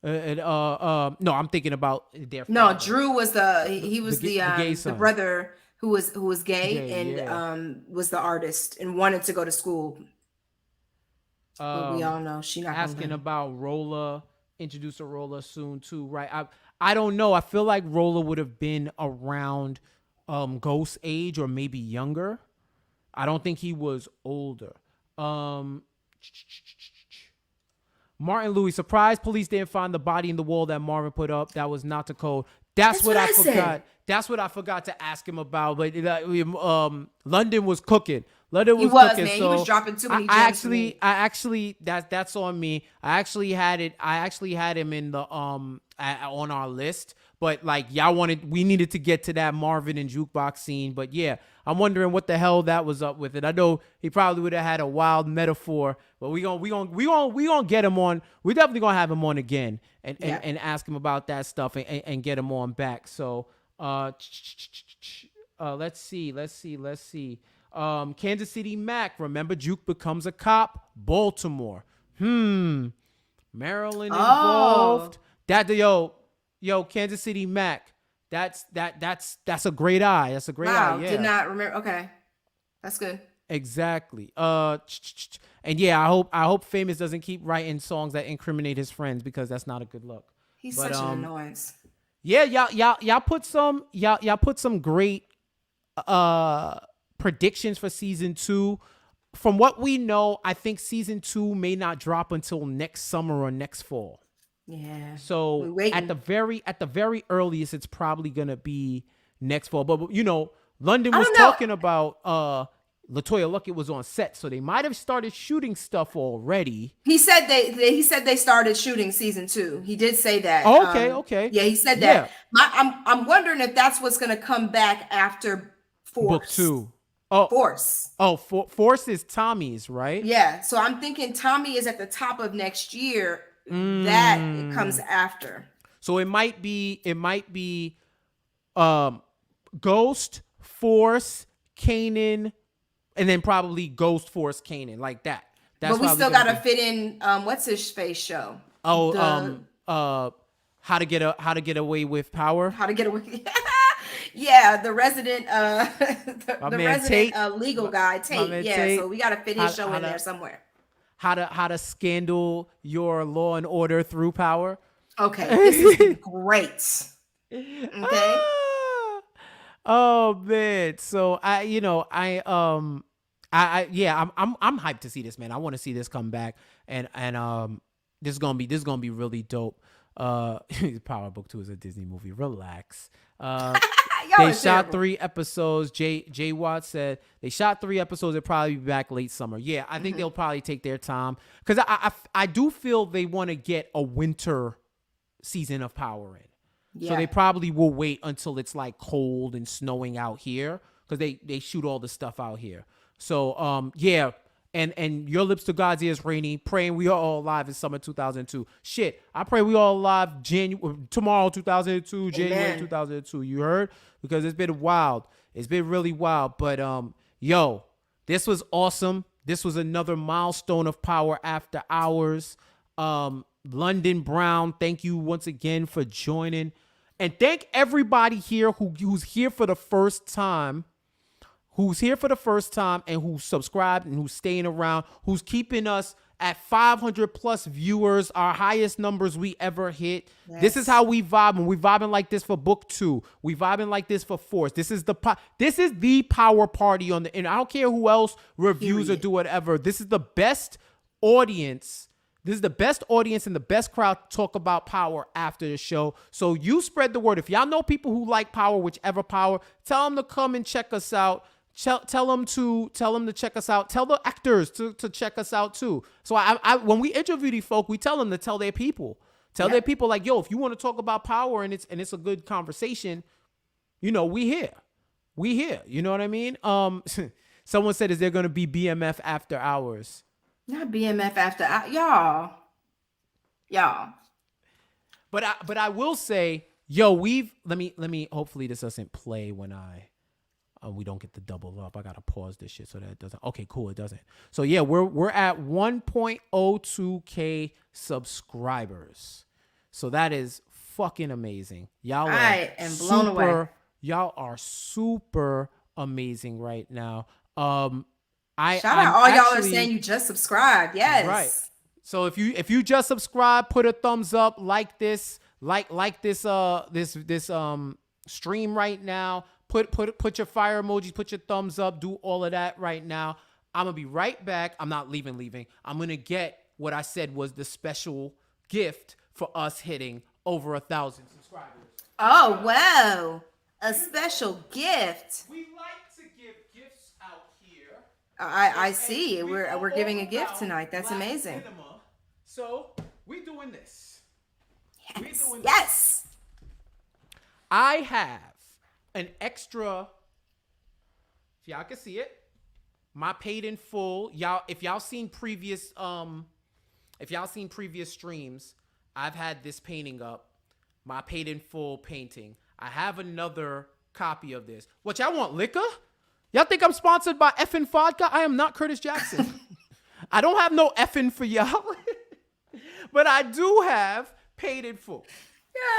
A: No, I'm thinking about their father.
C: No, Drew was the brother who was gay and was the artist and wanted to go to school. But we all know she not
A: asking about Rolla. Introduce a Rolla soon too, right? I don't know. I feel like Rolla would have been around Ghost age or maybe younger. I don't think he was older. Martin Louis, surprised police didn't find the body in the wall that Marvin put up. That was not the code. That's what I forgot.
C: said.
A: That's what I forgot to ask him about. But London was cooking. London was cooking.
C: Man.
A: So
C: he was dropping too many gems.
A: I actually that's on me. I actually had him in the on our list. But like we needed to get to that Marvin and Jukebox scene. But yeah, I'm wondering what the hell that was up with it. I know he probably would have had a wild metaphor, but we gonna get him on. We definitely gonna have him on again and ask him about that stuff and get him on back. So let's see. Kansas City Mac, remember Juke becomes a cop. Baltimore. Maryland involved. Yo, Kansas City Mac. That's a great eye. That's a great eye. Yeah.
C: Did not remember. Okay. That's good.
A: Exactly. And yeah, I hope Famous doesn't keep writing songs that incriminate his friends, because that's not a good look.
C: He's such an annoyance.
A: Yeah, y'all put some great predictions for season 2. From what we know, I think season 2 may not drop until next summer or next fall.
C: Yeah.
A: So at the very earliest, it's probably gonna be next fall. But London was talking about LaToya Luckett was on set, so they might have started shooting stuff already.
C: He said they started shooting season 2. He did say that.
A: Oh, okay.
C: Yeah, he said that. I'm wondering if that's what's gonna come back after Force.
A: Book 2. Oh,
C: Force.
A: Oh, Force is Tommy's, right?
C: Yeah. So I'm thinking Tommy is at the top of next year. That it comes after.
A: So it might be Ghost, Force, Kanan, and then probably Ghost, Force, Kanan, like that.
C: But we still gotta fit in what's his face show?
A: Oh, how to get away with power.
C: How to get away. Yeah, the resident legal guy, Tate. Yeah,
A: Tate.
C: So we gotta fit his show in there somewhere.
A: How to scandal your law and order through power.
C: Okay, this is great. Okay.
A: Oh man, so I'm hyped to see this, man. I want to see this come back, and this is gonna be really dope. Power Book 2 is a Disney movie. Relax. They shot 3 episodes. Jay Watt said they shot 3 episodes. They'll probably be back late summer. Yeah, I think they'll probably take their time, because I do feel they want to get a winter season of Power in. Yeah. So they probably will wait until it's like cold and snowing out here, because they shoot all the stuff out here. So yeah. And your lips to God's ears, Rainy, praying we are all alive in summer 2002. Shit, I pray we all alive tomorrow 2002, January 2002. You heard? Because it's been wild. It's been really wild. But yo, this was awesome. This was another milestone of Power After Hours. London Brown, thank you once again for joining. And thank everybody here who's here for the first time. Who's here for the first time and who's subscribed and who's staying around, who's keeping us at 500 plus viewers, our highest numbers we ever hit. Yes. This is how we vibe. And we vibing like this for book 2. We vibing like this for Force. This is the power party on the internet. I don't care who else reviews or do whatever. This is the best audience. This is the best audience and the best crowd to talk about Power after the show. So you spread the word. If y'all know people who like Power, whichever Power, tell them to come and check us out. Tell them to check us out. Tell the actors to check us out too. So I when we interview these folk, we tell them to tell their people. Their people, like, yo, if you want to talk about Power and it's a good conversation, we here. You know what I mean? Someone said, is there going to be BMF after hours?
C: Not BMF after hours. Y'all.
A: But I will say, yo, let me hopefully this doesn't play when we don't get the double up. I gotta pause this shit so that it doesn't. Okay, cool. It doesn't. So yeah, we're at 1.02K subscribers. So that is fucking amazing. Y'all
C: I am blown away.
A: Y'all are super amazing right now. Shout
C: out all y'all are saying you just subscribed. Yes. Right.
A: So if you just subscribe, put a thumbs up, like this, like this stream right now. Put your fire emojis, put your thumbs up, do all of that right now. I'm gonna be right back. I'm not leaving. I'm gonna get what I said was the special gift for us hitting over 1,000 subscribers.
C: Oh, wow. A special gift.
A: We like to give gifts out here.
C: I see. We're giving a gift tonight. That's
A: Black
C: amazing.
A: cinema. So we're doing this.
C: Yes.
A: I have an extra, if y'all can see it, my paid in full. If y'all seen previous streams, I've had this painting up, my paid in full painting. I have another copy of this. What, y'all want liquor? Y'all think I'm sponsored by effing vodka? I am not Curtis Jackson. I don't have no effing for y'all. But I do have paid in full.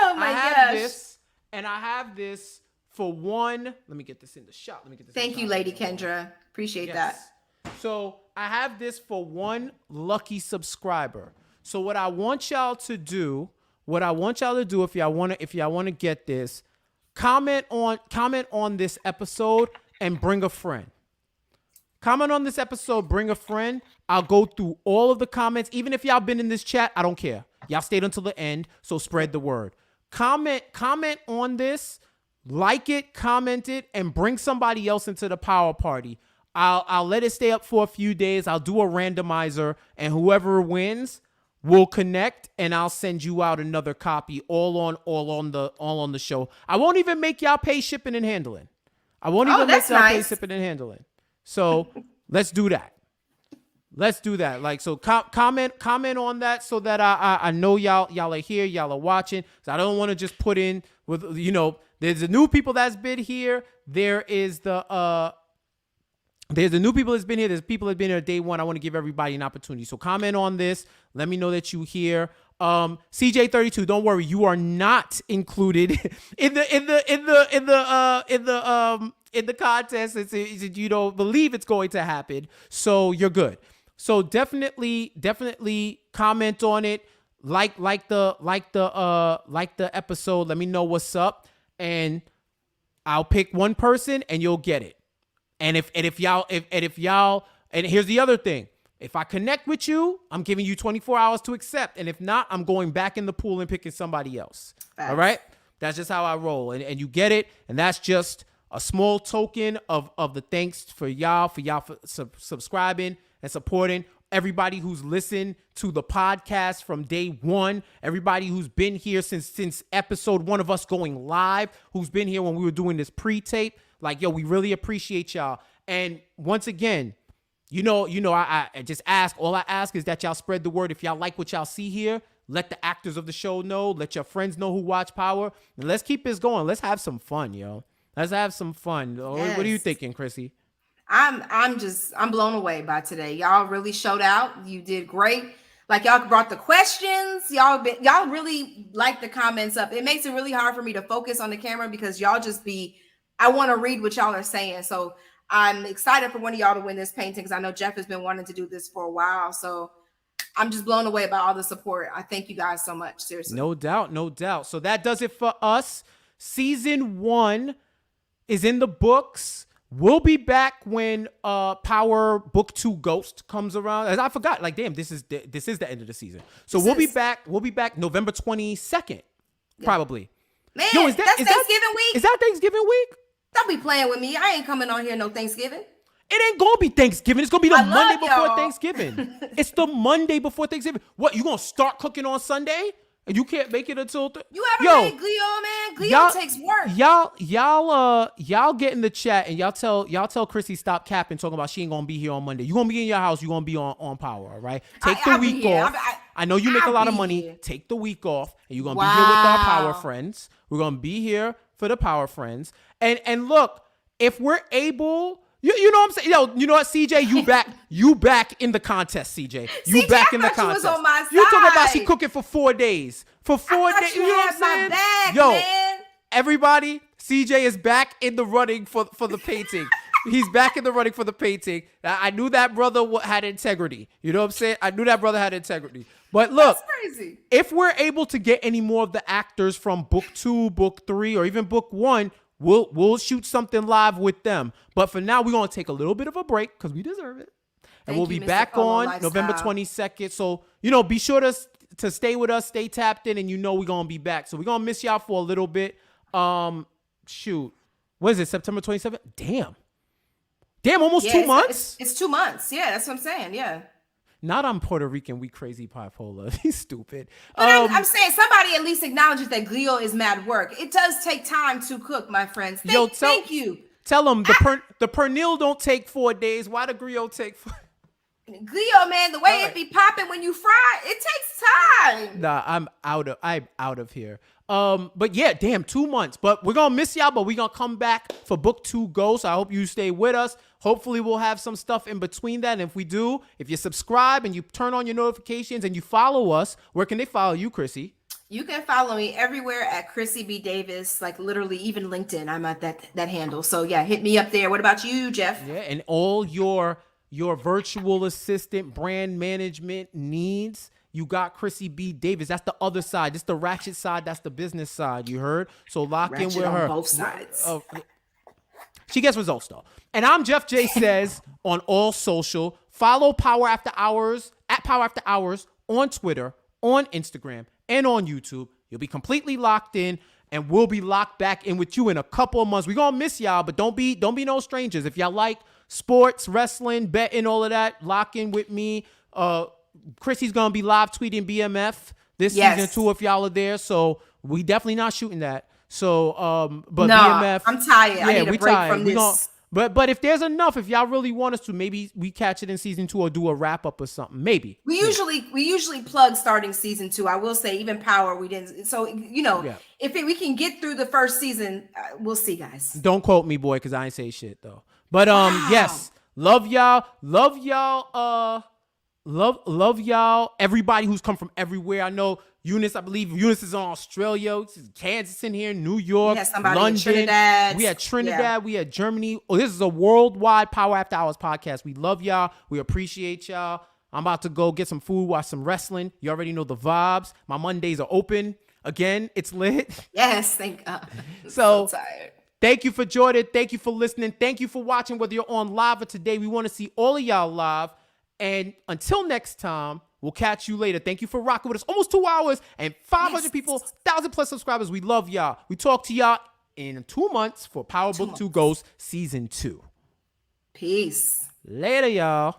C: Oh my
A: I have
C: gosh.
A: this, and I have this for one. Let me get this in the shot.
C: Thank you, Lady Kendra. Appreciate that.
A: So I have this for one lucky subscriber. So what I want y'all to do, if y'all want to get this, comment on this episode and bring a friend. Comment on this episode, bring a friend. I'll go through all of the comments. Even if y'all been in this chat, I don't care. Y'all stayed until the end, so spread the word. Comment on this, like it, comment it, and bring somebody else into the power party. I'll let it stay up for a few days. I'll do a randomizer, and whoever wins will connect, and I'll send you out another copy all on the show. I won't even make y'all pay shipping and handling. Pay shipping and handling. So let's do that. Like, so comment on that so that I know y'all are here, y'all are watching. So I don't want to just put in with, there's the new people that's been here. There's the new people that's been here. There's people that's been here day one. I want to give everybody an opportunity. So comment on this. Let me know that you here. CJ32, don't worry, you are not included in the contest. You don't believe it's going to happen, so you're good. So definitely comment on it. Like the episode. Let me know what's up, and I'll pick one person, and you'll get it. And if y'all, and here's the other thing. If I connect with you, I'm giving you 24 hours to accept. And if not, I'm going back in the pool and picking somebody else. Thanks. All right? That's just how I roll. And you get it. And that's just a small token of the thanks for y'all for subscribing and supporting. Everybody who's listened to the podcast from day one. Everybody who's been here since episode one of us going live. Who's been here when we were doing this pre-tape. Like, yo, we really appreciate y'all. And once again, I just ask. All I ask is that y'all spread the word. If y'all like what y'all see here, let the actors of the show know. Let your friends know who watch Power. And let's keep this going. Let's have some fun, yo. Let's have some fun. Yes. What are you thinking, Krissy?
C: I'm blown away by today. Y'all really showed out. You did great. Like, y'all brought the questions. Y'all really like the comments up. It makes it really hard for me to focus on the camera because y'all I want to read what y'all are saying. So I'm excited for one of y'all to win this painting because I know Jeff has been wanting to do this for a while. So I'm just blown away by all the support. I thank you guys so much. Seriously.
A: No doubt. So that does it for us. Season 1 is in the books. We'll be back when Power Book 2 Ghost comes around. As I forgot, like, damn, this is the end of the season. So we'll be back November 22nd, probably.
C: Man, that's Thanksgiving week.
A: Is that Thanksgiving week?
C: Don't be playing with me. I ain't coming on here no Thanksgiving.
A: It ain't gonna be Thanksgiving. It's gonna be the Monday before Thanksgiving. It's the Monday before Thanksgiving. What, you gonna start cooking on Sunday? And you can't make it until
C: you ever made Glio, man? Glio takes work.
A: Y'all get in the chat and y'all tell Krissy stop capping, talking about she ain't gonna be here on Monday. You gonna be in your house. You gonna be on Power, all right? Take the week off. I know you make a lot of money. Here. Take the week off, and you're gonna be here with our Power friends. We're gonna be here for the Power friends. And look, if we're able. You know what I'm saying? Yo, you know what, CJ? You back in the contest, CJ. You
C: CJ,
A: back in the contest.
C: You was on my side.
A: You talking about she cooking for 4 days. For 4 days. You know what I'm saying? Yo,
C: man.
A: Everybody, CJ is back in the running for the painting. He's back in the running for the painting. I knew that brother had integrity. You know what I'm saying? I knew that brother had integrity. But look,
C: that's crazy.
A: If we're able to get any more of the actors from book 2, book 3, or even book 1, we'll shoot something live with them. But for now, we're going to take a little bit of a break because we deserve it. And we'll be
C: Mr.
A: back
C: Polo
A: on
C: Lifestyle.
A: November 22nd. So, be sure to stay with us, stay tapped in, and we're going to be back. So we're going to miss y'all for a little bit. Shoot. What is it, September 27th? Damn, almost 2 months?
C: It's 2 months. Yeah, that's what I'm saying. Yeah.
A: Not on Puerto Rican, we crazy bipolar. He's stupid.
C: But I'm saying somebody at least acknowledges that Glio is mad work. It does take time to cook, my friends. Thank you.
A: Tell them the pernil don't take 4 days. Why the griot take 4?
C: Glio, man, the way it be popping when you fry, it takes time.
A: Nah, I'm out of here. But yeah, damn, 2 months. But we're gonna miss y'all, but we're gonna come back for book 2 Ghosts. I hope you stay with us. Hopefully we'll have some stuff in between that. And if we do, if you subscribe and you turn on your notifications and you follow us, where can they follow you, Krissy?
C: You can follow me everywhere at Krissy B. Davis, like literally even LinkedIn. I'm at that handle. So yeah, hit me up there. What about you, Jeff?
A: Yeah, and all your virtual assistant brand management needs, you got Krissy B. Davis. That's the other side. That's the ratchet side. That's the business side. You heard? So lock
C: Ratchet
A: in with her.
C: on both sides.
A: She gets results though. And I'm Jeff J. Says on all social. Follow Power After Hours at Power After Hours on Twitter, on Instagram, and on YouTube. You'll be completely locked in, and we'll be locked back in with you in a couple of months. We're gonna miss y'all, but don't be no strangers. If y'all like sports, wrestling, betting, all of that, lock in with me. Krissy's gonna be live tweeting BMF this season too if y'all are there. So we definitely not shooting that. So but BMF,
C: I'm tired.
A: Yeah,
C: I need a break
A: tired.
C: from this.
A: But if there's enough, if y'all really want us to, maybe we catch it in season 2 or do a wrap up or something. Maybe.
C: We usually plug starting season 2. I will say even Power we didn't. So if we can get through the first season, we'll see, guys.
A: Don't quote me, boy, because I ain't say shit though. But yes, love y'all. Love y'all. Everybody who's come from everywhere. I know Eunice. I believe Eunice is in Australia. Kansas in here. New York. London.
C: In Trinidad.
A: We had Trinidad. Yeah. We had Germany. Oh, this is a worldwide Power After Hours podcast. We love y'all. We appreciate y'all. I'm about to go get some food, watch some wrestling. You already know the vibes. My Mondays are open again. It's lit.
C: Yes, thank God.
A: So
C: tired.
A: Thank you for joining. Thank you for listening. Thank you for watching, whether you're on live or today. We want to see all of y'all live. And until next time, we'll catch you later. Thank you for rocking with us. Almost 2 hours and 500 people, 1,000+ subscribers. We love y'all. We talk to y'all in 2 months for Power Book 2 Ghosts Season 2.
C: Peace.
A: Later, y'all.